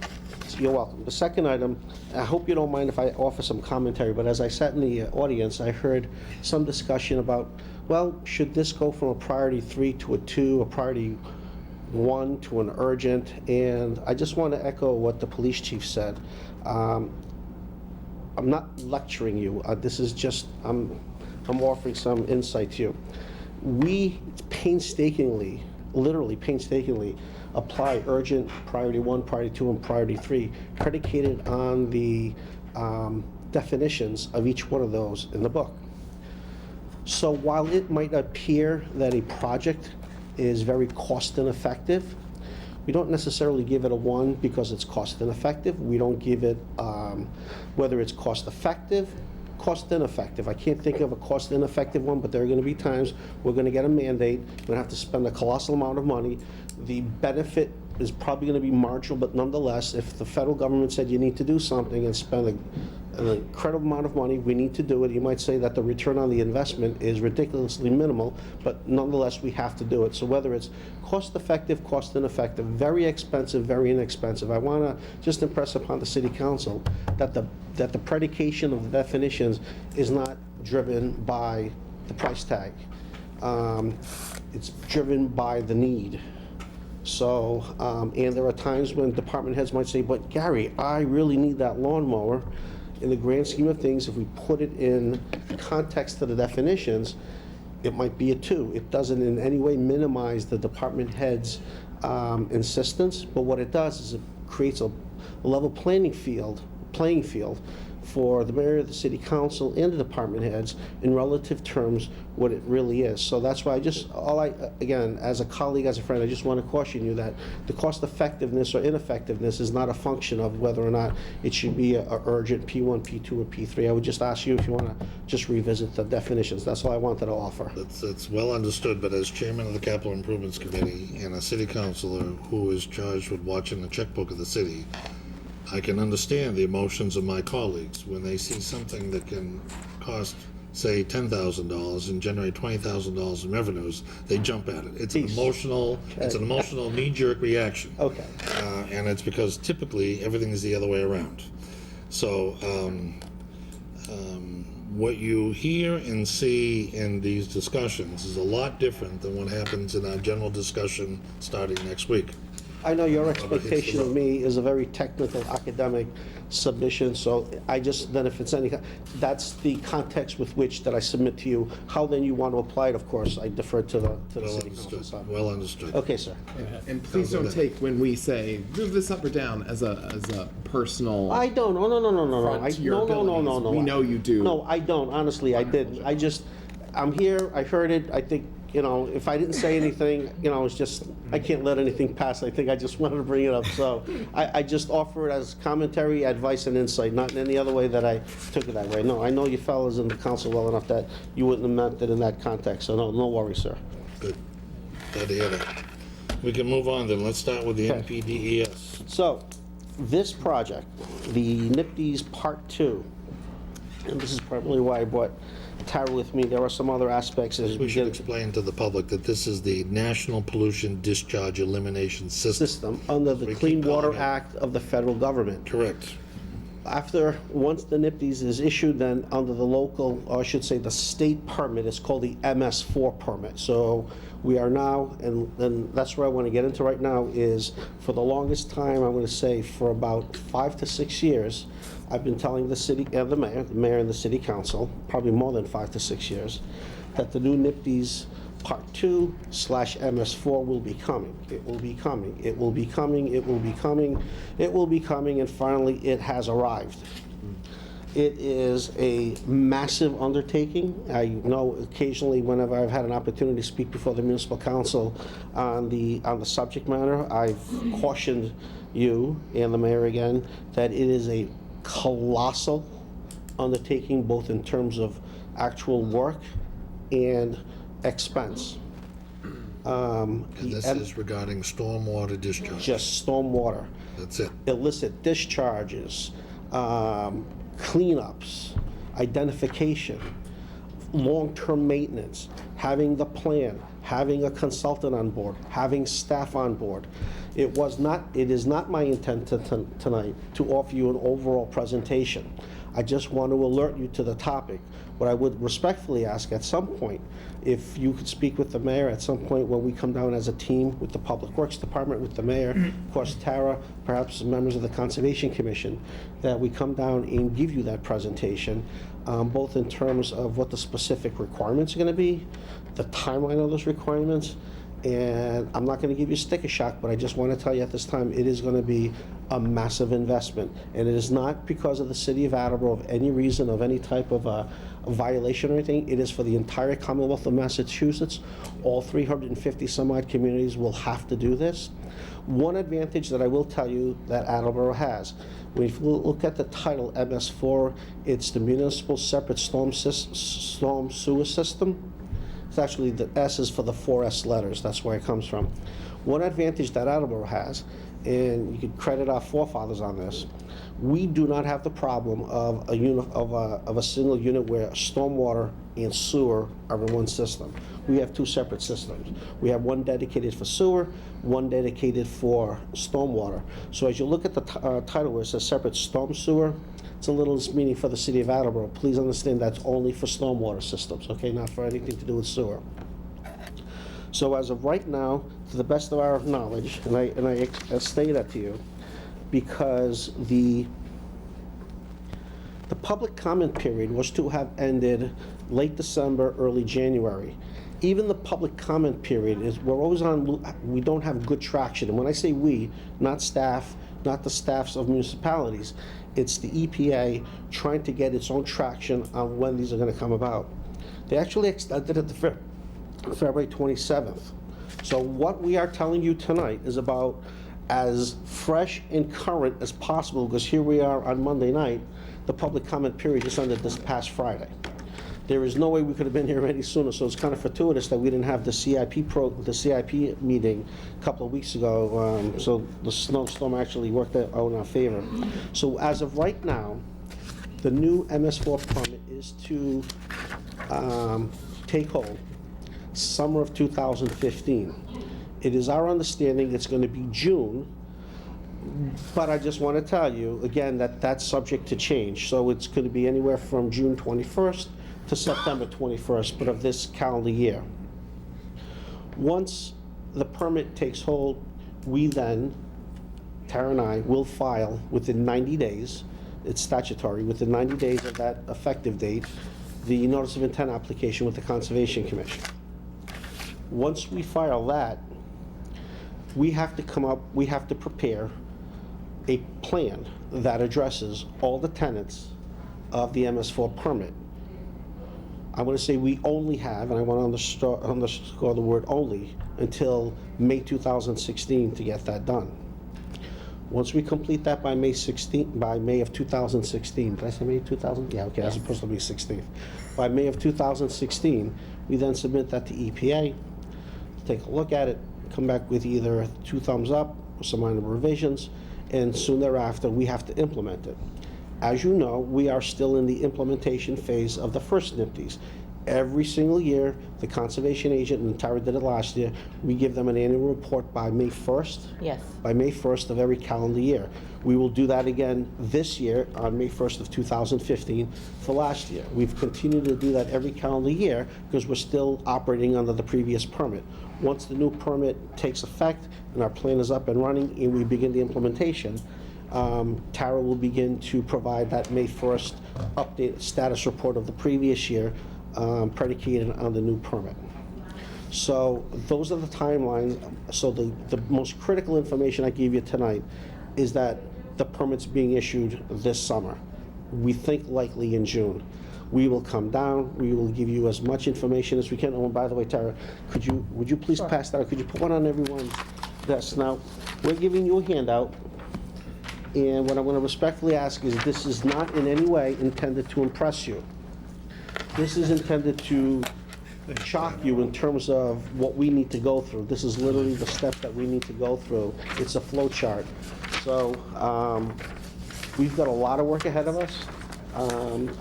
you're welcome. The second item, I hope you don't mind if I offer some commentary, but as I sat in the audience, I heard some discussion about, well, should this go from a priority 3 to a 2, a priority 1 to an urgent? And I just want to echo what the police chief said. I'm not lecturing you. This is just, I'm offering some insight to you. We painstakingly, literally painstakingly, apply urgent, priority 1, priority 2, and priority 3, predicated on the definitions of each one of those in the book. So while it might appear that a project is very cost ineffective, we don't necessarily give it a 1 because it's cost ineffective. We don't give it, whether it's cost effective, cost ineffective. I can't think of a cost ineffective one, but there are going to be times we're going to get a mandate, we're going to have to spend a colossal amount of money. The benefit is probably going to be marginal, but nonetheless, if the federal government said you need to do something and spend an incredible amount of money, we need to do it. You might say that the return on the investment is ridiculously minimal, but nonetheless, we have to do it. So whether it's cost effective, cost ineffective, very expensive, very inexpensive, I want to just impress upon the city council that the predication of the definitions is not driven by the price tag. It's driven by the need. So, and there are times when department heads might say, but Gary, I really need that lawnmower. In the grand scheme of things, if we put it in context to the definitions, it might be a 2. It doesn't in any way minimize the department head's insistence, but what it does is it creates a level playing field for the mayor, the city council, and the department heads in relative terms what it really is. So that's why again, as a colleague, as a friend, I just want to caution you that the cost effectiveness or ineffectiveness is not a function of whether or not it should be a urgent P1, P2, or P3. I would just ask you if you want to just revisit the definitions. That's all I wanted to offer. It's well understood, but as chairman of the Capital Improvements Committee and a city councilor who is charged with watching the checkbook of the city, I can understand the emotions of my colleagues when they see something that can cost, say, $10,000 and generate $20,000 in revenues. They jump at it. It's an emotional knee-jerk reaction. Okay. And it's because typically everything is the other way around. So what you hear and see in these discussions is a lot different than what happens in our general discussion starting next week. I know your expectation of me is a very technical, academic submission, so I just, then if it's any, that's the context with which that I submit to you. How then you want to apply it, of course, I defer to the city council side. Well understood. Okay, sir. And please don't take when we say move this up or down as a personal. I don't, no. Affront to your abilities. We know you do. No, I don't, honestly, I didn't. I'm here, I heard it, I think you know, if I didn't say anything, you know, it's just, I can't let anything pass. I think I just wanted to bring it up. So I just offer it as commentary, advice, and insight, not in any other way that I took it that way. No, I know you fellas in the council well enough that you wouldn't have meant it in that context, so no worries, sir. Good. Glad to hear that. We can move on then. Let's start with the Okay. NPDES. So, this project, the NIPD's Part 2, and this is probably why I brought Tara with me, there are some other aspects as We we should get explain to the public that this is the National Pollution Discharge Elimination System. system under the We Clean keep Water calling it. Act of the federal government. Correct. Once the NIPD's is issued, then under the local, or I should say the state permit, it's called the MS4 permit. So we are now, and that's where I want to get into right now, is for the longest time, I'm going to say for about 5 to 6 years, I've been telling the city, the mayor and the city council, probably more than 5 to 6 years, that the new NIPD's Part 2/MS4 will be coming. It will be coming. It will be coming. It will be coming. It will be coming, and finally, it has arrived. It is a massive undertaking. I know occasionally, whenever I've had an opportunity to speak before the municipal council on the subject matter, I've cautioned you and the mayor again that it is a colossal undertaking, both in terms of actual work and expense. And this is regarding stormwater discharge. Just stormwater, That's it. illicit discharges, cleanups, identification, long-term maintenance, having the plan, having a consultant on board, having staff on board. It is not my intent tonight to offer you an overall presentation. I just want to alert you to the topic. What I would respectfully ask at some point, if you could speak with the mayor at some point when we come down as a team with the Public Works Department, with the mayor, of course Tara, perhaps members of the Conservation Commission, that we come down and give you that presentation, both in terms of what the specific requirements are going to be, the timeline of those requirements, and I'm not going to give you sticker shock, but I just want to tell you at this time, it is going to be a massive investment. And it is not because of the city of Attleboro of any reason, of any type of a violation or anything. It is for the entire Commonwealth of Massachusetts. All 350 some odd communities will have to do this. One advantage that I will tell you that Attleboro has, when you look at the title MS4, it's the Municipal Separate Storm Sewer System. It's actually, the S is for the 4S letters, that's where it comes from. One advantage that Attleboro has, and you could credit our forefathers on this, we do not have the problem of a single unit where stormwater and sewer are in one system. We have two separate systems. We have one dedicated for sewer, one dedicated for stormwater. So as you look at the title where it says separate storm sewer, it's a little misleading for the city of Attleboro. Please understand that's only for stormwater systems, okay, not for anything to do with sewer. So as of right now, to the best of our knowledge, and I state that to you, because the public comment period was to have ended late December, early January. Even the public comment period we're always on, we don't have good traction. And when I say we, not staff, not the staffs of municipalities, it's the EPA trying to get its own traction on when these are going to come about. They actually extended it to February 27th. So what we are telling you tonight is about as fresh and current as possible, because here we are on Monday night, the public comment period just ended this past Friday. There is no way we could have been here any sooner, so it's kind of fortuitous that we didn't have the CIP meeting a couple of weeks ago, so the snowstorm actually worked out in our favor. So as of right now, the new MS4 permit is to take hold summer of 2015. It is our understanding it's going to be June, but I just want to tell you, again, that that's subject to change. So it's going to be anywhere from June 21st to September 21st, but of this calendar year. Once the permit takes hold, we then, Tara and I, will file within 90 days, it's statutory, within 90 days of that effective date, the notice of intent application with the Conservation Commission. Once we file that, we have to prepare a plan that addresses all the tenets of the MS4 permit. I'm gonna say we only have, and I want to underscore the word only, until May 2016 to get that done. Once we complete that by May of 2016, did I say May 2000? Yeah, okay, as opposed to May 16th. By May of 2016, we then submit that to EPA, take a look at it, come back with either 2 thumbs up or some minor revisions, and soon thereafter, we have to implement it. As you know, we are still in the implementation phase of the first NIPDs. Every single year, the conservation agent, and Tara did it last year, we give them an annual report by May 1st. Yes. By May 1st of every calendar year. We will do that again this year on May 1st of 2015 for last year. We've continued to do that every calendar year because we're still operating under the previous permit. Once the new permit takes effect and our plan is up and running and we begin the implementation, Tara will begin to provide that May 1st update status report of the previous year, predicated on the new permit. So those are the timelines. So the most critical information I gave you tonight is that the permit's being issued this summer. We think likely in June. We will come down, we will give you as much information as we can. Oh, and by the way, Tara, would you please pass that, or could you put one on everyone's desk? Now, we're giving you a handout, and what I'm gonna respectfully ask is, this is not in any way intended to impress you. This is intended to shock you in terms of what we need to go through. This is literally the step that we need to go through. It's a flow chart. So, we've got a lot of work ahead of us.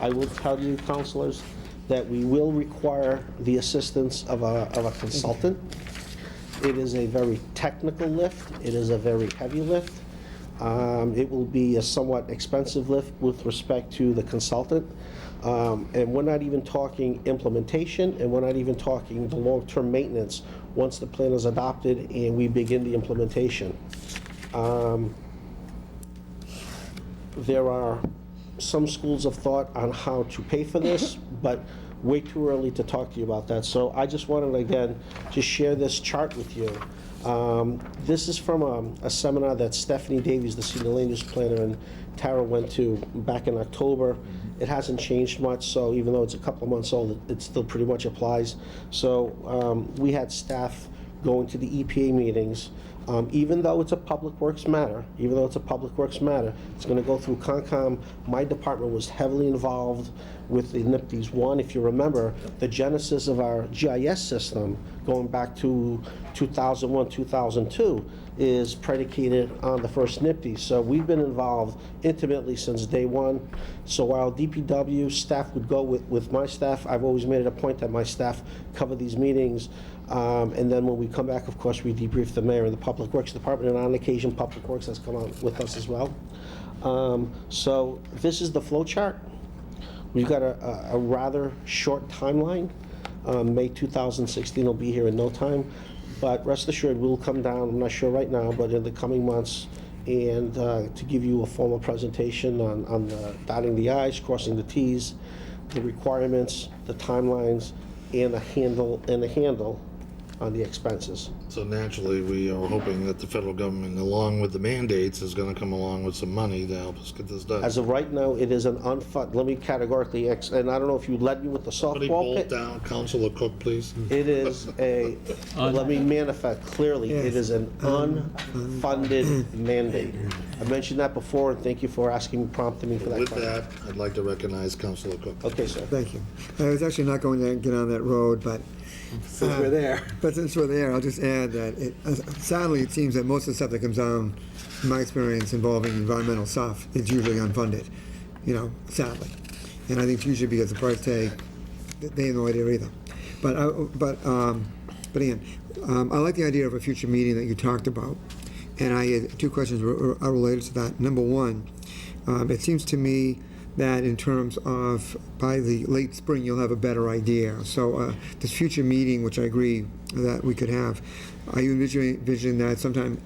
I will tell you, counselors, that we will require the assistance of a consultant. It is a very technical lift. It is a very heavy lift. It will be a somewhat expensive lift with respect to the consultant. And we're not even talking implementation, and we're not even talking the long-term maintenance once the plan is adopted and we begin the implementation. There are some schools of thought on how to pay for this, but way too early to talk to you about that. So I just wanted, again, to share this chart with you. This is from a seminar that Stephanie Davies, the senior land use planner, and Tara went to back in October. It hasn't changed much, so even though it's a couple of months old, it still pretty much applies. So we had staff going to the EPA meetings. Even though it's a public works matter, it's gonna go through Concom. My department was heavily involved with the NIPDs. One, if you remember, the genesis of our GIS system, going back to 2001, 2002, is predicated on the first NIPD. So we've been involved intimately since day one. So while DPW staff would go with my staff, I've always made it a point that my staff cover these meetings. And then when we come back, of course, we debrief the mayor and the Public Works Department, and on occasion, Public Works has come out with us as well. So this is the flow chart. We've got a rather short timeline. May 2016 will be here in no time. But rest assured, we'll come down, I'm not sure right now, but in the coming months, and to give you a formal presentation on dotting the i's, crossing the t's, the requirements, the timelines, and the handle on the expenses. So naturally, we are hoping that the federal government, along with the mandates, is gonna come along with some money to help us get this done. As of right now, it is an unfunded, let me categorically, and I don't know if you led me with the Somebody softball bolt pit. down, Councilor Cook, please. It is let me manifest clearly, it is an unfunded mandate. I mentioned that before, and thank you for prompting me for that With question. that, I'd like to recognize Councilor Cook. Okay, sir. Thank you. I was actually not going to get on that road, but Since we're there. But since we're there, I'll just add that sadly, it seems that most of the stuff that comes down, in my experience involving environmental stuff, is usually unfunded, sadly. And I think it's usually because the price tag, they have no idea either. But again, I like the idea of a future meeting that you talked about. And I had two questions are related to that. Number one, it seems to me that in terms of by the late spring, you'll have a better idea. So this future meeting, which I agree that we could have, are you envisioning that sometime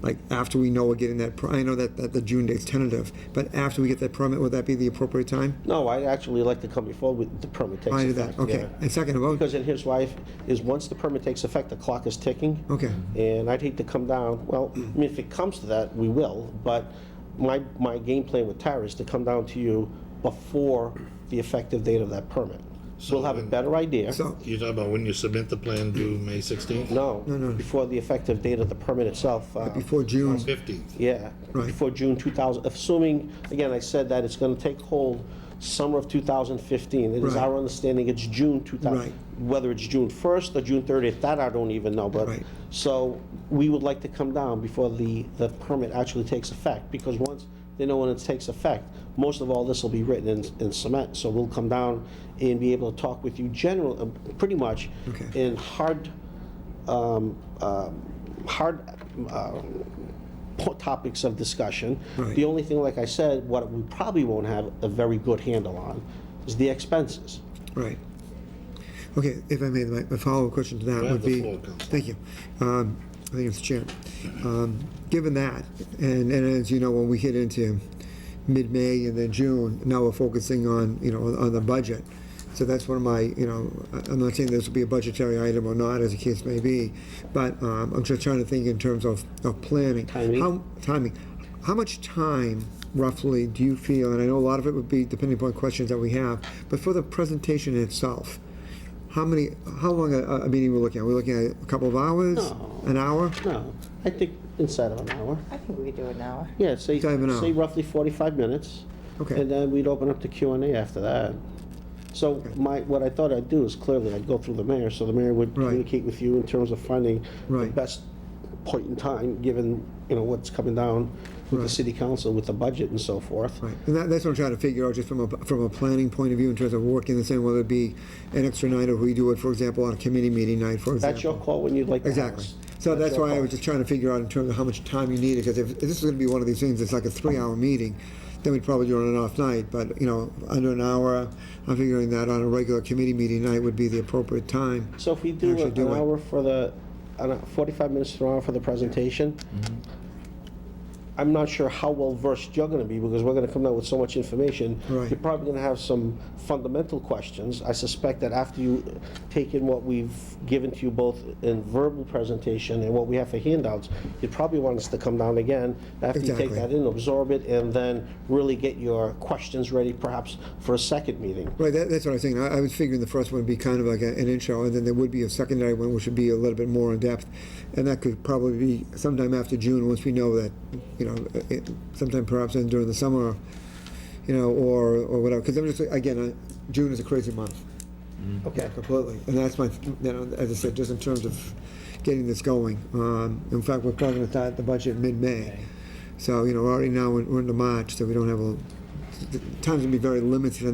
like after we know we're getting that, I know that the June date's tentative, but after we get that permit, would that be the appropriate time? No, I actually like to come before the permit takes I do effect. that, okay. Yeah. And second of all, Because, and here's why, is once the permit takes effect, the clock is ticking. okay, And I'd hate to come down, well, I mean, if it comes to that, we will, but my game plan with Tara is to come down to you before the effective date of that permit. we'll have a better idea. So, You're talking about when you submit the plan due May 16th? No, no. before the effective date of the permit itself. before June, 15th. Yeah, Right. before June 2000, assuming, again, I said that it's gonna take hold summer of 2015. It is Right. our understanding it's June 2000. Right. Whether it's June 1st or June 30th, that I don't even know, but, Right. so we would like to come down before the permit actually takes effect, because once they know when it takes effect, most of all this will be written in cement, so we'll come down and be able to talk with you pretty much Okay. in hard topics of discussion. Right. The only thing, like I said, what we probably won't have a very good handle on is the expenses. right. Okay, if I may, my follow-up question to that You have would the be, floor, Counsel. thank you. I think it's the chair. Given that, and as you know, when we hit into mid-May and then June, now we're focusing on, on the budget. So that's one of my, I'm not saying this will be a budgetary item or not, as the case may be, but I'm just trying to think in terms of planning. Timing. How much time roughly do you feel, and I know a lot of it would be depending upon questions that we have, but for the presentation itself, how long a meeting we're looking at? We're looking at a couple of hours? No. An hour? No, I think inside of an hour. I think we could do it now. Yeah, say Inside of an hour. roughly 45 minutes. Okay. And then we'd open up the Q&A after that. So what I thought I'd do is clearly I'd go through the mayor, so the mayor would Right. communicate with you in terms of finding the Right. best point in time, given, what's coming down with the Right. city council, with the budget and so forth. Right, and that's what I'm trying to figure out, just from a planning point of view, in terms of working the same, whether it be an extra night, or we do it, for example, on a committee meeting night, for example. That's your call when you'd like to have Exactly. us. So that's your why I call. was just trying to figure out in terms of how much time you needed, because if this is gonna be one of these things, it's like a 3-hour meeting, then we'd probably do it on an off night, but, under an hour, I'm figuring that on a regular committee meeting night would be the appropriate time. So if we do Actually an do it. hour for 45 minutes to an hour for the presentation, I'm not sure how well versed you're gonna be, because we're gonna come down with so much information. Right. You're probably gonna have some fundamental questions. I suspect that after you take in what we've given to you both in verbal presentation and what we have for handouts, you'd probably want us to come down again after you take Exactly. that in, absorb it, and then really get your questions ready perhaps for a second meeting. Right, that's what I was thinking. I was figuring the first one would be kind of like an intro, and then there would be a secondary one, which would be a little bit more in-depth. And that could probably be sometime after June, once we know that, sometime perhaps during the summer, or whatever. Because I'm just, again, June is a crazy month. Okay. Completely. And that's my, as I said, just in terms of getting this going. In fact, we're probably going to start the budget mid-May. So, already now we're into March, so we don't have the time's gonna be very limited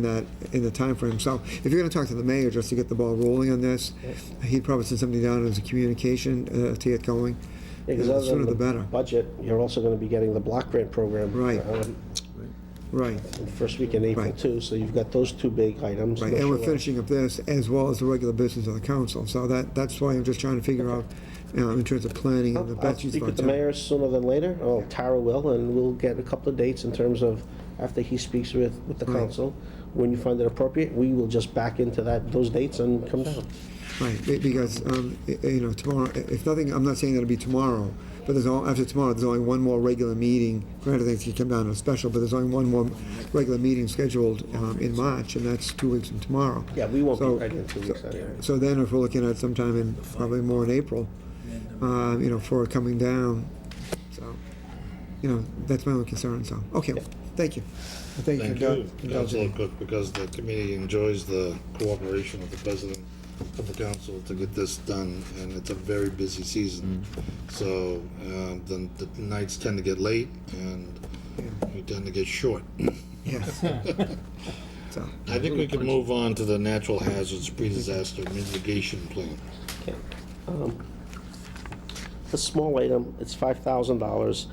in the time frame. So if you're gonna talk to the mayor just to get the ball rolling on this, he'd probably send something down as a communication to get going. Because The other sooner than the better. budget, you're also gonna be getting the block grant program. Right. Right, The first week in April Right. too, so you've got those two big items. right. And we're finishing up this as well as the regular business of the council. So that's why I'm just trying to figure out, in terms of planning and the I'll best use speak of our with the time. mayor sooner than later, or Tara will, and we'll get a couple of dates in terms of after he speaks with the Right. council. When you find it appropriate, we will just back into those dates and come down. Right, because, tomorrow, if nothing, I'm not saying that'll be tomorrow, but after tomorrow, there's only one more regular meeting. Granted, things can come down to a special, but there's only one more regular meeting scheduled in March, and that's 2 weeks from tomorrow. Yeah, we won't be So- ready in 2 weeks anyway. So then if we're looking at sometime in, probably more in April, for it coming down, so, that's my only concern, so, okay, thank you. Thank you. Thank you, Councilor Cook, because the committee enjoys the cooperation of the president of the council to get this done, and it's a very busy season. So, the nights tend to get late, and we tend to get short. Yes. So, I think we can move on to the natural hazards pre-disaster mitigation plan. Okay. The small item, it's $5,000.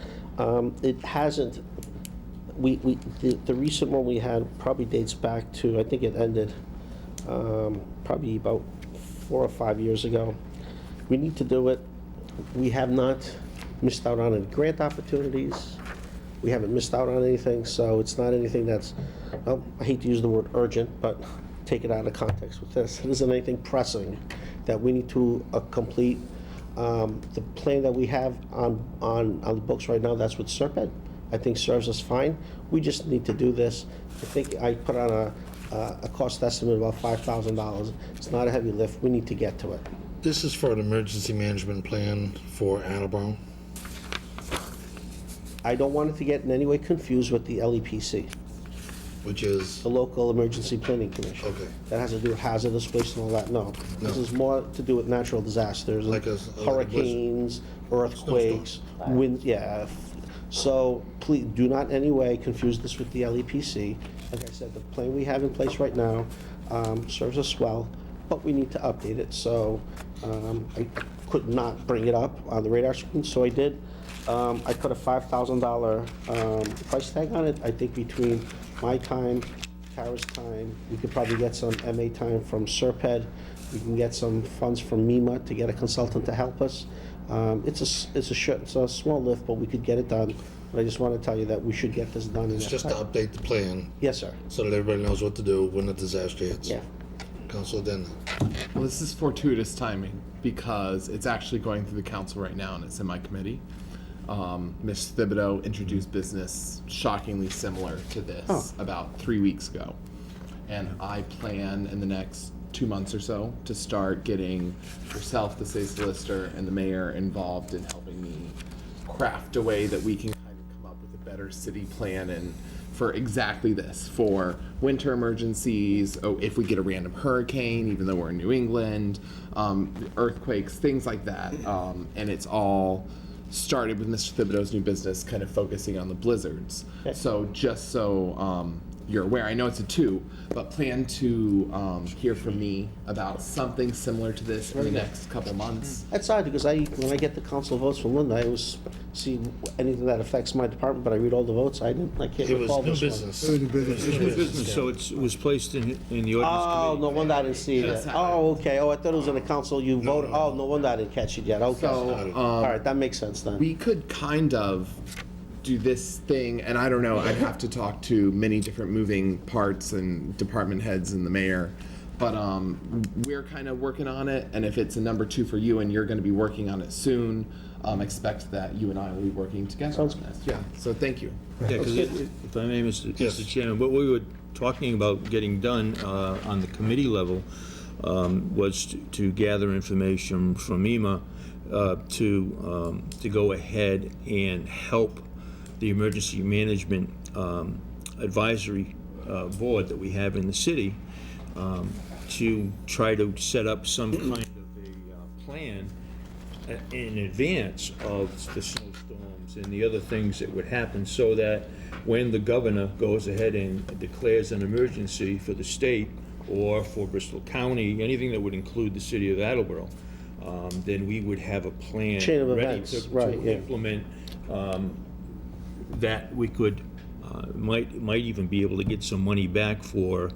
It hasn't, the recent one we had probably dates back to, I think it ended probably about 4 or 5 years ago. We need to do it. We have not missed out on any grant opportunities. We haven't missed out on anything, so it's not anything that's, well, I hate to use the word urgent, but take it out of context with this. It isn't anything pressing that we need to complete. The plan that we have on the books right now, that's with Serpent, I think serves us fine. We just need to do this. I think I put on a cost estimate of about $5,000. It's not a heavy lift, we need to get to it. This is for an emergency management plan for Attleboro. I don't want it to get in any way confused with the LEPC, Which is, the Local Emergency Planning Commission. okay, That has to do with hazardous waste and all that, no. This is more to do with natural disasters, Like a hurricanes, earthquakes, wind, yeah. So please, do not in any way confuse this with the LEPC. Like I said, the plan we have in place right now serves us well, but we need to update it, so I could not bring it up on the radar screen, so I did. I put a $5,000 price tag on it. I think between my time, Tara's time, we could probably get some MA time from Serped. We can get some funds from MEMA to get a consultant to help us. It's a small lift, but we could get it done. But I just want to tell you that we should get this done in it's that just to time. update the plan Yes, sir. so that everybody knows what to do when the disaster hits. Yeah. Councilor Denley. Well, this is fortuitous timing because it's actually going through the council right now and it's in my committee. Ms. Thibodeau introduced business shockingly similar to this about 3 weeks ago. And I plan in the next 2 months or so to start getting yourself, the city solicitor, and the mayor involved in helping me craft a way that we can kind of come up with a better city plan and for exactly this, for winter emergencies, if we get a random hurricane, even though we're in New England, earthquakes, things like that. And it's all started with Mr. Thibodeau's new business, kind of focusing on the blizzards. So just so you're aware, I know it's a 2, but plan to hear from me about something similar to this in the next couple months. That's odd, because when I get the council votes from Linda, I always see anything that affects my department, but I read all the votes, I can't It recall was new this one. business. New business. It's new business, so it was placed in the ordinance Oh, committee. no wonder I didn't see That's it. how- Oh, okay, I thought it was in the council, you voted, oh, no wonder I didn't catch it yet, okay. So, All right, that makes sense then. we could kind of do this thing, and I don't know, I'd have to talk to many different moving parts and department heads and the mayor, but we're kind of working on it, and if it's a number 2 for you and you're going to be working on it soon, expect that you and I will be working together on this. Yeah, so thank you. Yeah, because if I may, Mr. Chairman, what we were talking about getting done on the committee level was to gather information from MEMA to go ahead and help the emergency management advisory board that we have in the city to try to set up some kind of a plan in advance of the snowstorms and the other things that would happen, so that when the governor goes ahead and declares an emergency for the state or for Bristol County, anything that would include the city of Attleboro, then we would have a plan Chain of ready events, to right, yeah. implement that we could, might even be able to get some money back for,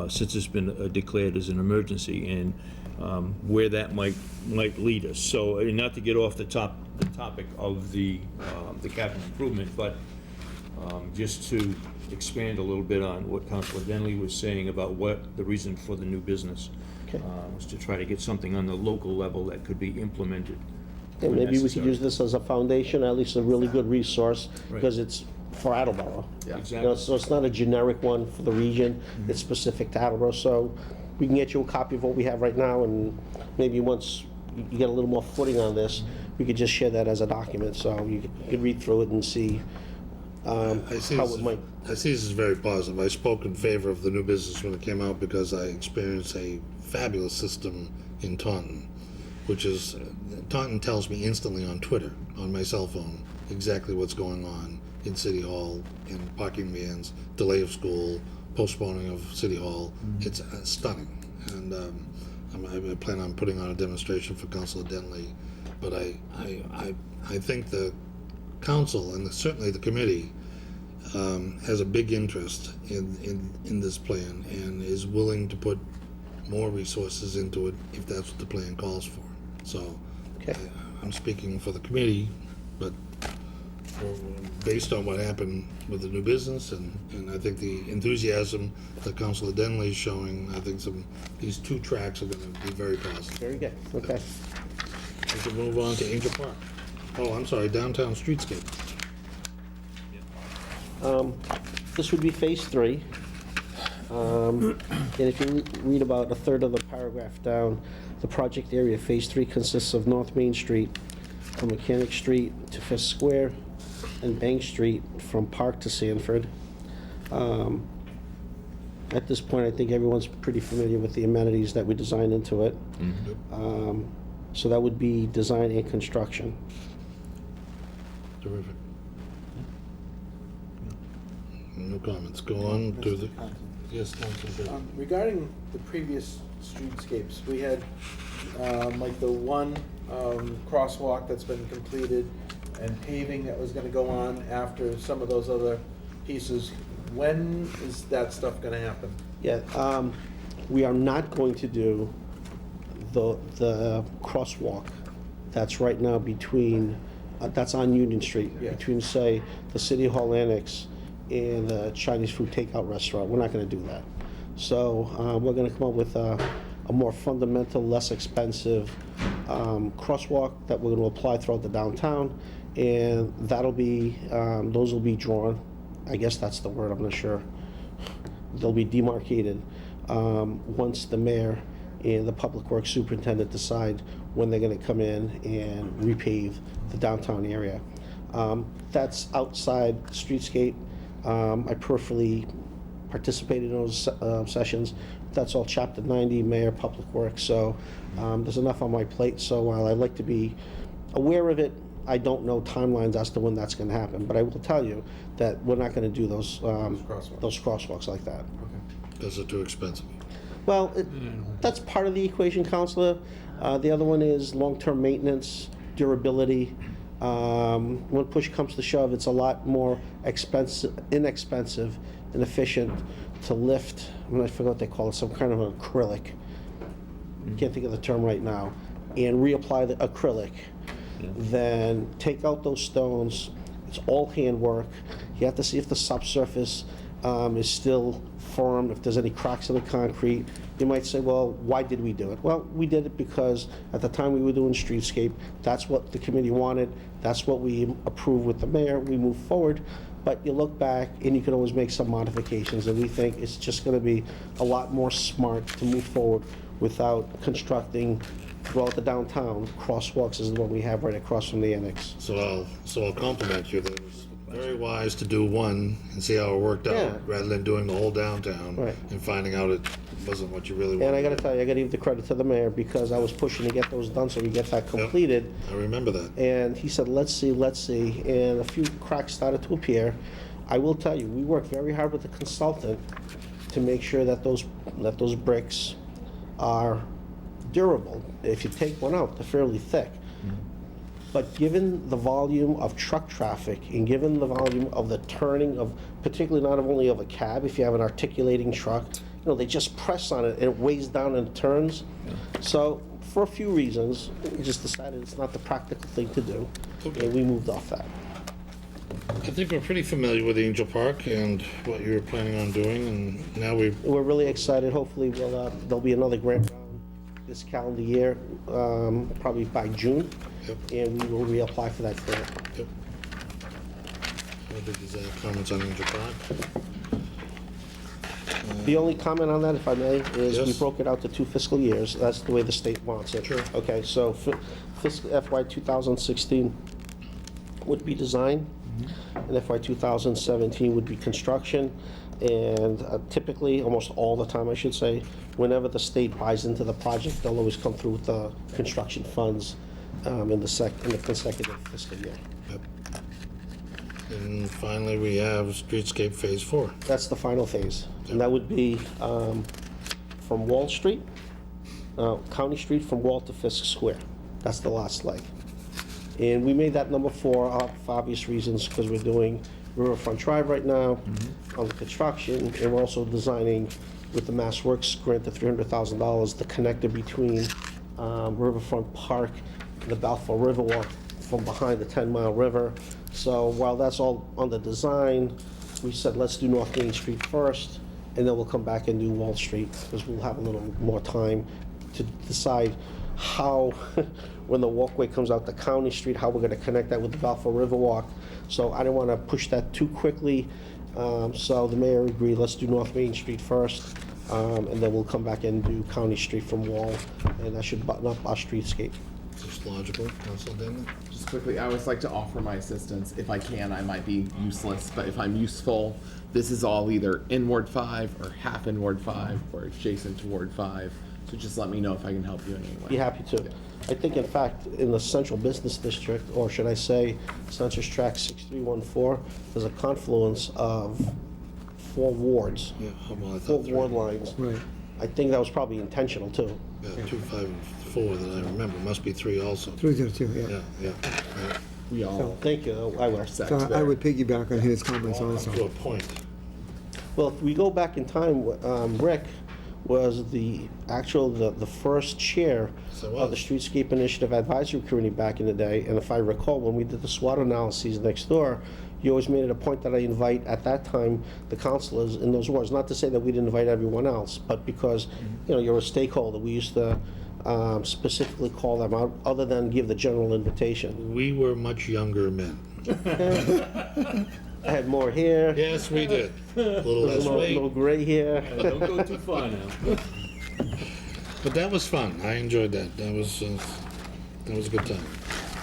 since it's been declared as an emergency, and where that might lead us. So, not to get off the topic of the capital improvement, but just to expand a little bit on what Councilor Denley was saying about what the reason for the new business was, to try to get something on the local level that could be implemented. Yeah, when maybe we could necessary. use this as a foundation, at least a really good resource, because it's for Attleboro. Yeah. You know, so it's not a generic one for the region, it's specific to Attleboro, so we can get you a copy of what we have right now, and maybe once you get a little more footing on this, we could just share that as a document, so you could read through it and see how I see it might. this is very positive. I spoke in favor of the new business when it came out because I experienced a fabulous system in Taunton, which is, Taunton tells me instantly on Twitter, on my cell phone, exactly what's going on in City Hall, in parking bans, delay of school, postponing of City Hall. It's stunning. And I plan on putting on a demonstration for Councilor Denley. But I think the council and certainly the committee has a big interest in this plan and is willing to put more resources into it if that's what the plan calls for. So I'm speaking for the committee, but based on what happened with the new business and I think the enthusiasm that Councilor Denley is showing, I think these 2 tracks are going to be very positive. Very good, okay. We can move on to Angel Park. Oh, I'm sorry, downtown streetscape. This would be phase 3. And if you read about a third of the paragraph down, the project area, Phase 3, consists of North Main Street from Mechanic Street to Fisk Square and Bank Street from Park to Sanford. At this point, I think everyone's pretty familiar with the amenities that we designed into it. So that would be design and construction. Terrific. No comments. Go on to the, yes, Councilor Bill. Regarding the previous streetscapes, we had, like the one, crosswalk that's been completed and paving that was gonna go on after some of those other pieces. When is that stuff gonna happen? Yeah, we are not going to do the crosswalk that's right now between, that's on Union Street, Yeah. between, say, the City Hall Annex and the Chinese food takeout restaurant. We're not gonna do that. So, we're gonna come up with a more fundamental, less expensive crosswalk that we're gonna apply throughout the downtown, and that'll be, those will be drawn. I guess that's the word, I'm not sure. They'll be demarcated once the mayor and the public works superintendent decide when they're gonna come in and repave the downtown area. That's outside streetscape. I peripherally participated in those sessions. That's all Chapter 90, Mayor, Public Works, so there's enough on my plate. So while I'd like to be aware of it, I don't know timelines as to when that's gonna happen. But I will tell you that we're not gonna do those crosswalks like that. Those are too expensive. Well, that's part of the equation, Counselor. The other one is long-term maintenance, durability. When push comes to shove, it's a lot more inexpensive and efficient to lift, I forgot what they call it, some kind of an acrylic. Can't think of the term right now. And reapply the acrylic. Then take out those stones. It's all handwork. You have to see if the subsurface is still firm, if there's any cracks in the concrete. You might say, well, why did we do it? Well, we did it because at the time we were doing streetscape, that's what the committee wanted, that's what we approved with the mayor, we moved forward. But you look back and you can always make some modifications, and we think it's just gonna be a lot more smart to move forward without constructing throughout the downtown. Crosswalks is the one we have right across from the annex. So I'll compliment you that it was very wise to do one and see how it worked Yeah. out, rather than doing the whole downtown Right. and finding out it wasn't what you really wanted. And I gotta tell you, I gotta give the credit to the mayor, because I was pushing to get those done so we get that completed. I remember that. And he said, let's see, and a few cracks started to appear. I will tell you, we worked very hard with the consultant to make sure that those bricks are durable. If you take one out, they're fairly thick. But given the volume of truck traffic and given the volume of the turning of, particularly not only of a cab, if you have an articulating truck, you know, they just press on it and it weighs down and it turns. So for a few reasons, we just decided it's not the practical thing to do, and we moved off that. I think we're pretty familiar with Angel Park and what you're planning on doing, and now We're really excited. Hopefully, there'll be another grant round this calendar year, probably by June, Yep. and we will reapply for that grant. Yep. How did you have comments on Angel Park? The only comment on that, if I may, is we Yes. broke it out to 2 fiscal years. That's the way the state wants it. Sure. Okay, so fiscal FY 2016 would be design, and FY 2017 would be construction. And typically, almost all the time, I should say, whenever the state buys into the project, they'll always come through with the construction funds in the consecutive fiscal year. Yep. And finally, we have Streetscape Phase 4. That's the final phase, and that would be from Wall Street, County Street from Wall to Fisk Square. That's the last leg. And we made that number 4 for obvious reasons, because we're doing Riverfront Drive right now on the construction, and we're also designing with the Mass Works grant, the $300,000, the connector between Riverfront Park and the Balfour Riverwalk from behind the 10-mile river. So while that's all on the design, we said, let's do North Main Street first, and then we'll come back and do Wall Street, because we'll have a little more time to decide how, when the walkway comes out to County Street, how we're gonna connect that with the Balfour Riverwalk. So I didn't wanna push that too quickly. So the mayor agreed, let's do North Main Street first, and then we'll come back and do County Street from Wall, and that should button up our streetscape. Just logical, Council Denton? Just quickly, I always like to offer my assistance. If I can, I might be useless, but if I'm useful, this is all either in Ward 5 or half in Ward 5 or adjacent to Ward 5. So just let me know if I can help you in any way. Be happy to. I think, in fact, in the central business district, or should I say, Census Tract 6314, there's a confluence of 4 wards, Yeah, well, I 4 thought ward 3. lines. Right. I think that was probably intentional, too. Yeah, 2, 5, and 4 that I remember, must be 3 also. 302, yeah. Yeah, yeah. We all Thank you. I would. sect So I there. would piggyback on his comments To a also. point. Well, if we go back in time, Rick was the first chair So of the was. Streetscape Initiative Advisory Committee back in the day. And if I recall, when we did the SWOT analyses next door, you always made it a point that I invite, at that time, the councilors in those wards. Not to say that we didn't invite everyone else, but because, you're a stakeholder, we used to specifically call them out, other than give the general invitation. We were much younger men. I had more hair, Yes, we did. A little a less little weight, gray hair. Don't go too far now. but that was fun. I enjoyed that. That was a good time.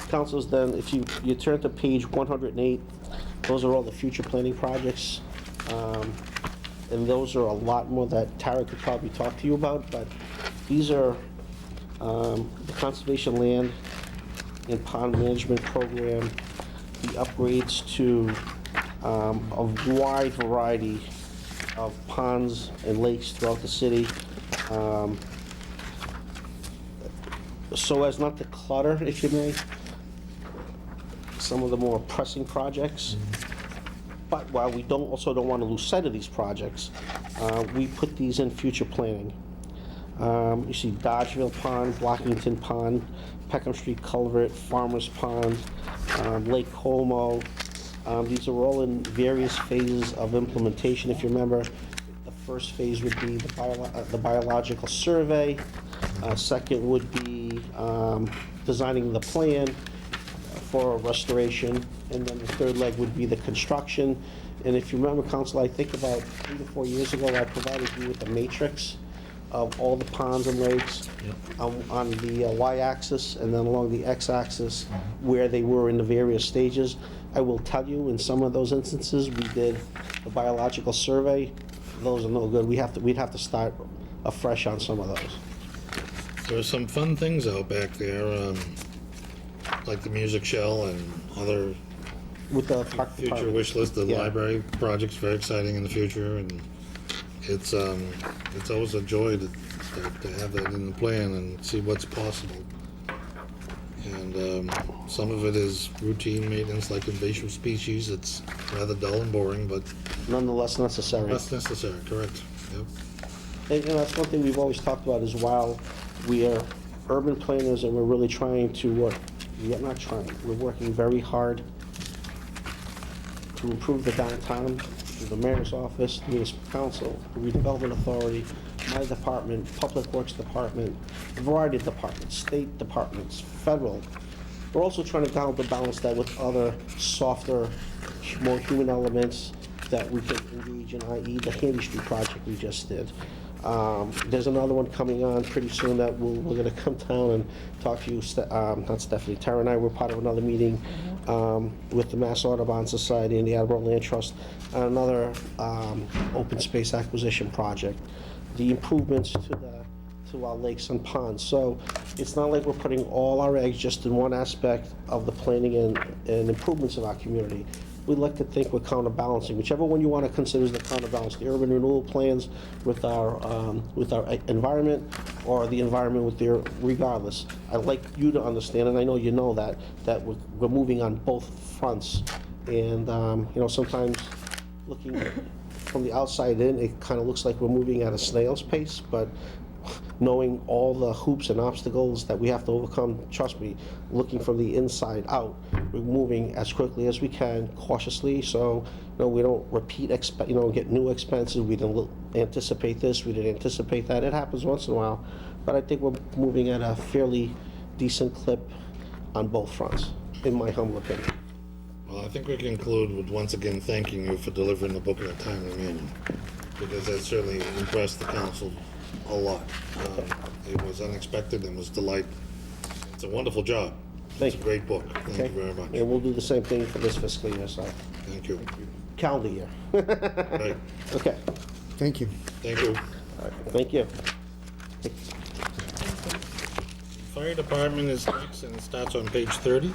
Councilors, then, if you turn to page 108, those are all the future planning projects. And those are a lot more that Tara could probably talk to you about, but these are the conservation land and pond management program, the upgrades to a wide variety of ponds and lakes throughout the city. So as not to clutter, if you may, some of the more pressing projects. But while we also don't want to lose sight of these projects, we put these in future planning. You see Dodgeville Pond, Blockington Pond, Peckham Street Culvert, Farmers Pond, Lake Como. These are all in various phases of implementation. If you remember, the first phase would be the biological survey. Second would be designing the plan for restoration, and then the third leg would be the construction. And if you remember, Council, I think about 3 to 4 years ago, I provided you with a matrix of all the ponds and lakes on the y-axis, and then along the x-axis, where they were in the various stages. I will tell you, in some of those instances, we did the biological survey. Those are no good. We'd have to start afresh on some of those. There are some fun things out back there, like the music shell and other With the park future department. wish list. The Yeah. library project's very exciting in the future, and it's always a joy to have that in the plan and see what's possible. And some of it is routine maintenance, like invasive species. It's rather dull and boring, but Nonetheless necessary. that's necessary. Correct. Yep. And that's one thing we've always talked about, is while we are urban planners and we're really trying to work, we're not trying, we're working very hard to improve the downtown, through the mayor's office, the municipal council, the redevelopment authority, my department, public works department, a variety of departments, state departments, federal. We're also trying to balance that with other softer, more human elements that we can engage in, i.e. the Handy Street project we just did. There's another one coming on pretty soon that we're gonna come down and talk to you, not Stephanie, Tara and I were part of another meeting with the Mass Audubon Society and the Attleboro Land Trust, on another open space acquisition project. The improvements to our lakes and ponds. So it's not like we're putting all our eggs just in one aspect of the planning and improvements of our community. We like to think we're counterbalancing, whichever one you want to consider as the counterbalance, the urban renewal plans with our environment, or the environment with their, regardless. I'd like you to understand, and I know you know that we're moving on both fronts. And, sometimes looking from the outside in, it kind of looks like we're moving at a snail's pace, but knowing all the hoops and obstacles that we have to overcome, trust me, looking from the inside out, we're moving as quickly as we can, cautiously, so we don't repeat, get new expenses. We didn't anticipate this, we didn't anticipate that. It happens once in a while, but I think we're moving at a fairly decent clip on both fronts, in my humble opinion. Well, I think we can conclude with once again thanking you for delivering the book in a timely manner, because that certainly impressed the council a lot. It was unexpected and was delight. It's a wonderful job. Thank It's a you. great book. Thank Okay? you very much. And we'll do the same thing for this fiscal year, so, Thank you. calendar year. Right. Okay, Thank you. Thank you. thank you. Fire department is next, and it starts on page 30.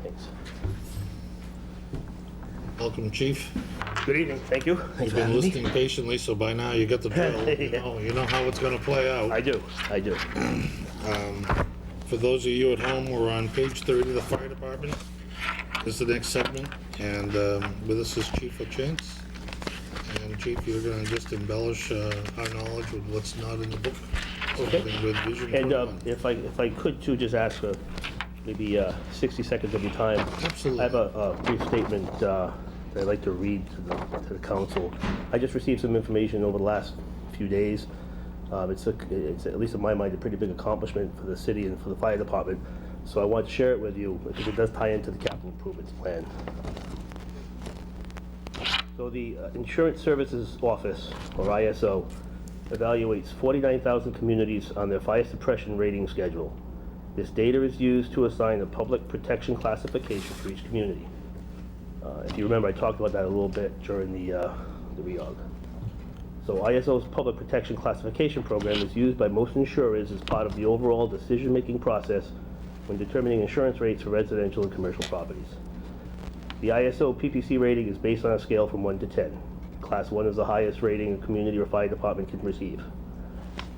Thanks. Welcome, chief. Good evening, thank you. You've been listening patiently, so by now you get the drill. You know how it's gonna play out. I do. For those of you at home, we're on page 30 of the fire department. This is the next segment, and with us is Chief LaChance. And Chief, you're gonna just embellish our knowledge with what's not in the book. Okay. Starting with Vision And 21. if I could too, just ask for maybe 60 seconds of your time. Absolutely. I have a brief statement that I'd like to read to the council. I just received some information over the last few days. It's at least in my mind, a pretty big accomplishment for the city and for the fire department. So I want to share it with you because it does tie into the capital improvements plan. So the Insurance Services Office, or ISO, evaluates 49,000 communities on their fire suppression rating schedule. This data is used to assign a public protection classification for each community. If you remember, I talked about that a little bit during the reorg. So ISO's public protection classification program is used by most insurers as part of the overall decision-making process when determining insurance rates for residential and commercial properties. The ISO PPC rating is based on a scale from 1 to 10. Class 1 is the highest rating a community or fire department can receive.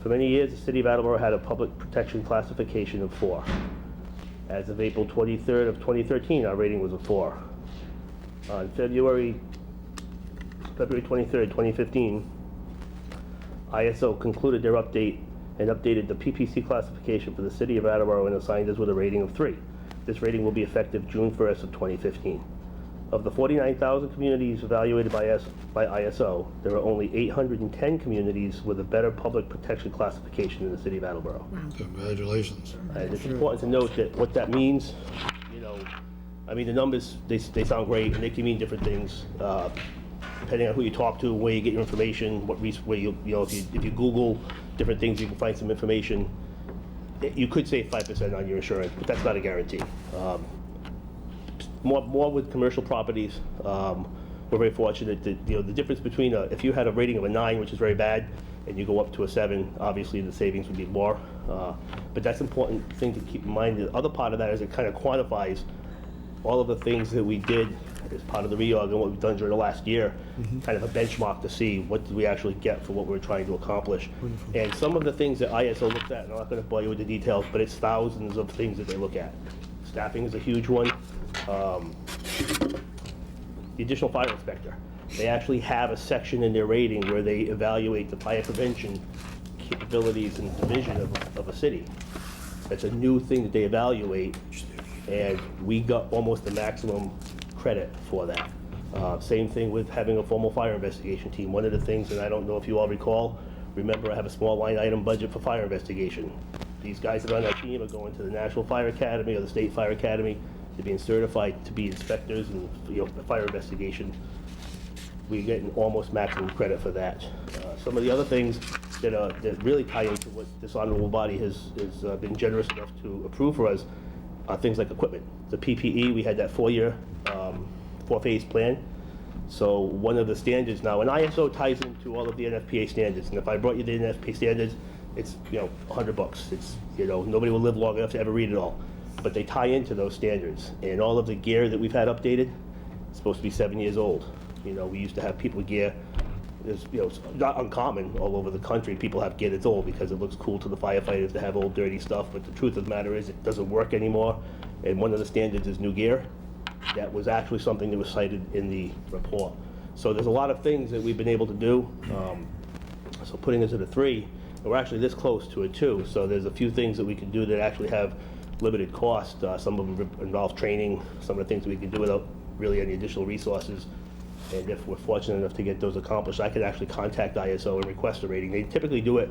For many years, the city of Attleboro had a public protection classification of 4. As of April 23rd of 2013, our rating was a 4. On February 23rd, 2015, ISO concluded their update and updated the PPC classification for the city of Attleboro and assigned us with a rating of 3. This rating will be effective June 1st of 2015. Of the 49,000 communities evaluated by ISO, there are only 810 communities with a better public protection classification in the city of Attleboro. Congratulations. And it's important to note that what that means, I mean, the numbers, they sound great, and they can mean different things, depending on who you talk to, where you get your information, where if you Google different things, you can find some information. You could save 5% on your insurance, but that's not a guarantee. More with commercial properties, we're very fortunate that, the difference between if you had a rating of a 9, which is very bad, and you go up to a 7, obviously the savings would be more. But that's an important thing to keep in mind. The other part of that is it kind of quantifies all of the things that we did as part of the reorg and what we've done during the last year, kind of a benchmark to see what did we actually get for what we're trying to accomplish. And some of the things that ISO looks at, and I'm not going to bore you with the details, but it's thousands of things that they look at. Staffing is a huge one. The additional fire inspector. They actually have a section in their rating where they evaluate the fire prevention capabilities and division of a city. That's a new thing that they evaluate, and we got almost the maximum credit for that. Same thing with having a formal fire investigation team. One of the things, and I don't know if you all recall, remember I have a small line item budget for fire investigation. These guys that are on that team are going to the National Fire Academy or the State Fire Academy. They're being certified to be inspectors and the fire investigation. We're getting almost maximum credit for that. Some of the other things that really tie into what this honorable body has been generous enough to approve for us are things like equipment. The PPE, we had that 4-year, 4-phase plan. So one of the standards now, and ISO ties into all of the NFPA standards, and if I brought you the NFPA standards, it's $100. It's nobody will live long enough to ever read it all, but they tie into those standards. And all of the gear that we've had updated is supposed to be 7 years old. We used to have people with gear. It's not uncommon all over the country. People have gear that's old because it looks cool to the firefighters to have old dirty stuff. But the truth of the matter is it doesn't work anymore. And one of the standards is new gear. That was actually something that was cited in the report. So there's a lot of things that we've been able to do. So putting us at a 3, and we're actually this close to a 2. So there's a few things that we can do that actually have limited cost. Some of them involve training, some of the things we can do without really any additional resources. And if we're fortunate enough to get those accomplished, I could actually contact ISO and request a rating. They typically do it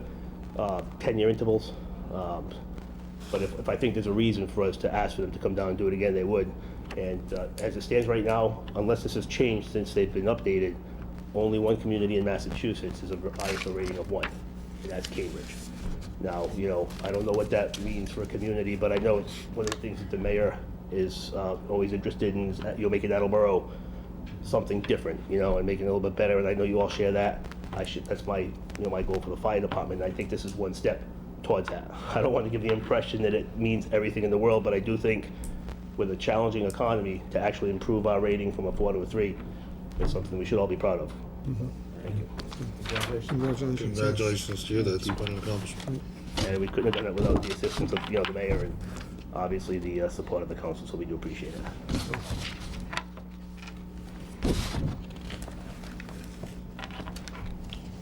10-year intervals. But if I think there's a reason for us to ask for them to come down and do it again, they would. And as it stands right now, unless this has changed since they've been updated, only one community in Massachusetts is an ISO rating of 1, and that's Cambridge. Now, I don't know what that means for a community, but I know it's one of the things that the mayor is always interested in, is making Attleboro something different, and making it a little bit better, and I know you all share that. That's my, my goal for the fire department, and I think this is one step towards that. I don't want to give the impression that it means everything in the world, but I do think with a challenging economy, to actually improve our rating from a 4 to a 3 is something we should all be proud of. Thank you. Congratulations to you, that's quite an accomplishment. And we couldn't have done it without the assistance of, the mayor and obviously the support of the council, so we do appreciate it.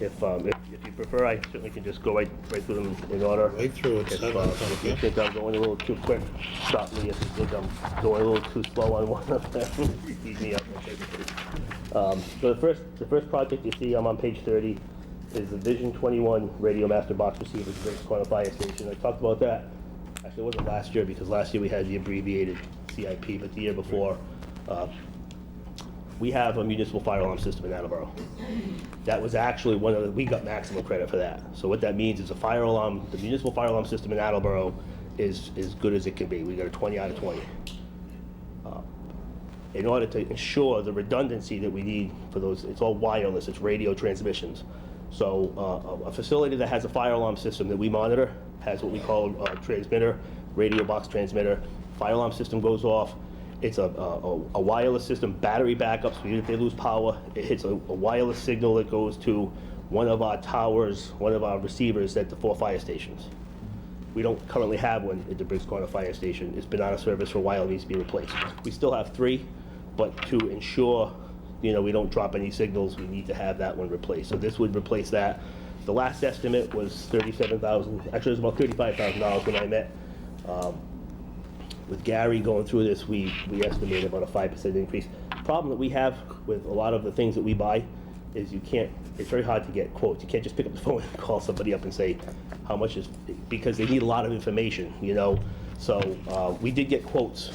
If you prefer, I certainly can just go right through them in order. Right through it, If if you think I'm going a little too quick, stop me. If you think I'm going a little too slow on one of them, speed me up. So the first project you see, I'm on page 30, is the Vision 21 Radio Master Box Receiver at Briggs Corner Fire Station. I talked about that. Actually, it wasn't last year, because last year we had the abbreviated CIP, but the year before, we have a municipal fire alarm system in Attleboro. That was actually we got maximum credit for that. So what that means is the municipal fire alarm system in Attleboro is as good as it can be. We got a 20 out of 20. In order to ensure the redundancy that we need for those, it's all wireless, it's radio transmissions. So a facility that has a fire alarm system that we monitor has what we call a transmitter, radio box transmitter. Fire alarm system goes off. It's a wireless system, battery backup, so even if they lose power, it hits a wireless signal that goes to one of our towers, one of our receivers at the 4 fire stations. We don't currently have one at the Briggs Corner Fire Station. It's been out of service for a while, it needs to be replaced. We still have 3, but to ensure we don't drop any signals, we need to have that one replaced. So this would replace that. The last estimate was $37,000, actually it was about $35,000 when I met. With Gary going through this, we estimated about a 5% increase. The problem that we have with a lot of the things that we buy is it's very hard to get quotes. You can't just pick up the phone and call somebody up and say how much is, because they need a lot of information, So we did get quotes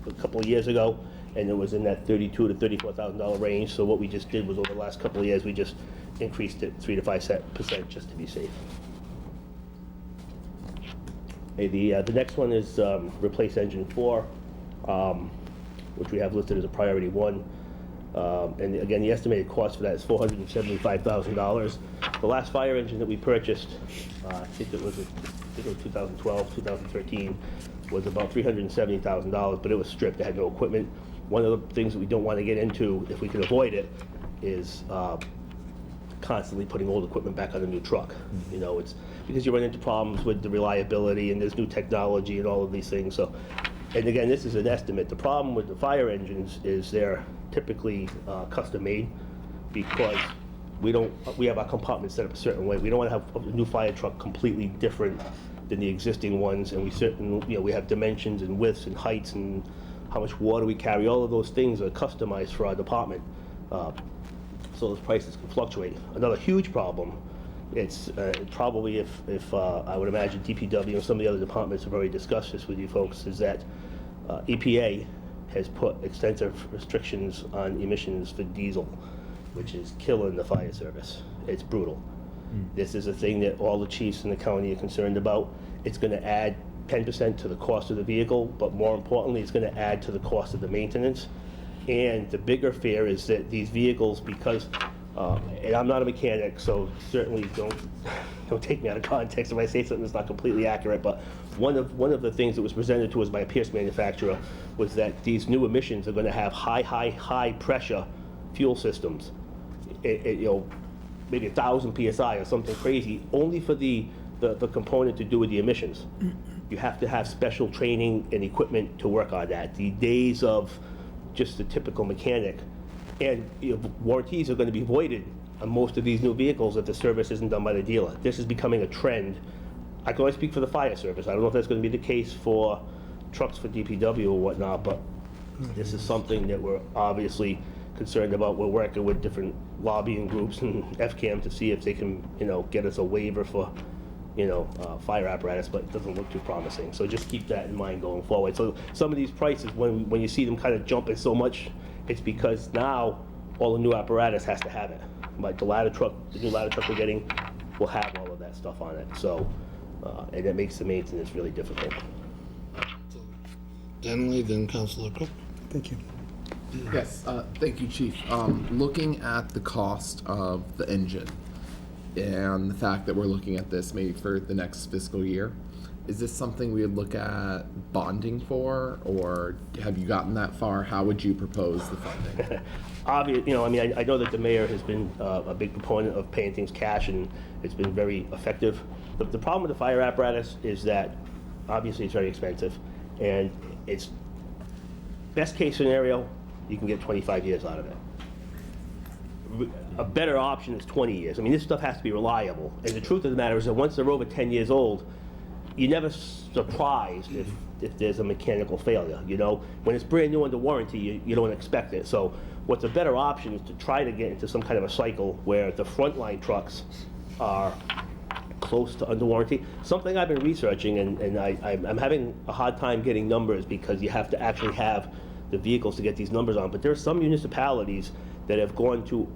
a couple of years ago, and it was in that $32,000 to $34,000 range. So what we just did was over the last couple of years, we just increased it 3 to 5% just to be safe. Okay, the next one is replace engine 4, which we have listed as a priority 1. And again, the estimated cost for that is $475,000. The last fire engine that we purchased, I think it was 2012, 2013, was about $370,000, but it was stripped. It had no equipment. One of the things that we don't want to get into, if we can avoid it, is constantly putting old equipment back on a new truck. It's because you run into problems with the reliability, and there's new technology and all of these things. So, and again, this is an estimate. The problem with the fire engines is they're typically custom made, because we have our compartments set up a certain way. We don't want to have a new fire truck completely different than the existing ones, and we have dimensions and widths and heights and how much water we carry. All of those things are customized for our department. So those prices can fluctuate. Another huge problem, it's probably if I would imagine DPW and some of the other departments have already discussed this with you folks, is that EPA has put extensive restrictions on emissions for diesel, which is killing the fire service. It's brutal. This is a thing that all the chiefs in the county are concerned about. It's going to add 10% to the cost of the vehicle, but more importantly, it's going to add to the cost of the maintenance. And the bigger fear is that these vehicles, because, and I'm not a mechanic, so certainly don't take me out of context if I say something that's not completely accurate, but one of the things that was presented to us by a Pierce manufacturer was that these new emissions are going to have high pressure fuel systems. Maybe 1,000 PSI or something crazy, only for the component to do with the emissions. You have to have special training and equipment to work on that. The days of just the typical mechanic, and warranties are going to be voided on most of these new vehicles if the service isn't done by the dealer. This is becoming a trend. I can only speak for the fire service. I don't know if that's going to be the case for trucks for DPW or whatnot, but this is something that we're obviously concerned about. We're working with different lobbying groups and FCAM to see if they can, get us a waiver for, fire apparatus, but it doesn't look too promising. So just keep that in mind going forward. So some of these prices, when you see them kind of jumping so much, it's because now all the new apparatus has to have it. Like the new ladder truck we're getting will have all of that stuff on it. So, and that makes the maintenance really difficult. Denley, then Councilor Cook. Thank you. Yes, thank you, Chief. Looking at the cost of the engine and the fact that we're looking at this maybe for the next fiscal year, is this something we would look at bonding for, or have you gotten that far? How would you propose the funding? I know that the mayor has been a big proponent of paying things cash, and it's been very effective. The problem with the fire apparatus is that obviously it's very expensive, and it's best case scenario, you can get 25 years out of it. A better option is 20 years. I mean, this stuff has to be reliable, and the truth of the matter is that once they're over 10 years old, you're never surprised if there's a mechanical failure. When it's brand new under warranty, you don't expect it. So what's a better option is to try to get into some kind of a cycle where the frontline trucks are close to under warranty. Something I've been researching, and I'm having a hard time getting numbers because you have to actually have the vehicles to get these numbers on. But there are some municipalities that have gone to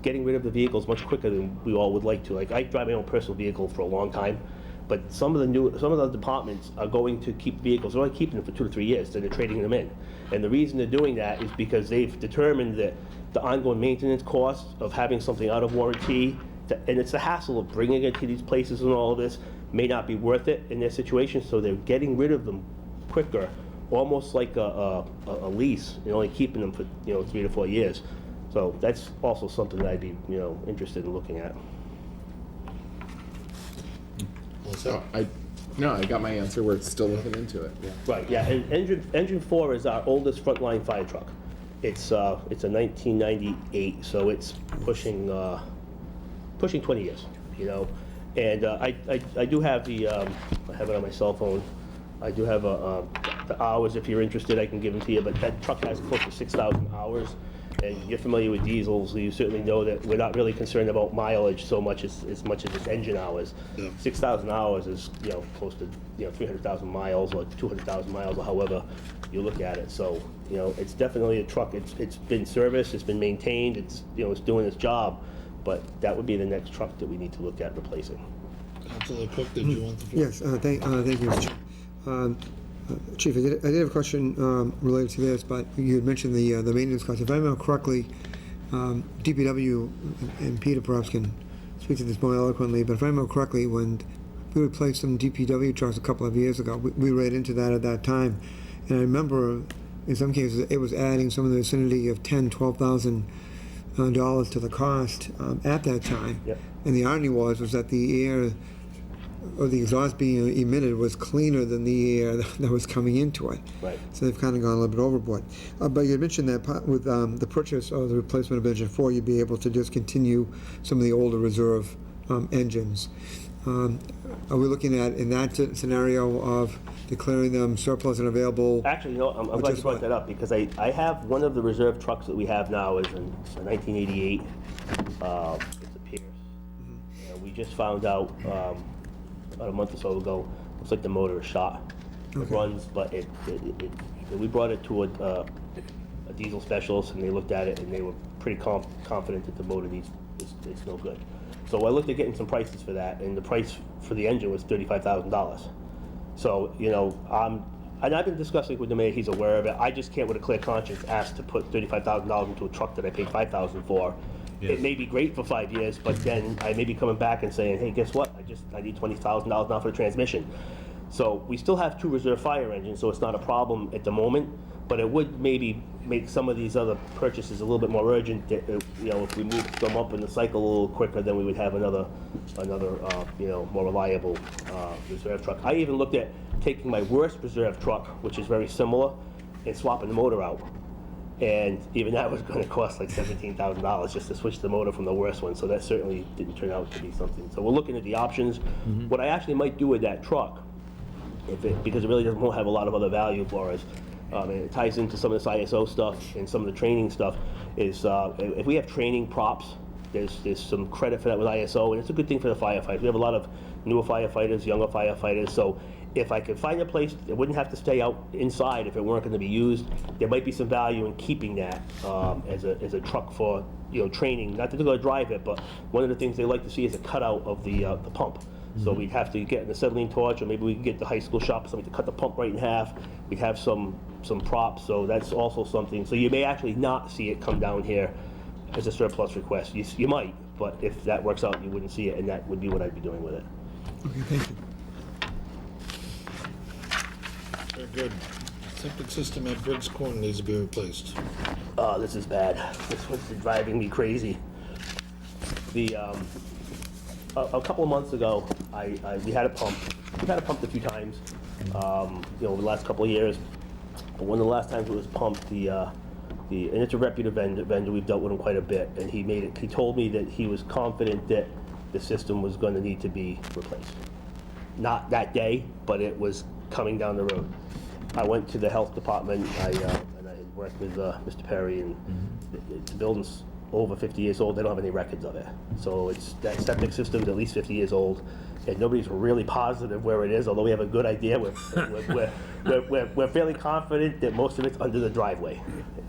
getting rid of the vehicles much quicker than we all would like to. Like, I drive my own personal vehicle for a long time, but some of the departments are going to keep vehicles. They're only keeping them for 2 to 3 years, then they're trading them in. And the reason they're doing that is because they've determined that the ongoing maintenance costs of having something out of warranty, and it's the hassle of bringing it to these places and all of this, may not be worth it in their situation, so they're getting rid of them quicker, almost like a lease, and only keeping them for 3 to 4 years. So that's also something that I'd be interested in looking at. I got my answer. We're still looking into it. Yeah. Right, yeah, and engine 4 is our oldest frontline fire truck. It's a 1998, so it's pushing 20 years, And I do have I have it on my cell phone. I do have the hours. If you're interested, I can give them to you. But that truck has close to 6,000 hours. And you're familiar with diesels, so you certainly know that we're not really concerned about mileage so much as it's engine hours. Yeah. 6,000 hours is close to 300,000 miles or 200,000 miles or however you look at it. So it's definitely a truck. It's been serviced, it's been maintained, it's doing its job. But that would be the next truck that we need to look at replacing. Councilor Cook, did you want the floor? Yes, thank you, Mr. Chair. Chief, I did have a question related to this, but you had mentioned the maintenance costs. If I remember correctly, DPW, and Peter perhaps can speak to this more eloquently, but if I remember correctly, when we replaced some DPW trucks a couple of years ago, we ran into that at that time. And I remember in some cases it was adding some of the vicinity of $10,000, $12,000 to the cost at that time. Yep. And the irony was that the air or the exhaust being emitted was cleaner than the air that was coming into it. Right. So they've kind of gone a little bit overboard. But you mentioned that with the purchase or the replacement of engine 4, you'd be able to discontinue some of the older reserve engines. Are we looking at, in that scenario, of declaring them surplus and available? Actually, I'm glad you brought that up, because I have one of the reserve trucks that we have now is a 1988. It's a Pierce. And we just found out about a month or so ago, looks like the motor is shot. It runs, but we brought it to a diesel specialist, and they looked at it, and they were pretty confident that the motor it's no good. So I looked at getting some prices for that, and the price for the engine was $35,000. So, and I've been discussing with the mayor, he's aware of it. I just can't with a clear conscience ask to put $35,000 into a truck that I paid $5,000 for. Yes. It may be great for 5 years, but then I may be coming back and saying, hey, guess what? I need $20,000 now for the transmission. So we still have 2 reserve fire engines, so it's not a problem at the moment, but it would maybe make some of these other purchases a little bit more urgent. If we move them up in the cycle a little quicker, then we would have another more reliable reserve truck. I even looked at taking my worst reserve truck, which is very similar, and swapping the motor out. And even that was gonna cost like $17,000 just to switch the motor from the worst one, so that certainly didn't turn out to be something. So we're looking at the options. What I actually might do with that truck, because it really doesn't have a lot of other value for us, and it ties into some of this ISO stuff and some of the training stuff, is if we have training props, there's some credit for that with ISO, and it's a good thing for the firefighters. We have a lot of newer firefighters, younger firefighters, so if I could find a place, it wouldn't have to stay out inside if it weren't gonna be used. There might be some value in keeping that as a truck for, training, not that they're gonna drive it, but one of the things they like to see is a cutout of the pump. So we'd have to get an acetylene torch, or maybe we could get the high school shop, somebody to cut the pump right in half. We'd have some props, so that's also something. So you may actually not see it come down here as a surplus request. You might, but if that works out, you wouldn't see it, and that would be what I'd be doing with it. Okay, thank you. Very good. Septic system at Briggs Corner needs to be replaced. This is bad. This one's driving me crazy. A couple of months ago, we had a pump. We've had it pumped a few times, over the last couple of years. But one of the last times it was pumped, and it's a reputable vendor. We've dealt with him quite a bit, and he told me that he was confident that the system was going to need to be replaced. Not that day, but it was coming down the road. I went to the health department, and I worked with Mr. Perry, and the building's over 50 years old. They don't have any records of it. So that septic system's at least 50 years old, and nobody's really positive where it is, although we have a good idea. We're fairly confident that most of it's under the driveway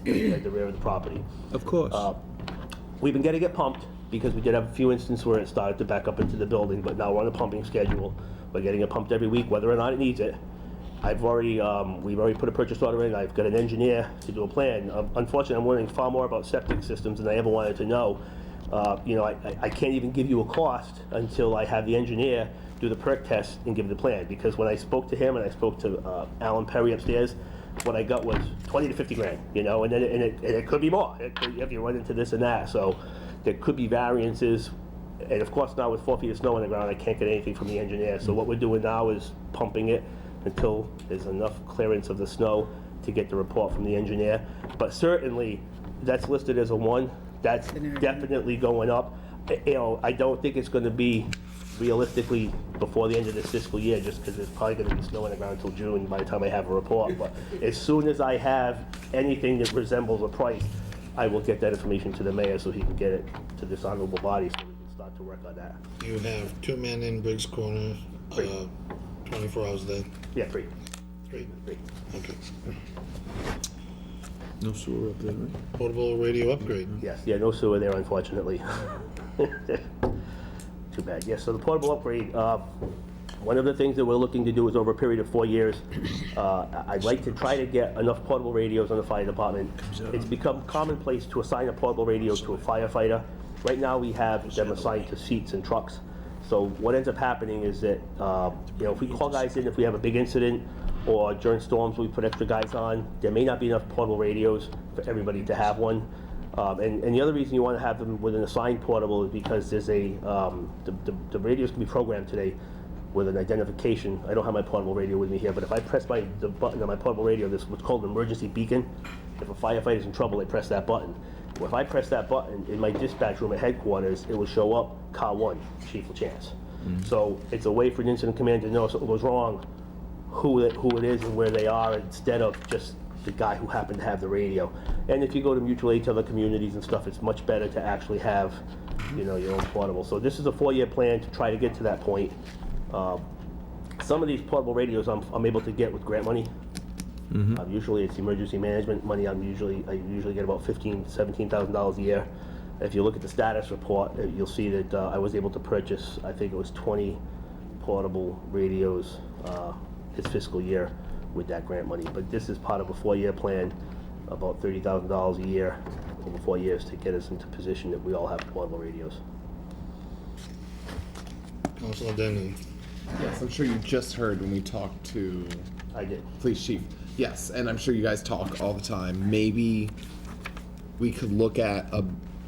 at the rear of the property. Of course. We've been getting it pumped because we did have a few instances where it started to back up into the building, but now we're on a pumping schedule. We're getting it pumped every week, whether or not it needs it. We've already put a purchase order in. I've got an engineer to do a plan. Unfortunately, I'm learning far more about septic systems than I ever wanted to know. I can't even give you a cost until I have the engineer do the perk test and give the plan. Because when I spoke to him and I spoke to Alan Perry upstairs, what I got was 20 to 50 grand. And then it could be more if you run into this and that. So there could be variances. And of course, now with 4 feet of snow on the ground, I can't get anything from the engineer. So what we're doing now is pumping it until there's enough clearance of the snow to get the report from the engineer. But certainly, that's listed as a 1. That's definitely going up. I don't think it's going to be realistically before the end of this fiscal year, just because there's probably going to be snow on the ground until June by the time I have a report. But as soon as I have anything that resembles a price, I will get that information to the mayor so he can get it to this honorable body so we can start to work on that. You have 2 men in Briggs Corner, 24 hours a day? Yeah, 3. 3. Okay. No sewer up there, right? Portable radio upgrade. Yes, yeah, no sewer there, unfortunately. Too bad. Yes, so the portable upgrade, one of the things that we're looking to do is over a period of 4 years, I'd like to try to get enough portable radios on the fire department. It's become commonplace to assign a portable radio to a firefighter. Right now, we have them assigned to seats and trucks. So what ends up happening is that, if we call guys in, if we have a big incident, or during storms we put extra guys on, there may not be enough portable radios for everybody to have one. And the other reason you want to have them with an assigned portable is because there's the radios can be programmed today with an identification. I don't have my portable radio with me here, but if I press the button on my portable radio, there's what's called an emergency beacon. If a firefighter's in trouble, they press that button. Well, if I press that button in my dispatch room at headquarters, it will show up car 1, Chief LaChance. So it's a way for an incident commander to know if something goes wrong, who it is and where they are, instead of just the guy who happened to have the radio. And if you go to mutual aid to other communities and stuff, it's much better to actually have, your own portable. So this is a 4-year plan to try to get to that point. Some of these portable radios I'm able to get with grant money. Usually it's emergency management money. I usually get about $15,000 to $17,000 a year. If you look at the status report, you'll see that I was able to purchase, I think it was 20 portable radios this fiscal year with that grant money. But this is part of a 4-year plan, about $30,000 a year over 4 years to get us into position that we all have portable radios. Councilor Denny. Yes, I'm sure you just heard when we talked to I did. police chief. Yes, and I'm sure you guys talk all the time. Maybe we could look at a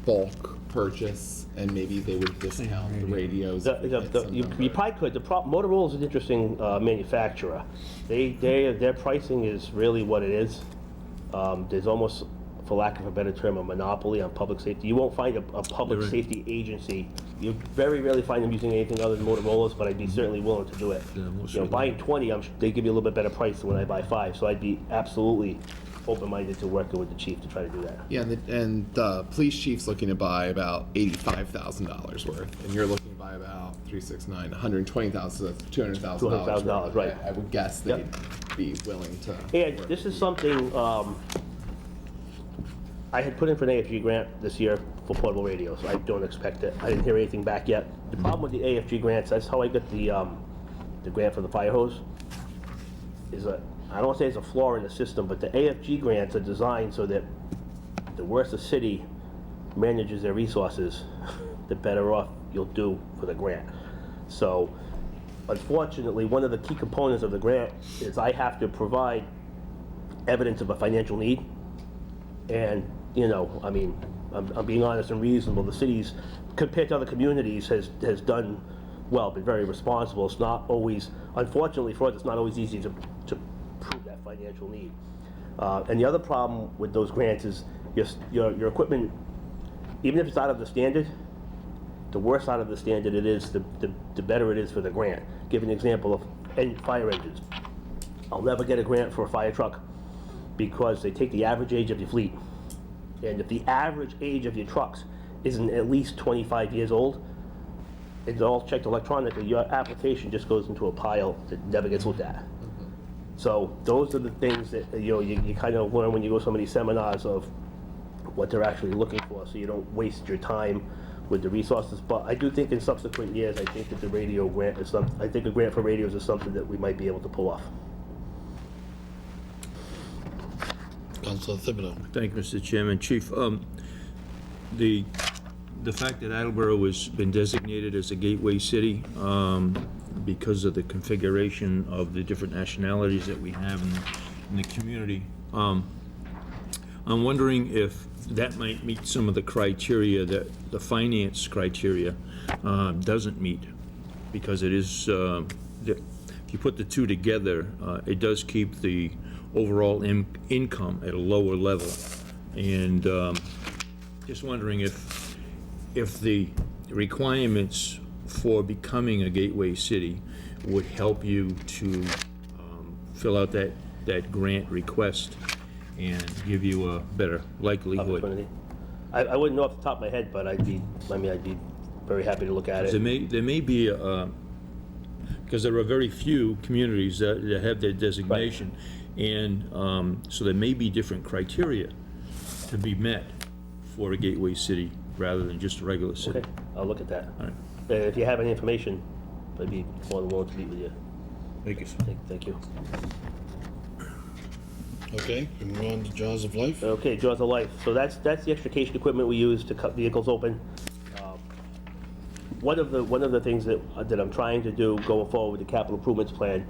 bulk purchase and maybe they would discount the radios. You probably could. Motorola is an interesting manufacturer. Their pricing is really what it is. There's almost for lack of a better term, a monopoly on public safety. You won't find a public Right. safety agency. You very rarely find them using anything other than Motorola's, but I'd be certainly willing to do it. Yeah, most You know, certainly. buying 20, they give you a little bit better price than when I buy 5, so I'd be absolutely open-minded to working with the chief to try to do that. Yeah, and the police chief's looking to buy about $85,000 worth, and you're looking to buy about 369, 120,000, so that's $200,000. $200,000, right. I would guess they'd be willing to. And work this is with you. something, I had put in for an AFG grant this year for portable radios. I don't expect it. I didn't hear anything back yet. The problem with the AFG grants, that's how I got the grant for the fire hose, is I don't want to say it's a flaw in the system, but the AFG grants are designed so that the worse a city manages their resources, the better off you'll do for the grant. So, unfortunately, one of the key components of the grant is I have to provide evidence of a financial need. And, you know, I mean, I'm being honest and reasonable. The city's, compared to other communities, has done well, been very responsible. It's not always, unfortunately for us, it's not always easy to prove that financial need. And the other problem with those grants is your equipment, even if it's out of the standard, the worse out of the standard it is, the better it is for the grant. Give an example of fire engines. I'll never get a grant for a fire truck because they take the average age of your fleet. And if the average age of your trucks isn't at least 25 years old, it's all checked electronically. Your application just goes into a pile that never gets looked at. So those are the things that you kind of learn when you go to some of these seminars of what they're actually looking for, so you don't waste your time with the resources. But I do think in subsequent years, I think that the radio grant is I think a grant for radios is something that we might be able to pull off. Councilor Thibodeau. Thank you, Mr. Chairman. Chief, the fact that Attleboro has been designated as a gateway city because of the configuration of the different nationalities that we have in the community, I'm wondering if that might meet some of the criteria that the finance criteria doesn't meet, because it is, if you put the two together, it does keep the overall income at a lower level. And just wondering if the requirements for becoming a gateway city would help you to fill out that grant request and give you a better likelihood. Opportunity. I wouldn't know off the top of my head, but I'd be very happy to look at it. There may be because there are very few communities that have that designation, and so there may be different criteria to be met for a gateway city rather than just a regular city. Okay, I'll look at that. All right. If you have any information, I'd be more than willing to meet with you. Thank you, sir. Thank you. Okay, we move on to Jaws of Life. Okay, Jaws of Life. So that's the extrication equipment we use to cut vehicles open. One of the things that I'm trying to do going forward with the capital improvements plan,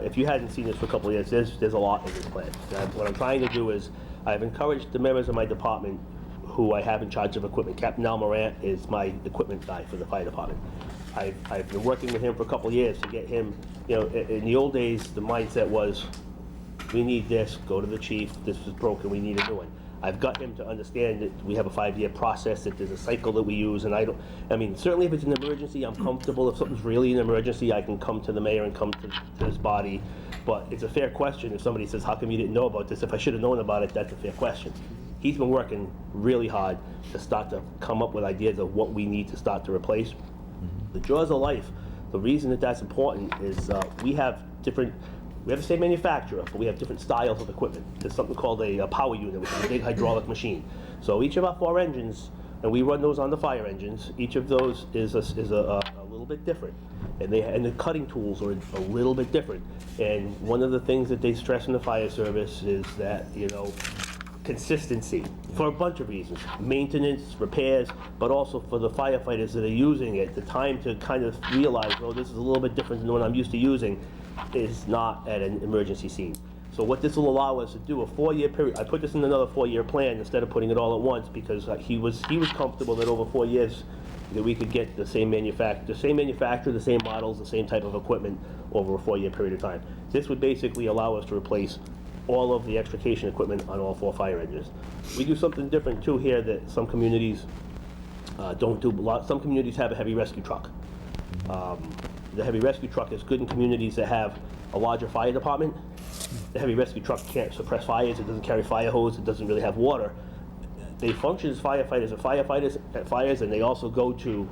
if you hadn't seen this for a couple of years, there's a lot in this plan. What I'm trying to do is I've encouraged the members of my department who I have in charge of equipment. Captain Al Morant is my equipment guy for the fire department. I've been working with him for a couple of years to get him, in the old days, the mindset was, we need this, go to the chief, this is broken, we need a new one. I've got him to understand that we have a 5-year process, that there's a cycle that we use, and certainly if it's an emergency, I'm comfortable. If something's really an emergency, I can come to the mayor and come to this body. But it's a fair question if somebody says, how come you didn't know about this? If I should have known about it, that's a fair question. He's been working really hard to start to come up with ideas of what we need to start to replace. The Jaws of Life, the reason that that's important is we have the same manufacturer, but we have different styles of equipment. There's something called a power unit, which is a big hydraulic machine. So each of our 4 engines, and we run those on the fire engines, each of those is a little bit different. And the cutting tools are a little bit different. And one of the things that they stress in the fire service is that, consistency, for a bunch of reasons. Maintenance, repairs, but also for the firefighters that are using it, the time to kind of realize, oh, this is a little bit different than what I'm used to using, is not at an emergency scene. So what this will allow us to do, a 4-year period, I put this in another 4-year plan instead of putting it all at once, because he was comfortable that over 4 years that we could get the same manufacturer, the same models, the same type of equipment over a 4-year period of time. This would basically allow us to replace all of the extrication equipment on all 4 fire engines. We do something different too here that some communities don't do. Some communities have a heavy rescue truck. The heavy rescue truck is good in communities that have a larger fire department. The heavy rescue truck can't suppress fires, it doesn't carry fire hose, it doesn't really have water. They function as firefighters and firefighters at fires, and they also go to,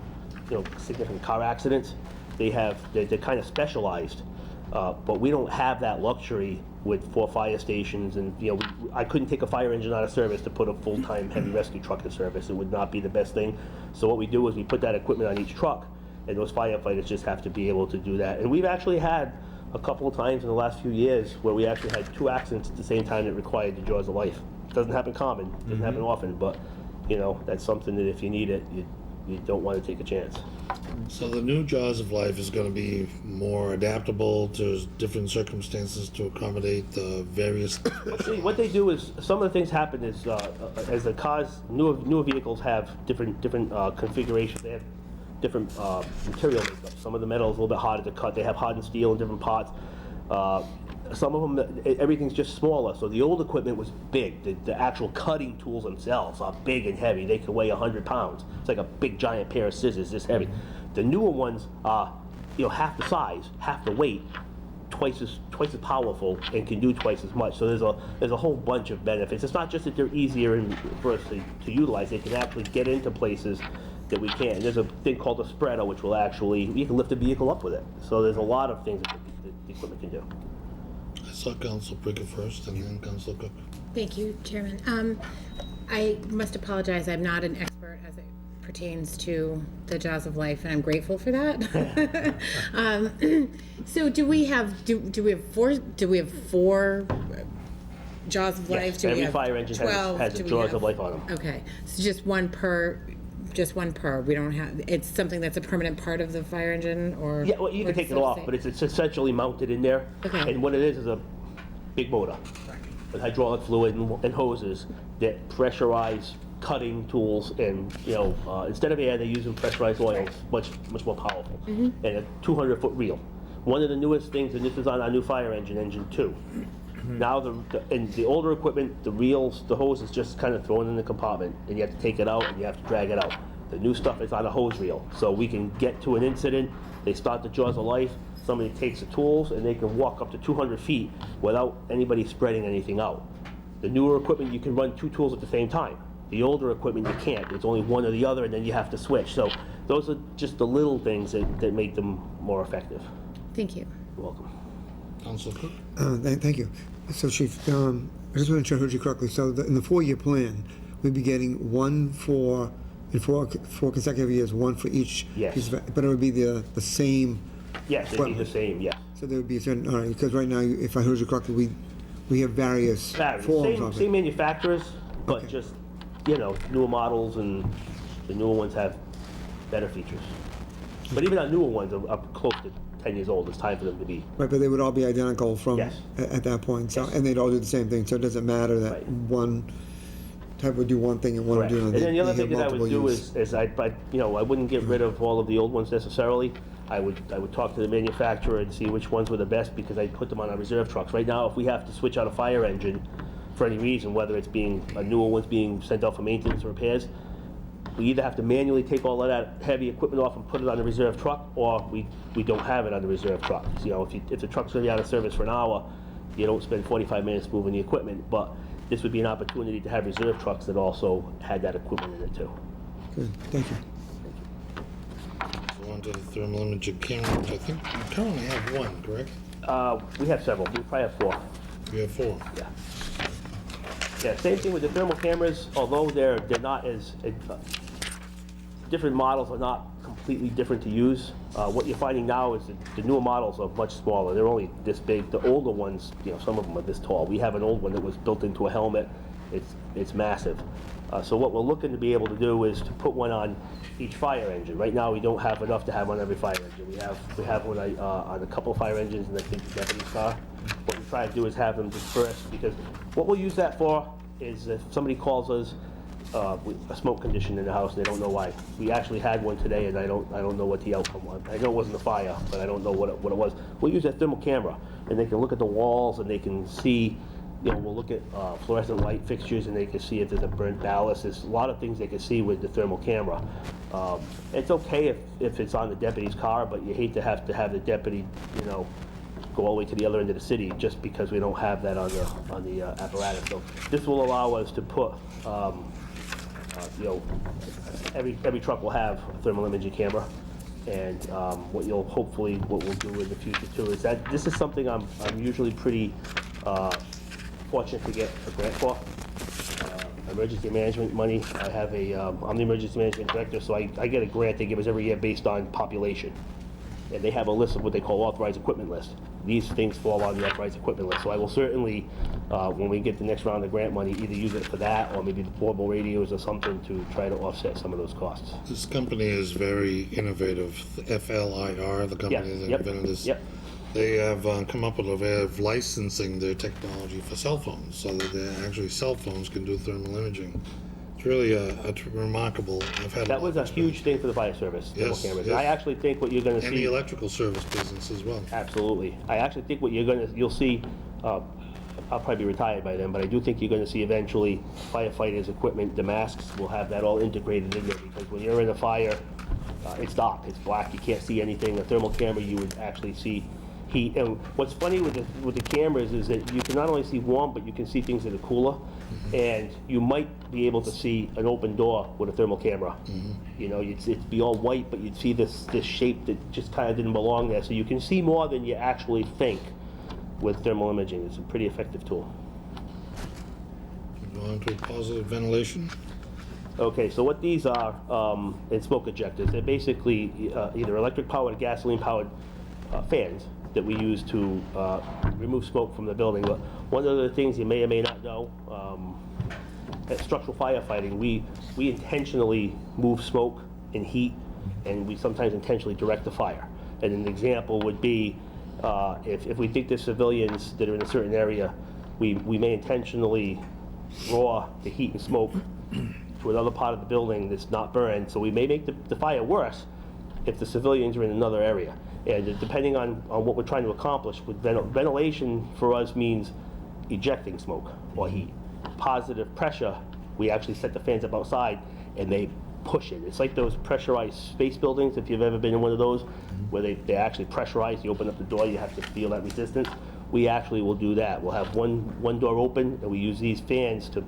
significant car accidents. They're kind of specialized, but we don't have that luxury with 4 fire stations, and I couldn't take a fire engine out of service to put a full-time heavy rescue truck in service. It would not be the best thing. So what we do is we put that equipment on each truck, and those firefighters just have to be able to do that. And we've actually had a couple of times in the last few years where we actually had 2 accidents at the same time that required the jaws of life. It doesn't happen common, doesn't happen often, but that's something that if you need it, you don't want to take a chance. So the new Jaws of Life is going to be more adaptable to different circumstances to accommodate the various. What they do is, some of the things happen is, as the cars, newer vehicles have different configurations. They have different material makeup. Some of the metal is a little bit harder to cut. They have hardened steel in different parts. Some of them, everything's just smaller. So the old equipment was big. The actual cutting tools themselves are big and heavy. They can weigh 100 pounds. It's like a big giant pair of scissors this heavy. The newer ones are, half the size, half the weight, twice as powerful, and can do twice as much. So there's a whole bunch of benefits. It's not just that they're easier for us to utilize. They can actually get into places that we can't. There's a thing called a spreader, which will actually, you can lift a vehicle up with it. So there's a lot of things that the equipment can do. I saw Council Pricker first, and then Council Cook. Thank you, Chairman. I must apologize, I'm not an expert as it pertains to the Jaws of Life, and I'm grateful for that. So do we have four Jaws of Life? Yes, Do we every have fire engine 12? has Do we Jaws have- of Life on them. Okay, so just one per. We don't have, it's something that's a permanent part of the fire engine, or? Yeah, well, you can take it off, but it's essentially mounted in there. Okay. And what it is a big motor with hydraulic fluid and hoses that pressurize cutting tools, and instead of air, they use pressurized oils, much more powerful, and a 200-foot reel. One of the newest things, and this is on our new fire engine, engine 2. Now in the older equipment, the reels, the hose is just kind of thrown in the compartment, and you have to take it out and you have to drag it out. The new stuff is on a hose reel, so we can get to an incident. They start the Jaws of Life. Somebody takes the tools and they can walk up to 200 feet without anybody spreading anything out. The newer equipment, you can run 2 tools at the same time. The older equipment, you can't. It's only one or the other, and then you have to switch. So those are just the little things that make them more effective. Thank you. You're welcome. Council Cook? Thank you. So Chief, I just want to make sure I heard you correctly. So in the 4-year plan, we'd be getting one in four consecutive years, one for each. Yes. Piece of, but it would be the same. Yes, it'd be the same, yeah. So there would be a certain, all right, because right now, if I heard you correctly, we have various forms of it. Same manufacturers, but Okay. just, newer models, and the newer ones have better features. But even our newer ones are close to 10 years old. It's time for them to be. Right, but they would all be identical from, Yes. at that point. So, Yes. and they'd all do the same thing, so it doesn't matter that Right. one type would do one thing and one would Correct. do And another. then the other They thing have that I would multiple do use. is I wouldn't get rid of all of the old ones necessarily. I would talk to the manufacturer and see which ones were the best, because I'd put them on our reserve trucks. Right now, if we have to switch out a fire engine for any reason, whether it's a newer one's being sent out for maintenance or repairs, we either have to manually take all of that heavy equipment off and put it on the reserve truck, or we don't have it on the reserve truck. So, if the truck's gonna be out of service for an hour, you don't spend 45 minutes moving the equipment, but this would be an opportunity to have reserve trucks that also had that equipment in it too. Good, thank you. Go on to the thermal imaging camera, which I think you currently have one, correct? We have several, we probably have 4. We have 4. Yeah. Yeah, same thing with the thermal cameras, although they're not as, different models are not completely different to use. What you're finding now is that the newer models are much smaller. They're only this big. The older ones, some of them are this tall. We have an old one that was built into a helmet. It's massive. So what we're looking to be able to do is to put one on each fire engine. Right now, we don't have enough to have on every fire engine. We have one on a couple of fire engines, and I think the deputy's car. What we try to do is have them dispersed, because what we'll use that for is if somebody calls us with a smoke condition in the house and they don't know why. We actually had one today, and I don't know what the outcome was. I know it wasn't a fire, but I don't know what it was. We'll use that thermal camera, and they can look at the walls and they can see we'll look at fluorescent light fixtures, and they can see if there's a burnt ballast. There's a lot of things they can see with the thermal camera. It's okay if it's on the deputy's car, but you hate to have the deputy, go all the way to the other end of the city just because we don't have that on the apparatus. So this will allow us to put, every truck will have a thermal imaging camera. And what we'll do in the future too is that this is something I'm usually pretty fortunate to get a grant for. Emergency management money. I'm the emergency management director, so I get a grant they give us every year based on population. And they have a list of what they call authorized equipment list. These things fall on the authorized equipment list. So I will certainly, when we get the next round of grant money, either use it for that or maybe the portable radios or something to try to offset some of those costs. This company is very innovative. FLIR, the company that invented this. Yep. They have come up with a way of licensing their technology for cell phones, so that actually cell phones can do thermal imaging. It's really remarkable. That was a huge thing for the fire service, thermal cameras. And I actually think what you're going to see... And the electrical service business as well. Absolutely. I actually think what you'll see, I'll probably be retired by then, but I do think you're going to see eventually firefighters' equipment, the masks, will have that all integrated in there, because when you're in a fire, it's dark, it's black, you can't see anything. A thermal camera, you would actually see heat. And what's funny with the cameras is that you can not only see warm, but you can see things that are cooler. And you might be able to see an open door with a thermal camera. It'd be all white, but you'd see this shape that just kind of didn't belong there. So you can see more than you actually think with thermal imaging. It's a pretty effective tool. Go on to positive ventilation. Okay, so what these are, in smoke ejectors, they're basically either electric-powered or gasoline-powered fans that we use to remove smoke from the building. But one of the things you may or may not know, at structural firefighting, we intentionally move smoke and heat, and we sometimes intentionally direct the fire. And an example would be if we think there's civilians that are in a certain area, we may intentionally draw the heat and smoke to another part of the building that's not burned. So we may make the fire worse if the civilians are in another area. And depending on what we're trying to accomplish, with ventilation for us means ejecting smoke or heat. Positive pressure, we actually set the fans up outside and they push it. It's like those pressurized space buildings, if you've ever been in one of those, where they actually pressurize. You open up the door, you have to feel that resistance. We actually will do that. We'll have one door open, and we use these fans to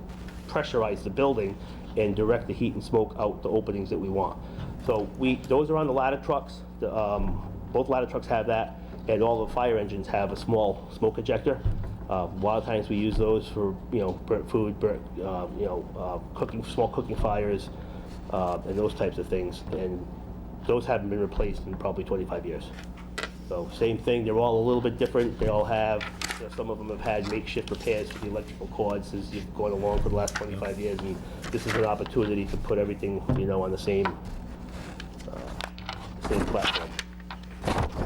pressurize the building and direct the heat and smoke out the openings that we want. So those are on the ladder trucks. Both ladder trucks have that, and all the fire engines have a small smoke ejector. A lot of times we use those for burnt food, cooking, small cooking fires, and those types of things. And those haven't been replaced in probably 25 years. So same thing. They're all a little bit different. They all have. Some of them have had makeshift repairs for the electrical cords as you've gone along for the last 25 years, and this is an opportunity to put everything on the same platform.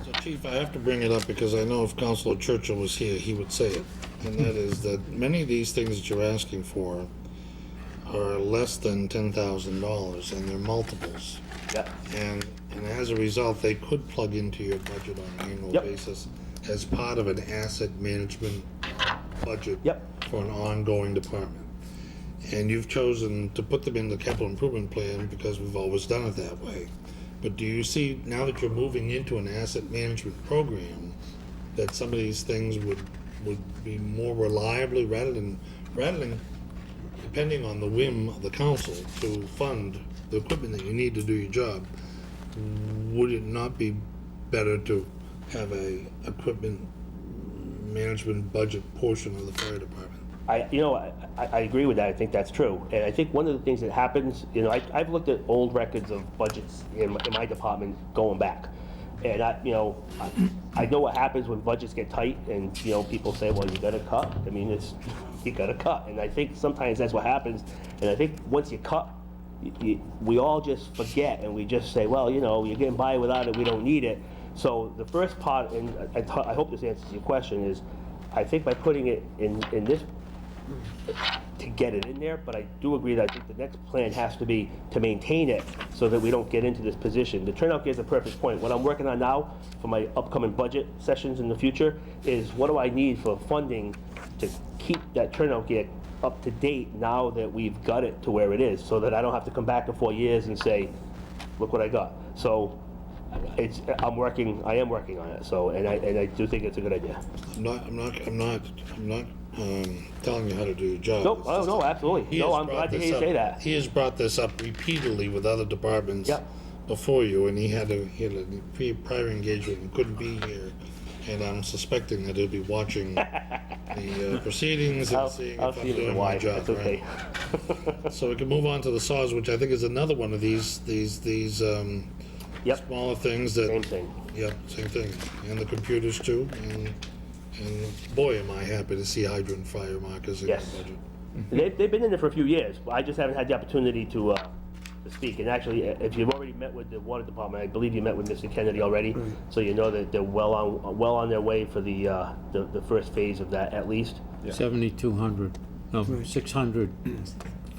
So Chief, I have to bring it up because I know if Councilor Churchill was here, he would say it. And that is that many of these things that you're asking for are less than $10,000 and they're multiples. Yep. And as a result, they could plug into your budget on an annual basis as part of an asset management budget for an ongoing department. And you've chosen to put them in the capital improvement plan because we've always done it that way. But do you see, now that you're moving into an asset management program, that some of these things would be more reliably, rather than depending on the whim of the council to fund the equipment that you need to do your job, would it not be better to have a equipment management budget portion of the fire department? I agree with that. I think that's true. And I think one of the things that happens, I've looked at old records of budgets in my department going back. And I know what happens when budgets get tight and, people say, well, you gotta cut. I mean, you gotta cut. And I think sometimes that's what happens. And I think once you cut, we all just forget and we just say, well, you're getting by without it, we don't need it. So the first part, and I hope this answers your question, is I think by putting it in this, to get it in there, but I do agree that I think the next plan has to be to maintain it so that we don't get into this position. The turnout gear is a perfect point. What I'm working on now for my upcoming budget sessions in the future is what do I need for funding to keep that turnout gear up to date now that we've got it to where it is, so that I don't have to come back in 4 years and say, look what I got. So I am working on it, so, and I do think it's a good idea. I'm not telling you how to do your job. Nope, It's oh, just no, that absolutely. he No, has I'm brought glad to this hear you up- say that. He has brought this up repeatedly with other departments Yep. before you, and he had a prior engagement and couldn't be here. And I'm suspecting that he'll be watching the proceedings and seeing I'll if I'm see it with the doing my wife, job, that's okay. right? So we can move on to the saws, which I think is another one of these Yep, smaller things that. same thing. Yep, same thing. And the computers too. And boy, am I happy to see hydrant fire markers in the Yes. budget. They've been in there for a few years, but I just haven't had the opportunity to speak. And actually, if you've already met with the water department, I believe you met with Mr. Kennedy already, so you know that they're well on their way for the first phase of that, at least. 7,200, no, 600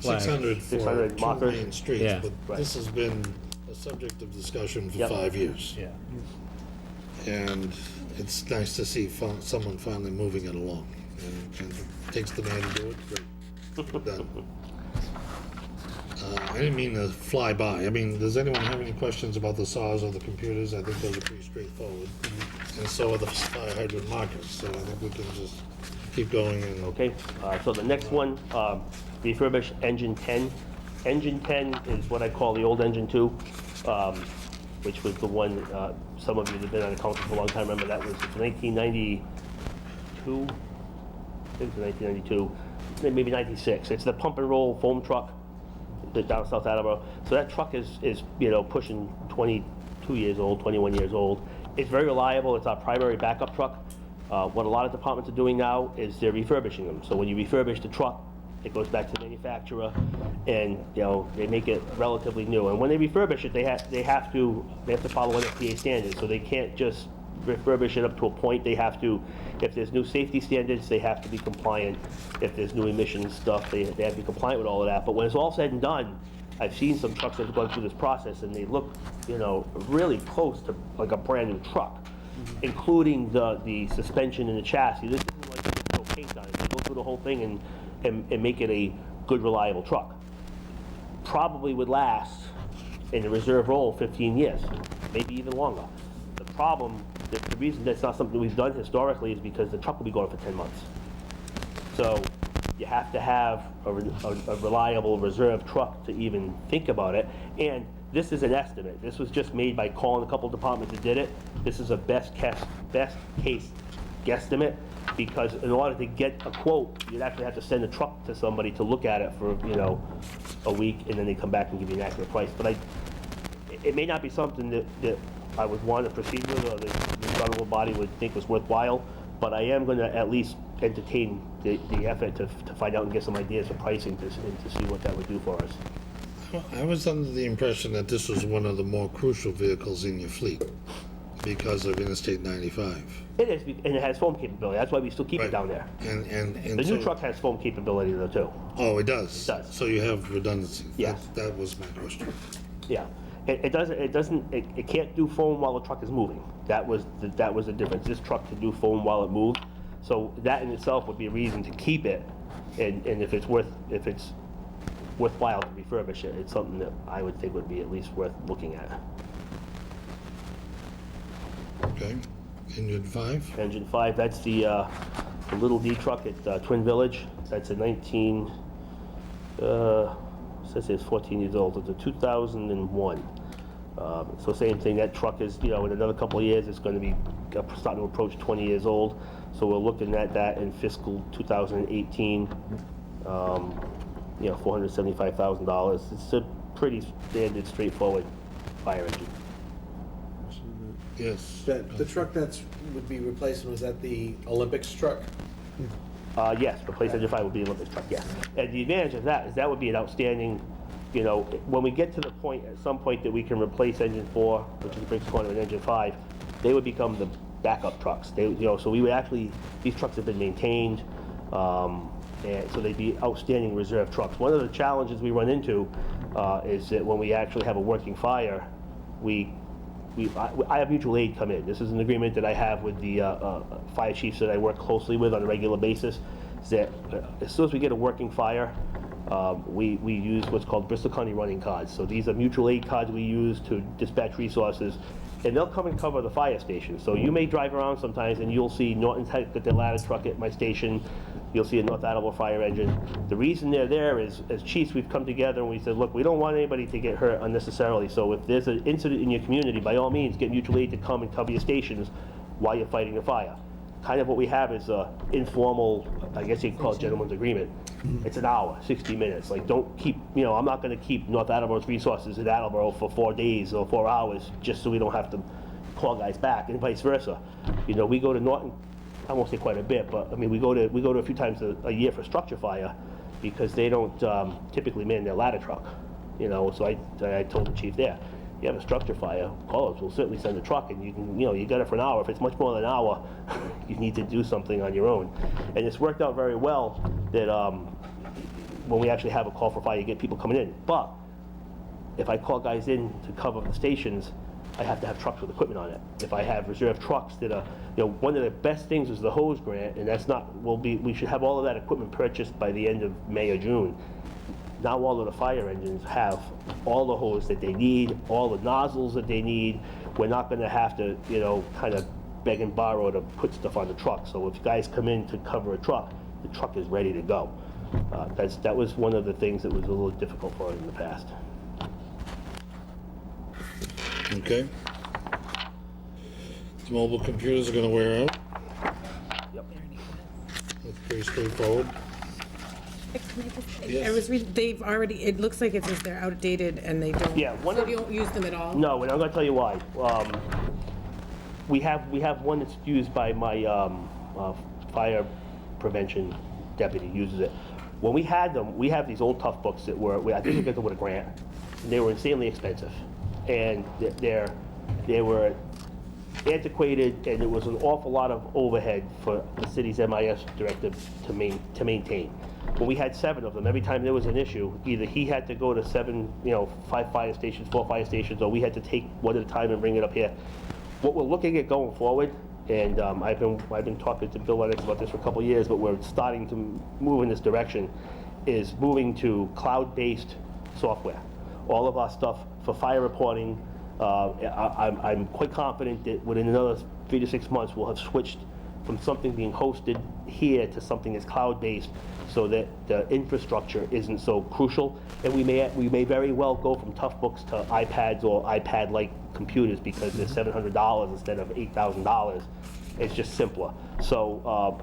flags. 600 for 600 two markers. main streets, Yeah. but Right. this has been a subject of discussion for Yep. 5 years. Yeah. And it's nice to see someone finally moving it along. And it takes the man to do it, great. Done. I didn't mean to fly by. I mean, does anyone have any questions about the saws or the computers? I think those are pretty straightforward. And so are the fire hydrant markers, so I think we can just keep going and. Okay, so the next one, refurbish engine 10. Engine 10 is what I call the old engine 2, which was the one, some of you that have been on the council for a long time remember that was 1992. I think it was 1992, maybe 96. It's the pump and roll foam truck down South Attleboro. So that truck is pushing 22 years old, 21 years old. It's very reliable. It's our primary backup truck. What a lot of departments are doing now is they're refurbishing them. So when you refurbish the truck, it goes back to the manufacturer, and they make it relatively new. And when they refurbish it, they have to follow NFPA standards. So they can't just refurbish it up to a point. They have to, if there's new safety standards, they have to be compliant. If there's new emissions stuff, they have to be compliant with all of that. But when it's all said and done, I've seen some trucks that have gone through this process, and they look, really close to like a brand new truck, including the suspension and the chassis. This isn't like you just throw paint on it. They go through the whole thing and make it a good, reliable truck. Probably would last in the reserve role 15 years, maybe even longer. The problem, the reason that's not something we've done historically is because the truck will be going for 10 months. So you have to have a reliable reserve truck to even think about it. And this is an estimate. This was just made by calling a couple departments that did it. This is a best case guesstimate, because in order to get a quote, you'd actually have to send a truck to somebody to look at it for, a week, and then they come back and give you an accurate price. But it may not be something that I would want to proceed with, or the honorable body would think was worthwhile, but I am gonna at least entertain the effort to find out and get some ideas for pricing to see what that would do for us. I was under the impression that this was one of the more crucial vehicles in your fleet because of Interstate 95. It is, and it has foam capability. That's why we still keep it Right. down there. And The new so- truck has foam capability though too. Oh, it does? It does. So you have redundancy? Yeah. That was my question. Yeah. It can't do foam while the truck is moving. That was the difference. This truck can do foam while it moves. So that in itself would be a reason to keep it. And if it's worthwhile to refurbish it, it's something that I would think would be at least worth looking at. Okay. Engine 5? Engine 5, that's the little D truck at Twin Village. That's a says it's 14 years old. It's a 2001. So same thing, that truck is, in another couple of years, it's going to be starting to approach 20 years old. So we're looking at that in fiscal 2018, $475,000. It's a pretty standard, straightforward fire engine. Yes. The truck would be replacing, was that the Olympics truck? Yes, replace engine 5 would be an Olympics truck, yes. And the advantage of that is that would be an outstanding, when we get to the point, at some point that we can replace engine 4, which is Briggs Corner, and engine 5, they would become the backup trucks. So we would actually, these trucks have been maintained, and so they'd be outstanding reserve trucks. One of the challenges we run into is that when we actually have a working fire, I have mutual aid come in. This is an agreement that I have with the fire chiefs that I work closely with on a regular basis. is that as soon as we get a working fire, we use what's called Bristol County running cards. So these are mutual aid cards we use to dispatch resources, and they'll come and cover the fire station. So you may drive around sometimes and you'll see Norton's got their ladder truck at my station. You'll see a North Attleboro fire engine. The reason they're there is, as chiefs, we've come together and we said, look, we don't want anybody to get hurt unnecessarily. So if there's an incident in your community, by all means, get mutual aid to come and cover your stations while you're fighting a fire. Kind of what we have is a informal, I guess you could call it gentleman's agreement. It's an hour, 60 minutes. Like, don't keep, I'm not gonna keep North Attleboro's resources in Attleboro for 4 days or 4 hours just so we don't have to call guys back, and vice versa. We go to Norton, I won't say quite a bit, but I mean, we go to a few times a year for structure fire because they don't typically man their ladder truck. So I told the chief there, you have a structure fire, call us, we'll certainly send a truck, and you can, you got it for an hour. If it's much more than an hour, you need to do something on your own. And it's worked out very well that when we actually have a call for fire, you get people coming in. But if I call guys in to cover the stations, I have to have trucks with equipment on it. If I have reserve trucks that are, one of the best things is the hose grant, and that's not, we should have all of that equipment purchased by the end of May or June. Now all of the fire engines have all the hose that they need, all the nozzles that they need. We're not gonna have to, kind of beg and borrow to put stuff on the truck. So if guys come in to cover a truck, the truck is ready to go. That was one of the things that was a little difficult for us in the past. Okay. The mobile computers are gonna wear out. Yep. That's pretty straightforward. Can I just, Yes. I was reading, they've already, it looks like it says they're outdated and they don't. Yeah, So you don't use them at all? No, and I'm gonna tell you why. We have one that's used by my fire prevention deputy uses it. When we had them, we have these old tough books that I think we got them with a grant. And they were insanely expensive. And they were antiquated, and it was an awful lot of overhead for the city's MIS director to maintain. When we had 7 of them, every time there was an issue, either he had to go to 5 fire stations, 4 fire stations, or we had to take one at a time and bring it up here. What we're looking at going forward, and I've been talking to Bill Lennox about this for a couple of years, but we're starting to move in this direction, is moving to cloud-based software. All of our stuff for fire reporting, I'm quite confident that within another 3 to 6 months, we'll have switched from something being hosted here to something that's cloud-based, so that the infrastructure isn't so crucial. And we may very well go from tough books to iPads or iPad-like computers because they're $700 instead of $8,000. It's just simpler. So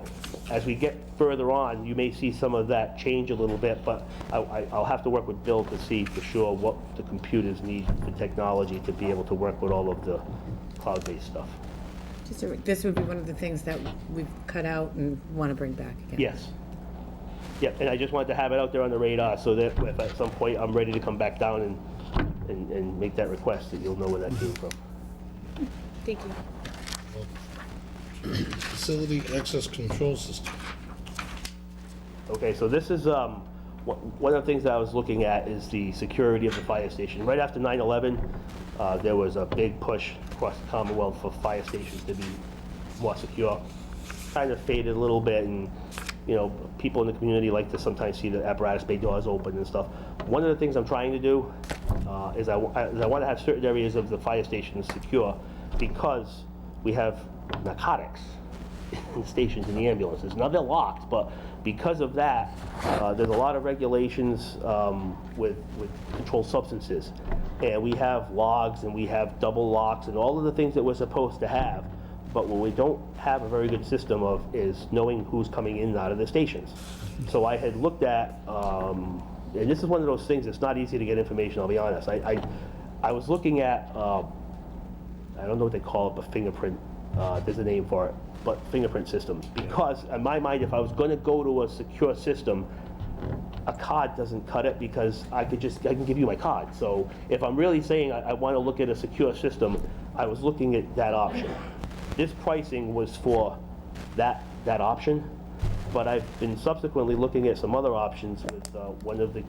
as we get further on, you may see some of that change a little bit, but I'll have to work with Bill to see for sure what the computers need for technology to be able to work with all of the cloud-based stuff. This would be one of the things that we've cut out and want to bring back again. Yes. Yep, and I just wanted to have it out there on the radar so that if at some point I'm ready to come back down and make that request, that you'll know where that came from. Thank you. Facility access control system. Okay, so this is, one of the things that I was looking at is the security of the fire station. Right after 9/11, there was a big push across the Commonwealth for fire stations to be more secure. Kind of faded a little bit, and people in the community like to sometimes see the apparatus bay doors open and stuff. One of the things I'm trying to do is I want to have certain areas of the fire station secure because we have narcotics in the stations and the ambulances. Now they're locked, but because of that, there's a lot of regulations with controlled substances. And we have logs and we have double locks and all of the things that we're supposed to have. But what we don't have a very good system of is knowing who's coming in and out of the stations. So I had looked at, and this is one of those things that's not easy to get information, I'll be honest. I was looking at, I don't know what they call it, but fingerprint, there's a name for it, but fingerprint systems. Because in my mind, if I was gonna go to a secure system, a card doesn't cut it because I can give you my card. So if I'm really saying I wanna look at a secure system, I was looking at that option. This pricing was for that option, but I've been subsequently looking at some other options with one of the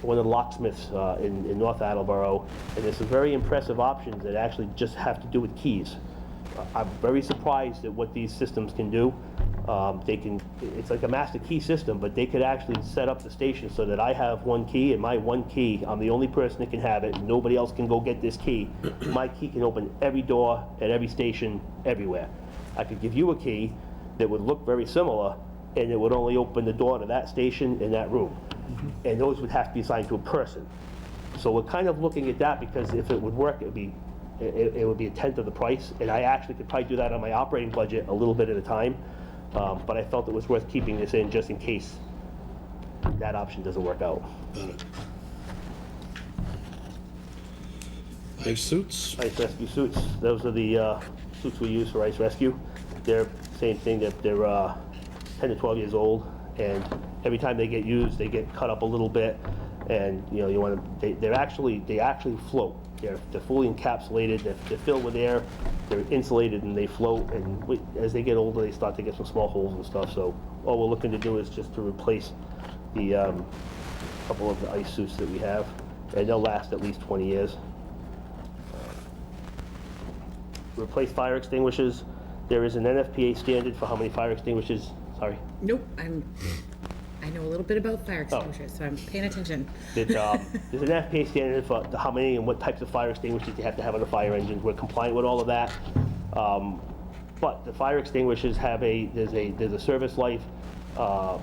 locksmiths in North Attleboro, and there's some very impressive options that actually just have to do with keys. I'm very surprised at what these systems can do. It's like a master key system, but they could actually set up the station so that I have one key, and my one key, I'm the only person that can have it, and nobody else can go get this key. My key can open every door at every station, everywhere. I could give you a key that would look very similar, and it would only open the door to that station in that room. And those would have to be assigned to a person. So we're kind of looking at that, because if it would work, it would be a tenth of the price, and I actually could probably do that on my operating budget a little bit at a time. But I felt it was worth keeping this in just in case that option doesn't work out. Got it. Ice suits? Ice rescue suits, those are the suits we use for ice rescue. They're same thing, that they're 10 to 12 years old, and every time they get used, they get cut up a little bit, and you want to, they actually float. They're fully encapsulated, they're filled with air, they're insulated, and they float, and as they get older, they start to get some small holes and stuff. So all we're looking to do is just to replace the couple of the ice suits that we have, and they'll last at least 20 years. Replace fire extinguishers. There is an NFPA standard for how many fire extinguishers, sorry. Nope, I know a little bit about fire extinguishers, so I'm paying attention. There's an NFPA standard for how many and what types of fire extinguishers you have to have on a fire engine. We're compliant with all of that. But the fire extinguishers have there's a service life, can't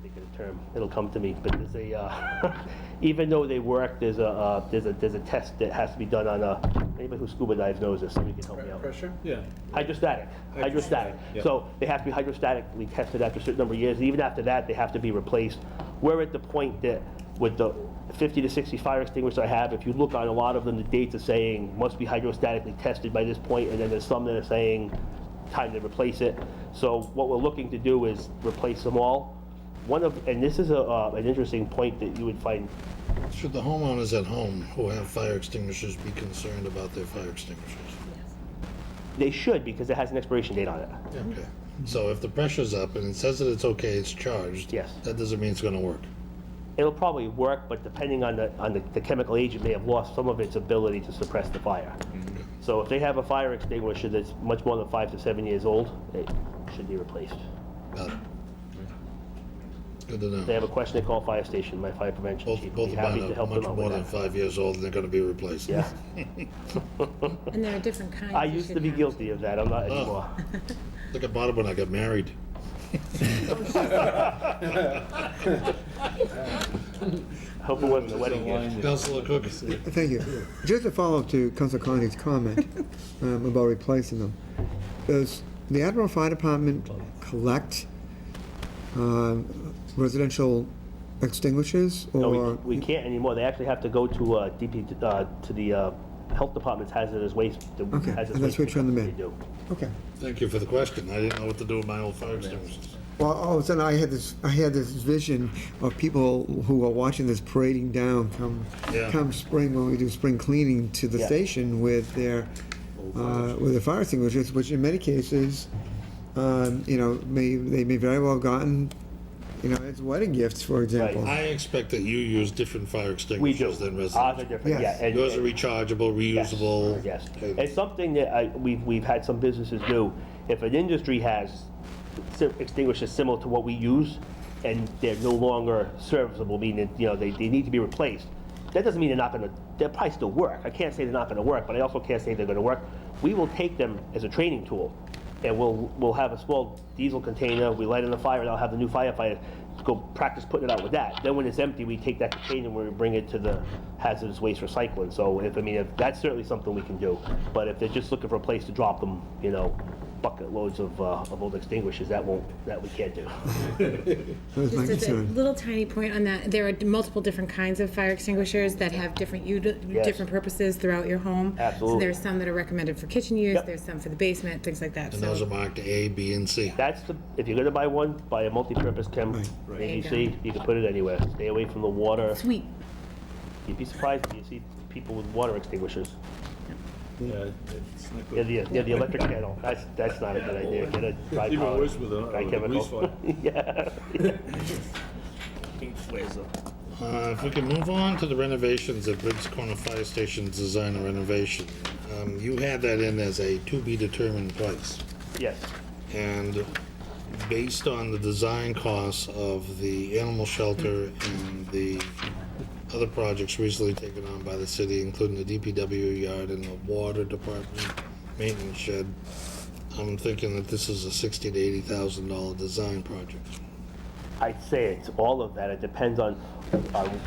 think of the term, it'll come to me, but there's a, even though they work, there's a test that has to be done on anybody who scuba dives knows this, somebody can help me out. Pressure? Yeah. Hydrostatic. Yeah. So they have to be hydrostatically tested after a certain number of years. Even after that, they have to be replaced. We're at the point that with the 50 to 60 fire extinguishers I have, if you look on a lot of them, the dates are saying must be hydrostatically tested by this point, and then there's some that are saying time to replace it. So what we're looking to do is replace them all. And this is an interesting point that you would find. Should the homeowners at home who have fire extinguishers be concerned about their fire extinguishers? They should, because it has an expiration date on it. Okay. So if the pressure's up and it says that it's okay, it's charged. Yes. That doesn't mean it's gonna work. It'll probably work, but depending on the chemical agent may have lost some of its ability to suppress the fire. So if they have a fire extinguisher that's much more than 5 to 7 years old, it should be replaced. Got it. Good to know. If they have a question, they call fire station, my fire prevention chief. Both Be of happy mine to are help much them out more with than that. 5 years old, and they're gonna be replaced. Yeah. And there are different kinds. I you used to should be have. guilty of that, I'm not anymore. I think I bought it when I got married. Hope it wasn't a wedding gift. Councilor Cook. Thank you. Just a follow-up to Councilor Carney's comment about replacing them. Does the Attleboro Fire Department collect residential extinguishers, No, or? we can't anymore. They actually have to go to to the health department's hazardous waste. Okay, and that's where you turn them in. They do. Okay. Thank you for the question. I didn't know what to do with my old fire extinguishers. Well, all of a sudden, I had this vision of people who are watching this parading down Yeah. come spring, when we do spring cleaning, to the Yeah. station with their fire extinguishers, which in many cases, they may very well have gotten, as wedding gifts, for example. I expect that you use different fire We do. extinguishers than Ours residential. are different, Yes. yeah. and- Yours are rechargeable, reusable. Yes. Okay. It's something that we've had some businesses do. If an industry has extinguishers similar to what we use, and they're no longer serviceable, meaning, they need to be replaced, that doesn't mean they'll probably still work. I can't say they're not gonna work, but I also can't say they're gonna work. We will take them as a training tool, and we'll have a small diesel container, we light it on fire, and I'll have the new firefighter go practice putting it out with that. Then when it's empty, we take that container and we bring it to the hazardous waste recycling. So if that's certainly something we can do. But if they're just looking for a place to drop them, bucket loads of old extinguishers, that we can't do. That was my Just as a concern. little tiny point on that, there are multiple different kinds of fire extinguishers that have different different purposes throughout your home. Absolutely. So there's some that are recommended for kitchen use, Yep. there's some for the basement, things like that. And So those are marked A, B, and C. If you're gonna buy one, buy a multi-purpose chem There you ABC. You can put it anywhere. Stay away from the water. sweet. You'd be surprised when you see people with water extinguishers. Yeah, it's not Yeah, good. the electric kettle. That's not a good idea. Get a dry Even powder, worse with a dry police chemical. fire. Yeah. King flares up. If we can move on to the renovations at Briggs Corner Fire Station's design and renovation. You had that in as a to-be-determined price. Yes. And based on the design costs of the animal shelter and the other projects recently taken on by the city, including the DPW yard and the water department maintenance shed, I'm thinking that this is a $60,000 to $80,000 design project. I'd say it's all of that. It depends on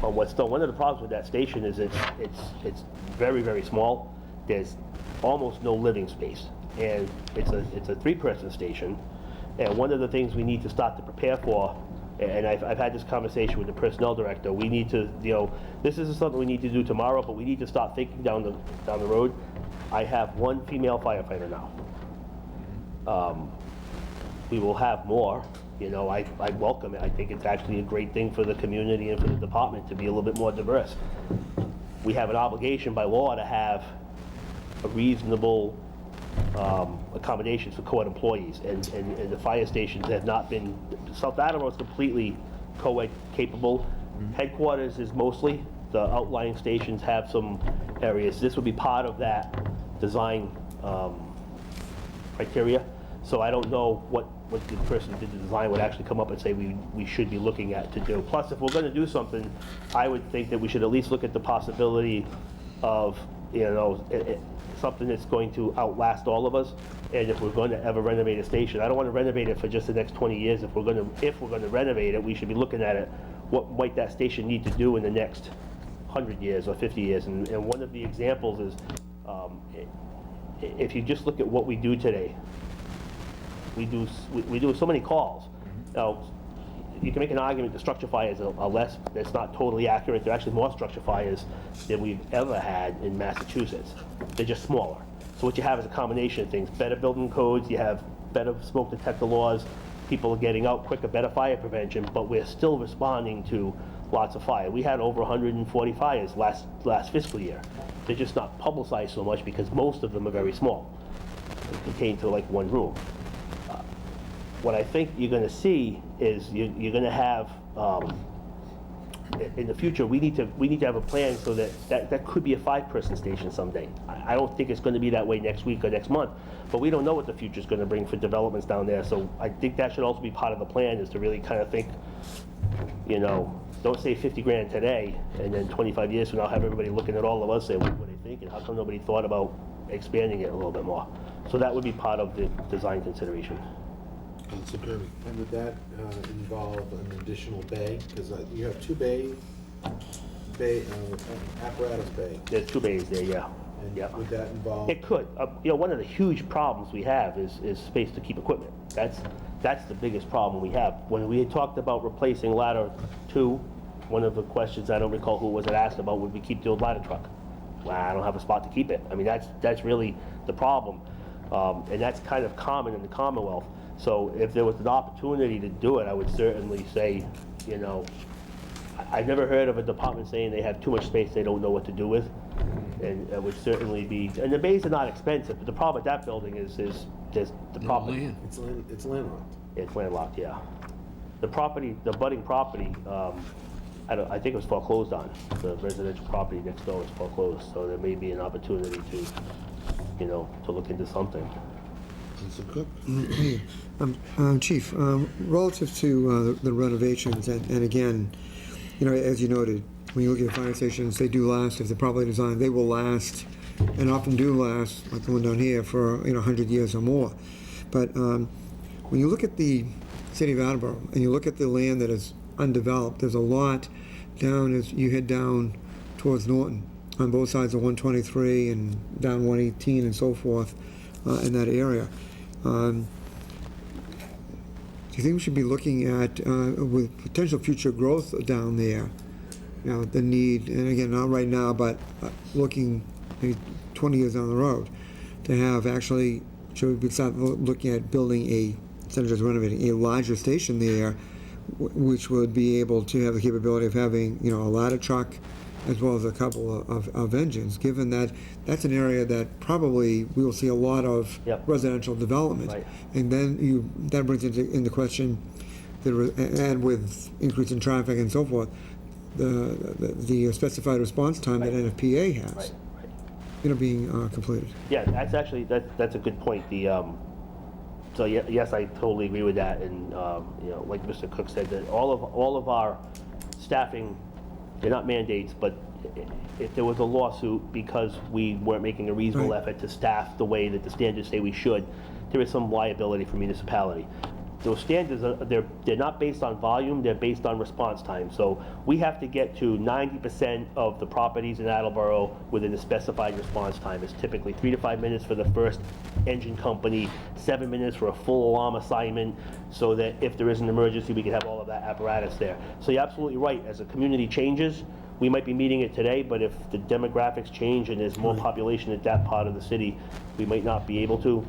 what's done. One of the problems with that station is it's very, very small. There's almost no living space. And it's a three-person station. And one of the things we need to start to prepare for, and I've had this conversation with the personnel director, we need to, this isn't something we need to do tomorrow, but we need to start thinking down the road. I have one female firefighter now. We will have more. I welcome it. I think it's actually a great thing for the community and for the department to be a little bit more diverse. We have an obligation by law to have a reasonable accommodations for co-ed employees, and the fire stations have not been, South Attleboro is completely co-ed capable. Headquarters is mostly, the outlying stations have some areas. This would be part of that design criteria. So I don't know what the person who did the design would actually come up and say we should be looking at to do. Plus, if we're going to do something, I would think that we should at least look at the possibility of, something that's going to outlast all of us. And if we're going to ever renovate a station, I don't want to renovate it for just the next 20 years. If we're going to renovate it, we should be looking at it. What might that station need to do in the next 100 years or 50 years? And one of the examples is, if you just look at what we do today, we do so many calls. Now, you can make an argument that structure fires are less, that's not totally accurate. There are actually more structure fires than we've ever had in Massachusetts. They're just smaller. So what you have is a combination of things. Better building codes, you have better smoke detector laws, people are getting out quicker, better fire prevention, but we're still responding to lots of fire. We had over 140 fires last fiscal year. They're just not publicized so much because most of them are very small. They're contained to like one room. What I think you're going to see is you're going to have, in the future, we need to have a plan so that could be a 5-person station someday. I don't think it's going to be that way next week or next month, but we don't know what the future's going to bring for developments down there. So I think that should also be part of the plan, is to really kind of think, don't say 50 grand today, and then 25 years from now have everybody looking at all of us saying, what are they thinking? How come nobody thought about expanding it a little bit more? So that would be part of the design consideration. Council Kirby. And would that involve an additional bay? Because you have two apparatus bay. There's 2 bays there, yeah. And Yeah. would that involve? It could. One of the huge problems we have is space to keep equipment. That's the biggest problem we have. When we had talked about replacing ladder 2, one of the questions, I don't recall who was it asked about, would we keep the old ladder truck? Well, I don't have a spot to keep it. I mean, that's really the problem. And that's kind of common in the Commonwealth. So if there was an opportunity to do it, I would certainly say, I've never heard of a department saying they have too much space they don't know what to do with. And it would certainly be, and the bays are not expensive, but the problem with that building is there's the property. It's landlocked. It's landlocked, yeah. The budding property, I think it was foreclosed on. The residential property next door is foreclosed, so there may be an opportunity to look into something. Council Cook. Chief, relative to the renovations, and again, as you noted, when you look at fire stations, they do last. If they're properly designed, they will last, and often do last, like the one down here, for 100 years or more. But when you look at the city of Attleboro, and you look at the land that is undeveloped, there's a lot down as you head down towards Norton, on both sides of 123 and down 118 and so forth, in that area. Do you think we should be looking at, with potential future growth down there, the need, and again, not right now, but looking maybe 20 years down the road, to have actually, should we start looking at building instead of just renovating, a larger station there, which would be able to have the capability of having, a ladder truck, as well as a couple of engines, given that that's an area that probably we will see a lot of residential development. Right. And then that brings into question, and with increase in traffic and so forth, the specified response time that NFPA has, Right, right. being completed. Yeah, that's actually, that's a good point. So yes, I totally agree with that. And, like Mr. Cook said, that all of our staffing, they're not mandates, but if there was a lawsuit because we weren't making a reasonable Right. effort to staff the way that the standards say we should, there is some liability for municipality. Those standards, they're not based on volume, they're based on response time. So we have to get to 90% of the properties in Attleboro within the specified response time. It's typically 3 to 5 minutes for the first engine company, 7 minutes for a full alarm assignment, so that if there is an emergency, we can have all of that apparatus there. So you're absolutely right. As the community changes, we might be meeting it today, but if the demographics change and there's more population at that part of the city, we might not be able to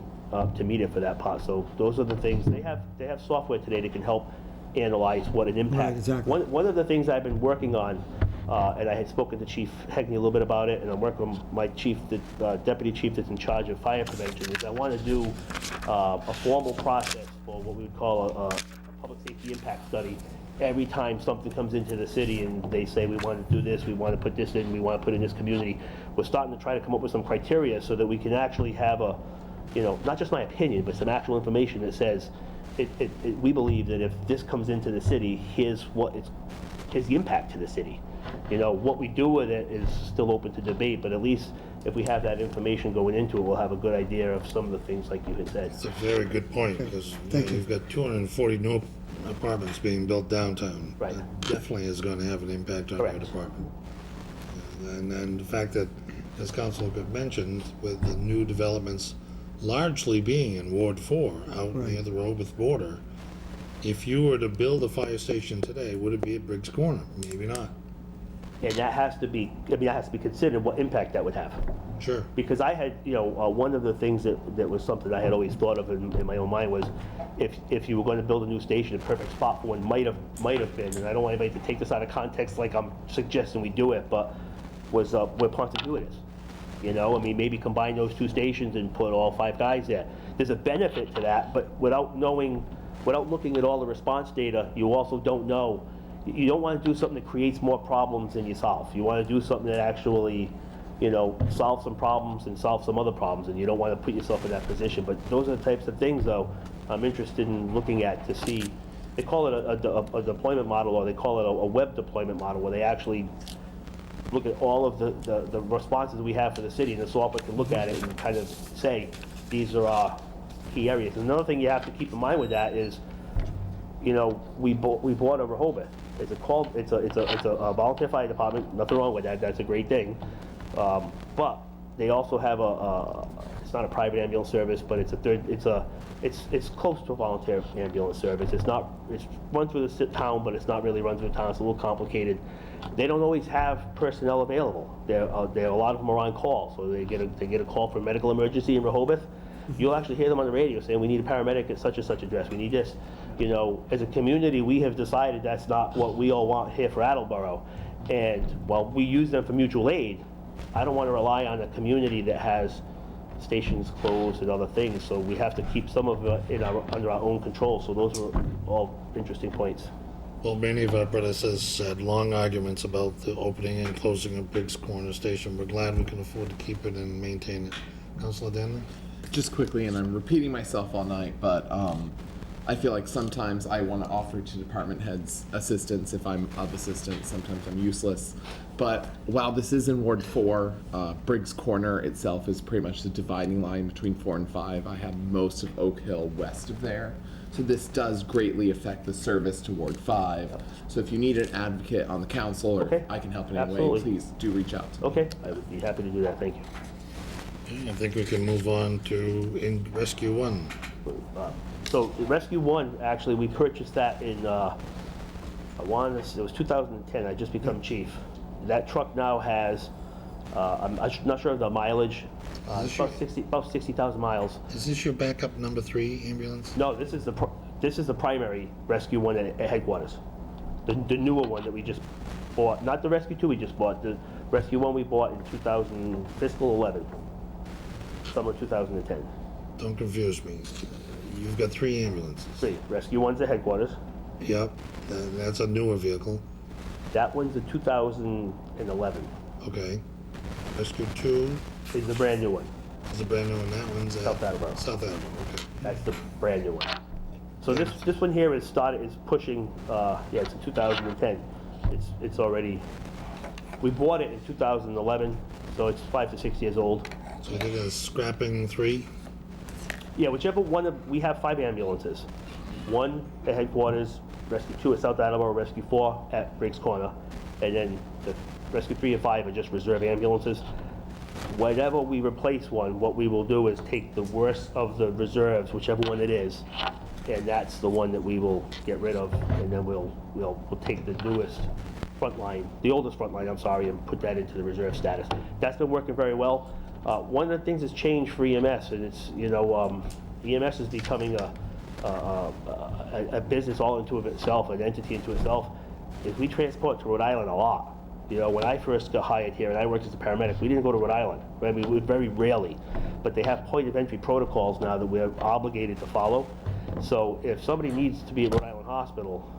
meet it for that part. So those are the things, they have software today that can help analyze what an impact. Right, exactly. One of the things I've been working on, and I had spoken to Chief Hegney a little bit about it, and I'm working with my chief, deputy chief that's in charge of fire prevention, is I want to do a formal process for what we would call a public safety impact study. Every time something comes into the city and they say, we want to do this, we want to put this in, we want to put in this community, we're starting to try to come up with some criteria so that we can actually have not just my opinion, but some actual information that says, we believe that if this comes into the city, here's the impact to the city. What we do with it is still open to debate, but at least if we have that information going into it, we'll have a good idea of some of the things like you had said. It's a very good point, because you've got 240 new apartments being built downtown. Right. That definitely is going to have an impact on our Correct. department. And the fact that, as Councilor Cook mentioned, with the new developments largely being in Ward 4, out near the Rehoboth border, if you were to build a fire station today, would it be at Briggs Corner? Maybe not. And that has to be considered what impact that would have. Sure. Because I had, one of the things that was something I had always thought of in my own mind was, if you were going to build a new station, a perfect spot for one might have been, and I don't want anybody to take this out of context like I'm suggesting we do it, but was where Ponte is. Maybe combine those two stations and put all 5 guys there. There's a benefit to that, but without looking at all the response data, you also don't know. You don't want to do something that creates more problems than you solve. You want to do something that actually, solve some problems and solve some other problems, and you don't want to put yourself in that position. But those are the types of things, though, I'm interested in looking at to see. They call it a deployment model, or they call it a web deployment model, where they actually look at all of the responses we have for the city, and the software can look at it and kind of say, these are our key areas. And another thing you have to keep in mind with that is, we bought a Rehoboth. It's a volunteer fire department. Nothing wrong with that. That's a great thing. But they also have it's not a private ambulance service, but it's close to a volunteer ambulance service. It's run through the town, but it's not really run through the town. It's a little complicated. They don't always have personnel available. A lot of them are on call, so they get a call for a medical emergency in Rehoboth. You'll actually hear them on the radio saying, we need a paramedic at such and such address. We need this. As a community, we have decided that's not what we all want here for Attleboro. And while we use them for mutual aid, I don't want to rely on a community that has stations closed and other things. So we have to keep some of it under our own control. So those are all interesting points. Well, many of our predecessors had long arguments about the opening and closing of Briggs Corner Station. We're glad we can afford to keep it and maintain it. Councilor Danley? Just quickly, and I'm repeating myself all night, but I feel like sometimes I want to offer to department heads assistance if I'm of assistance. Sometimes I'm useless. But while this is in Ward 4, Briggs Corner itself is pretty much the dividing line between 4 and 5. I have most of Oak Hill west of there. So this does greatly affect the service to Ward 5. So if you need an advocate on the council, or Okay. I can help in any way, Absolutely. please do reach out to me. Okay, I would be happy to do that. Thank you. Okay, I think we can move on to Rescue 1. So Rescue 1, actually, we purchased that in, it was 2010. I just become chief. That truck now has, I'm not sure of the mileage. It's about 60,000 miles. Is this your backup number 3 ambulance? No, this is the primary Rescue 1 at headquarters. The newer one that we just bought, not the Rescue 2 we just bought. The Rescue 1 we bought in fiscal 11, summer 2010. Don't confuse me. You've got 3 ambulances. 3. Rescue 1's at headquarters. Yep, that's a newer vehicle. That one's a 2011. Okay. Rescue 2 Is the brand new one. is a brand new one. That one's at South Attleboro. South Attleboro, okay. That's the brand new one. So this one here is pushing, it's a 2010. It's already, we bought it in 2011, so it's 5 to 6 years old. So I think it's scrapping 3. Yeah, whichever one we have 5 ambulances. 1 at headquarters, Rescue 2 at South Attleboro, Rescue 4 at Briggs Corner, and then the Rescue 3 and 5 are just reserve ambulances. Whenever we replace one, what we will do is take the worst of the reserves, whichever one it is, and that's the one that we will get rid of, and then we'll take the newest frontline, the oldest frontline, I'm sorry, and put that into the reserve status. That's been working very well. One of the things that's changed for EMS, and it's, EMS is becoming a business all into of itself, an entity into itself, is we transport to Rhode Island a lot. When I first got hired here and I worked as a paramedic, we didn't go to Rhode Island. I mean, we very rarely. But they have point of entry protocols now that we're obligated to follow. So if somebody needs to be at Rhode Island Hospital,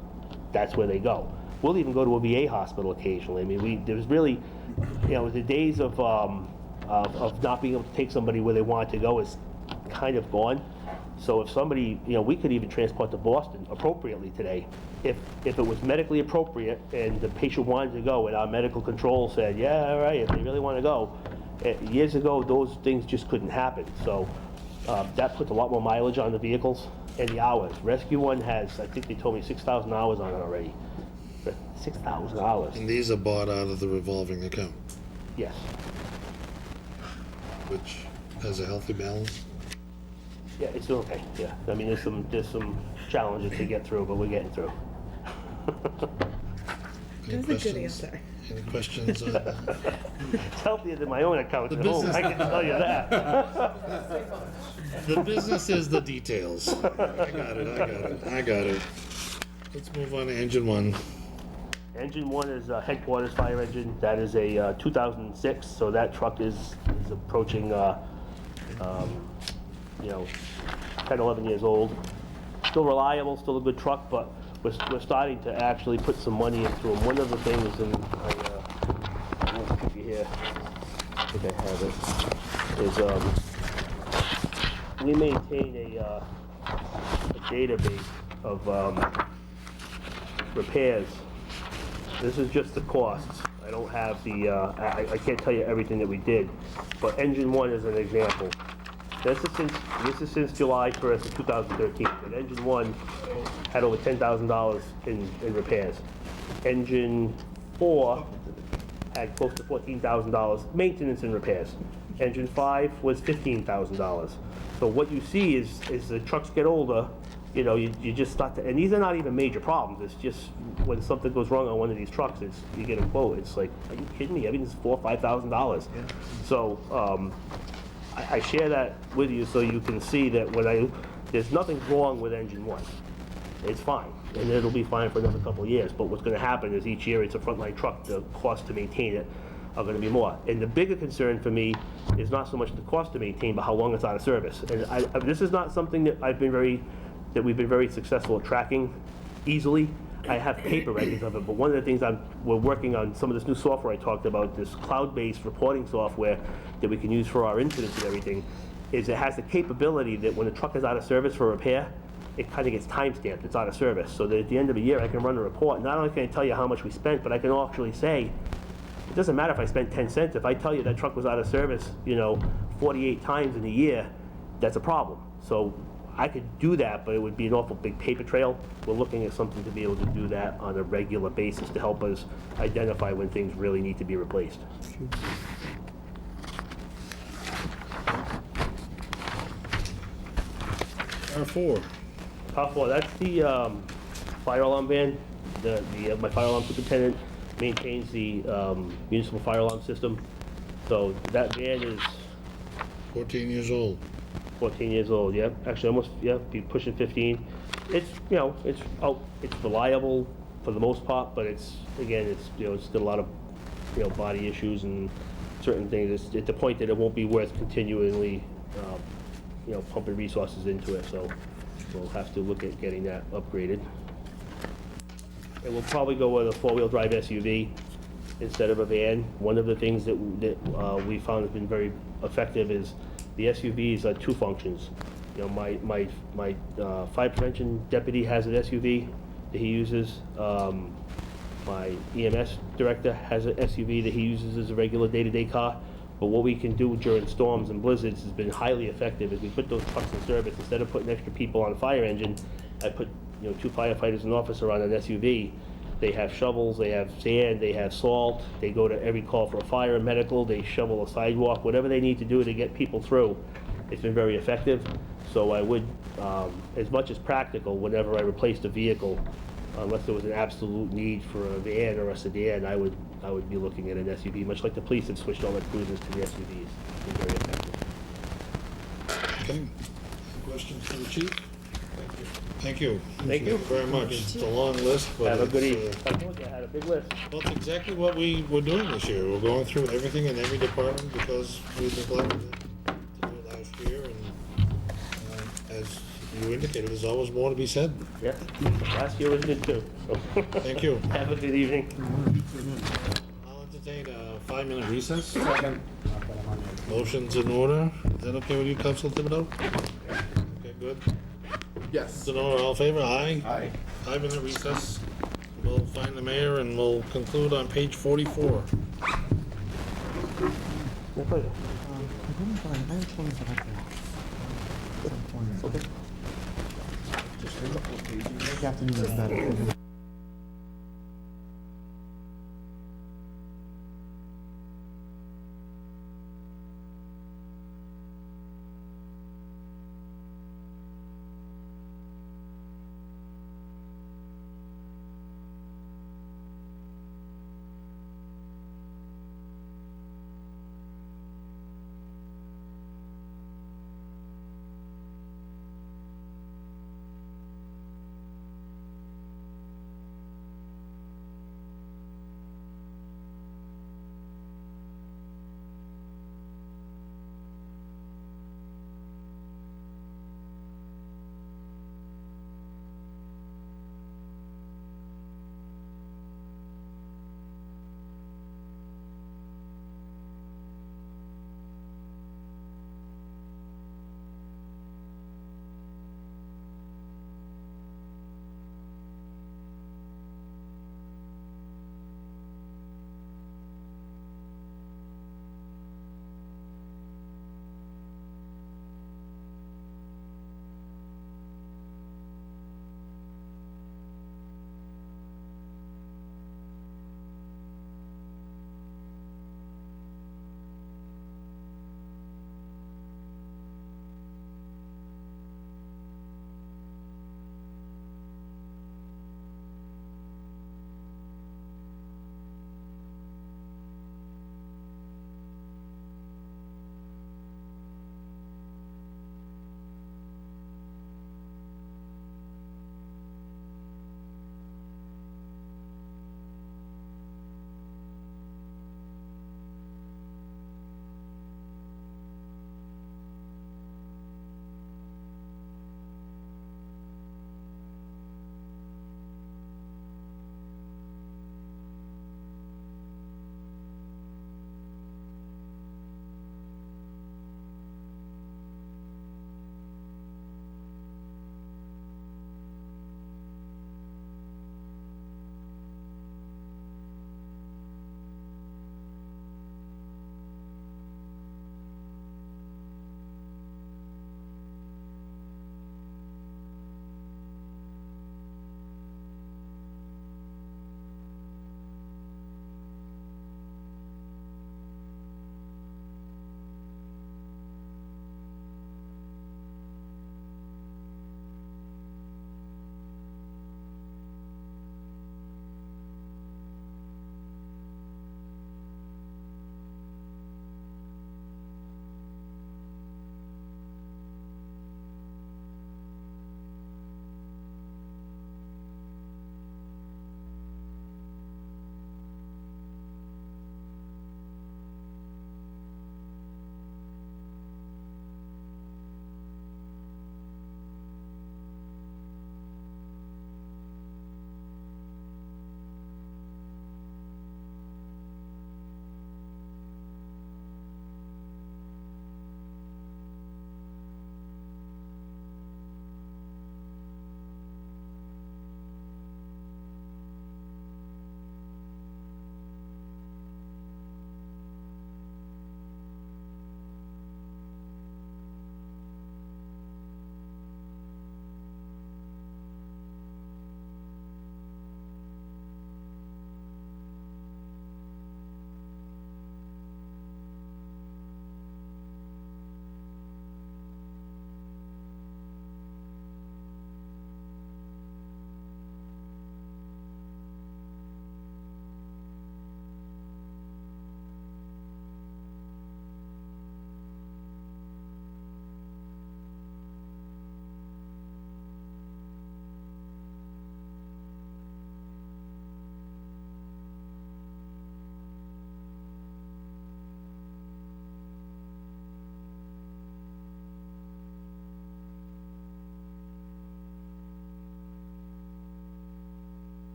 that's where they go. We'll even go to a VA hospital occasionally. I mean, there's really, the days of not being able to take somebody where they want to go is kind of gone. So if somebody, we could even transport to Boston appropriately today. If it was medically appropriate and the patient wanted to go and our medical control said, yeah, all right, if they really want to go. Years ago, those things just couldn't happen. So that puts a lot more mileage on the vehicles and the hours. Rescue 1 has, I think they told me, 6,000 hours on it already. 6,000 hours. And these are bought out of the revolving account, Yes. which has a healthy balance. Yeah, it's doing okay, yeah. I mean, there's some challenges to get through, but we're getting through. Any That's a good questions? answer. Any questions on that? It's healthier than my own account at home, business- I can tell you that. The business is the details. I got it. Let's move on to engine 1. Engine 1 is a headquarters fire engine. That is a 2006, so that truck is approaching, 10, 11 years old. Still reliable, still a good truck, but we're starting to actually put some money into them. One of the things, and I won't keep you here, I think I have it, is we maintain a database of repairs. This is just the costs. I don't have the, I can't tell you everything that we did, but engine 1 is an example. This is since July 1st of 2013. And engine 1 had over $10,000 in repairs. Engine 4 had close to $14,000 maintenance and repairs. Engine 5 was $15,000. So what you see is the trucks get older, you just start to, and these are not even major problems. It's just when something goes wrong on one of these trucks, you get a quote. It's like, are you kidding me? Everything's $4,000 or $5,000. So I share that with you so you can see that there's nothing wrong with engine 1. It's fine, and it'll be fine for another couple of years. But what's going to happen is each year it's a frontline truck. The cost to maintain it are going to be more. And the bigger concern for me is not so much the cost to maintain, but how long it's out of service. And this is not something that we've been very successful at tracking easily. I have paper records of it, but one of the things we're working on, some of this new software I talked about, this cloud-based reporting software that we can use for our incidents and everything, is it has the capability that when the truck is out of service for repair, it kind of gets time-stamped, it's out of service. So that at the end of the year, I can run a report. Not only can I tell you how much we spent, but I can actually say, it doesn't matter if I spent 10 cents. If I tell you that truck was out of service, 48 times in a year, that's a problem. So I could do that, but it would be an awful big paper trail. We're looking at something to be able to do that on a regular basis to help us identify when things really need to be replaced. R4. R4, that's the fire alarm van. My fire alarm superintendent maintains the municipal fire alarm system. So that van is 14 years old. 14 years old, yep. Actually, almost, be pushing 15. It's, it's reliable for the most part, but it's got a lot of, body issues and certain things. It's at the point that it won't be worth continually, pumping resources into it. So we'll have to look at getting that upgraded. and we'll probably go with a four-wheel drive SUV instead of a van. One of the things that we found has been very effective is the SUVs are two functions. You know, my fire prevention deputy has an SUV that he uses. My EMS director has an SUV that he uses as a regular day-to-day car. But what we can do during storms and blizzards has been highly effective is we put those trucks in service. Instead of putting extra people on a fire engine, I put, you know, 2 firefighters and an officer on an SUV. They have shovels, they have sand, they have salt, they go to every call for a fire and medical, they shovel a sidewalk, whatever they need to do to get people through. It's been very effective. So I would, as much as practical, whenever I replaced a vehicle, unless there was an absolute need for a van or a sedan, I would be looking at an SUV, much like the police have switched all their cruisers to the SUVs. It's been very effective. Okay. Questions for the chief? Thank you. Thank you. Very much. It's a long list, but Have a good it's, evening. I told you I had a big list. well, it's exactly what we were doing this year. We're going through everything in every department because we neglected it to do it last year, and as you indicated, there's always more to be said. Yeah, last year was good too. So, Thank you. have a good evening. I'll entertain a 5-minute recess. Motion's in order. Is that okay with you, Council Thibodeau? Okay, good. Yes. It's in order, all in favor? Aye. Aye. 5-minute recess. We'll find the mayor and we'll conclude on page 44.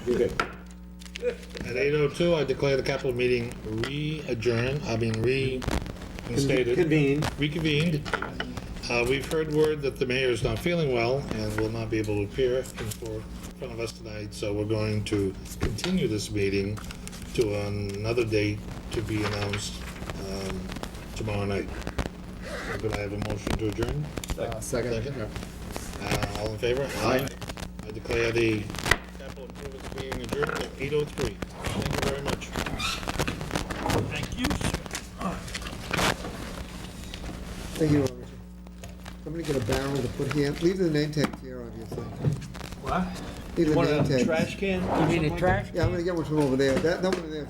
You're good. At 8:02, I declare the capital meeting reinstated. Reconvened. We've heard word that the mayor is not feeling well and will not be able to appear in front of us tonight, so we're going to continue this meeting to another date to be announced tomorrow night. So could I have a motion to adjourn? Second. All in favor? Aye. I declare the capital improvements meeting adjourned at 8:03. Thank you very much. Thank you, Richard. Somebody get a barrel to put here, leave the name tags here, obviously. What? Leave the Want name a tags. trash can? You mean a trash? Yeah, I'm gonna get one from over there, that one in there.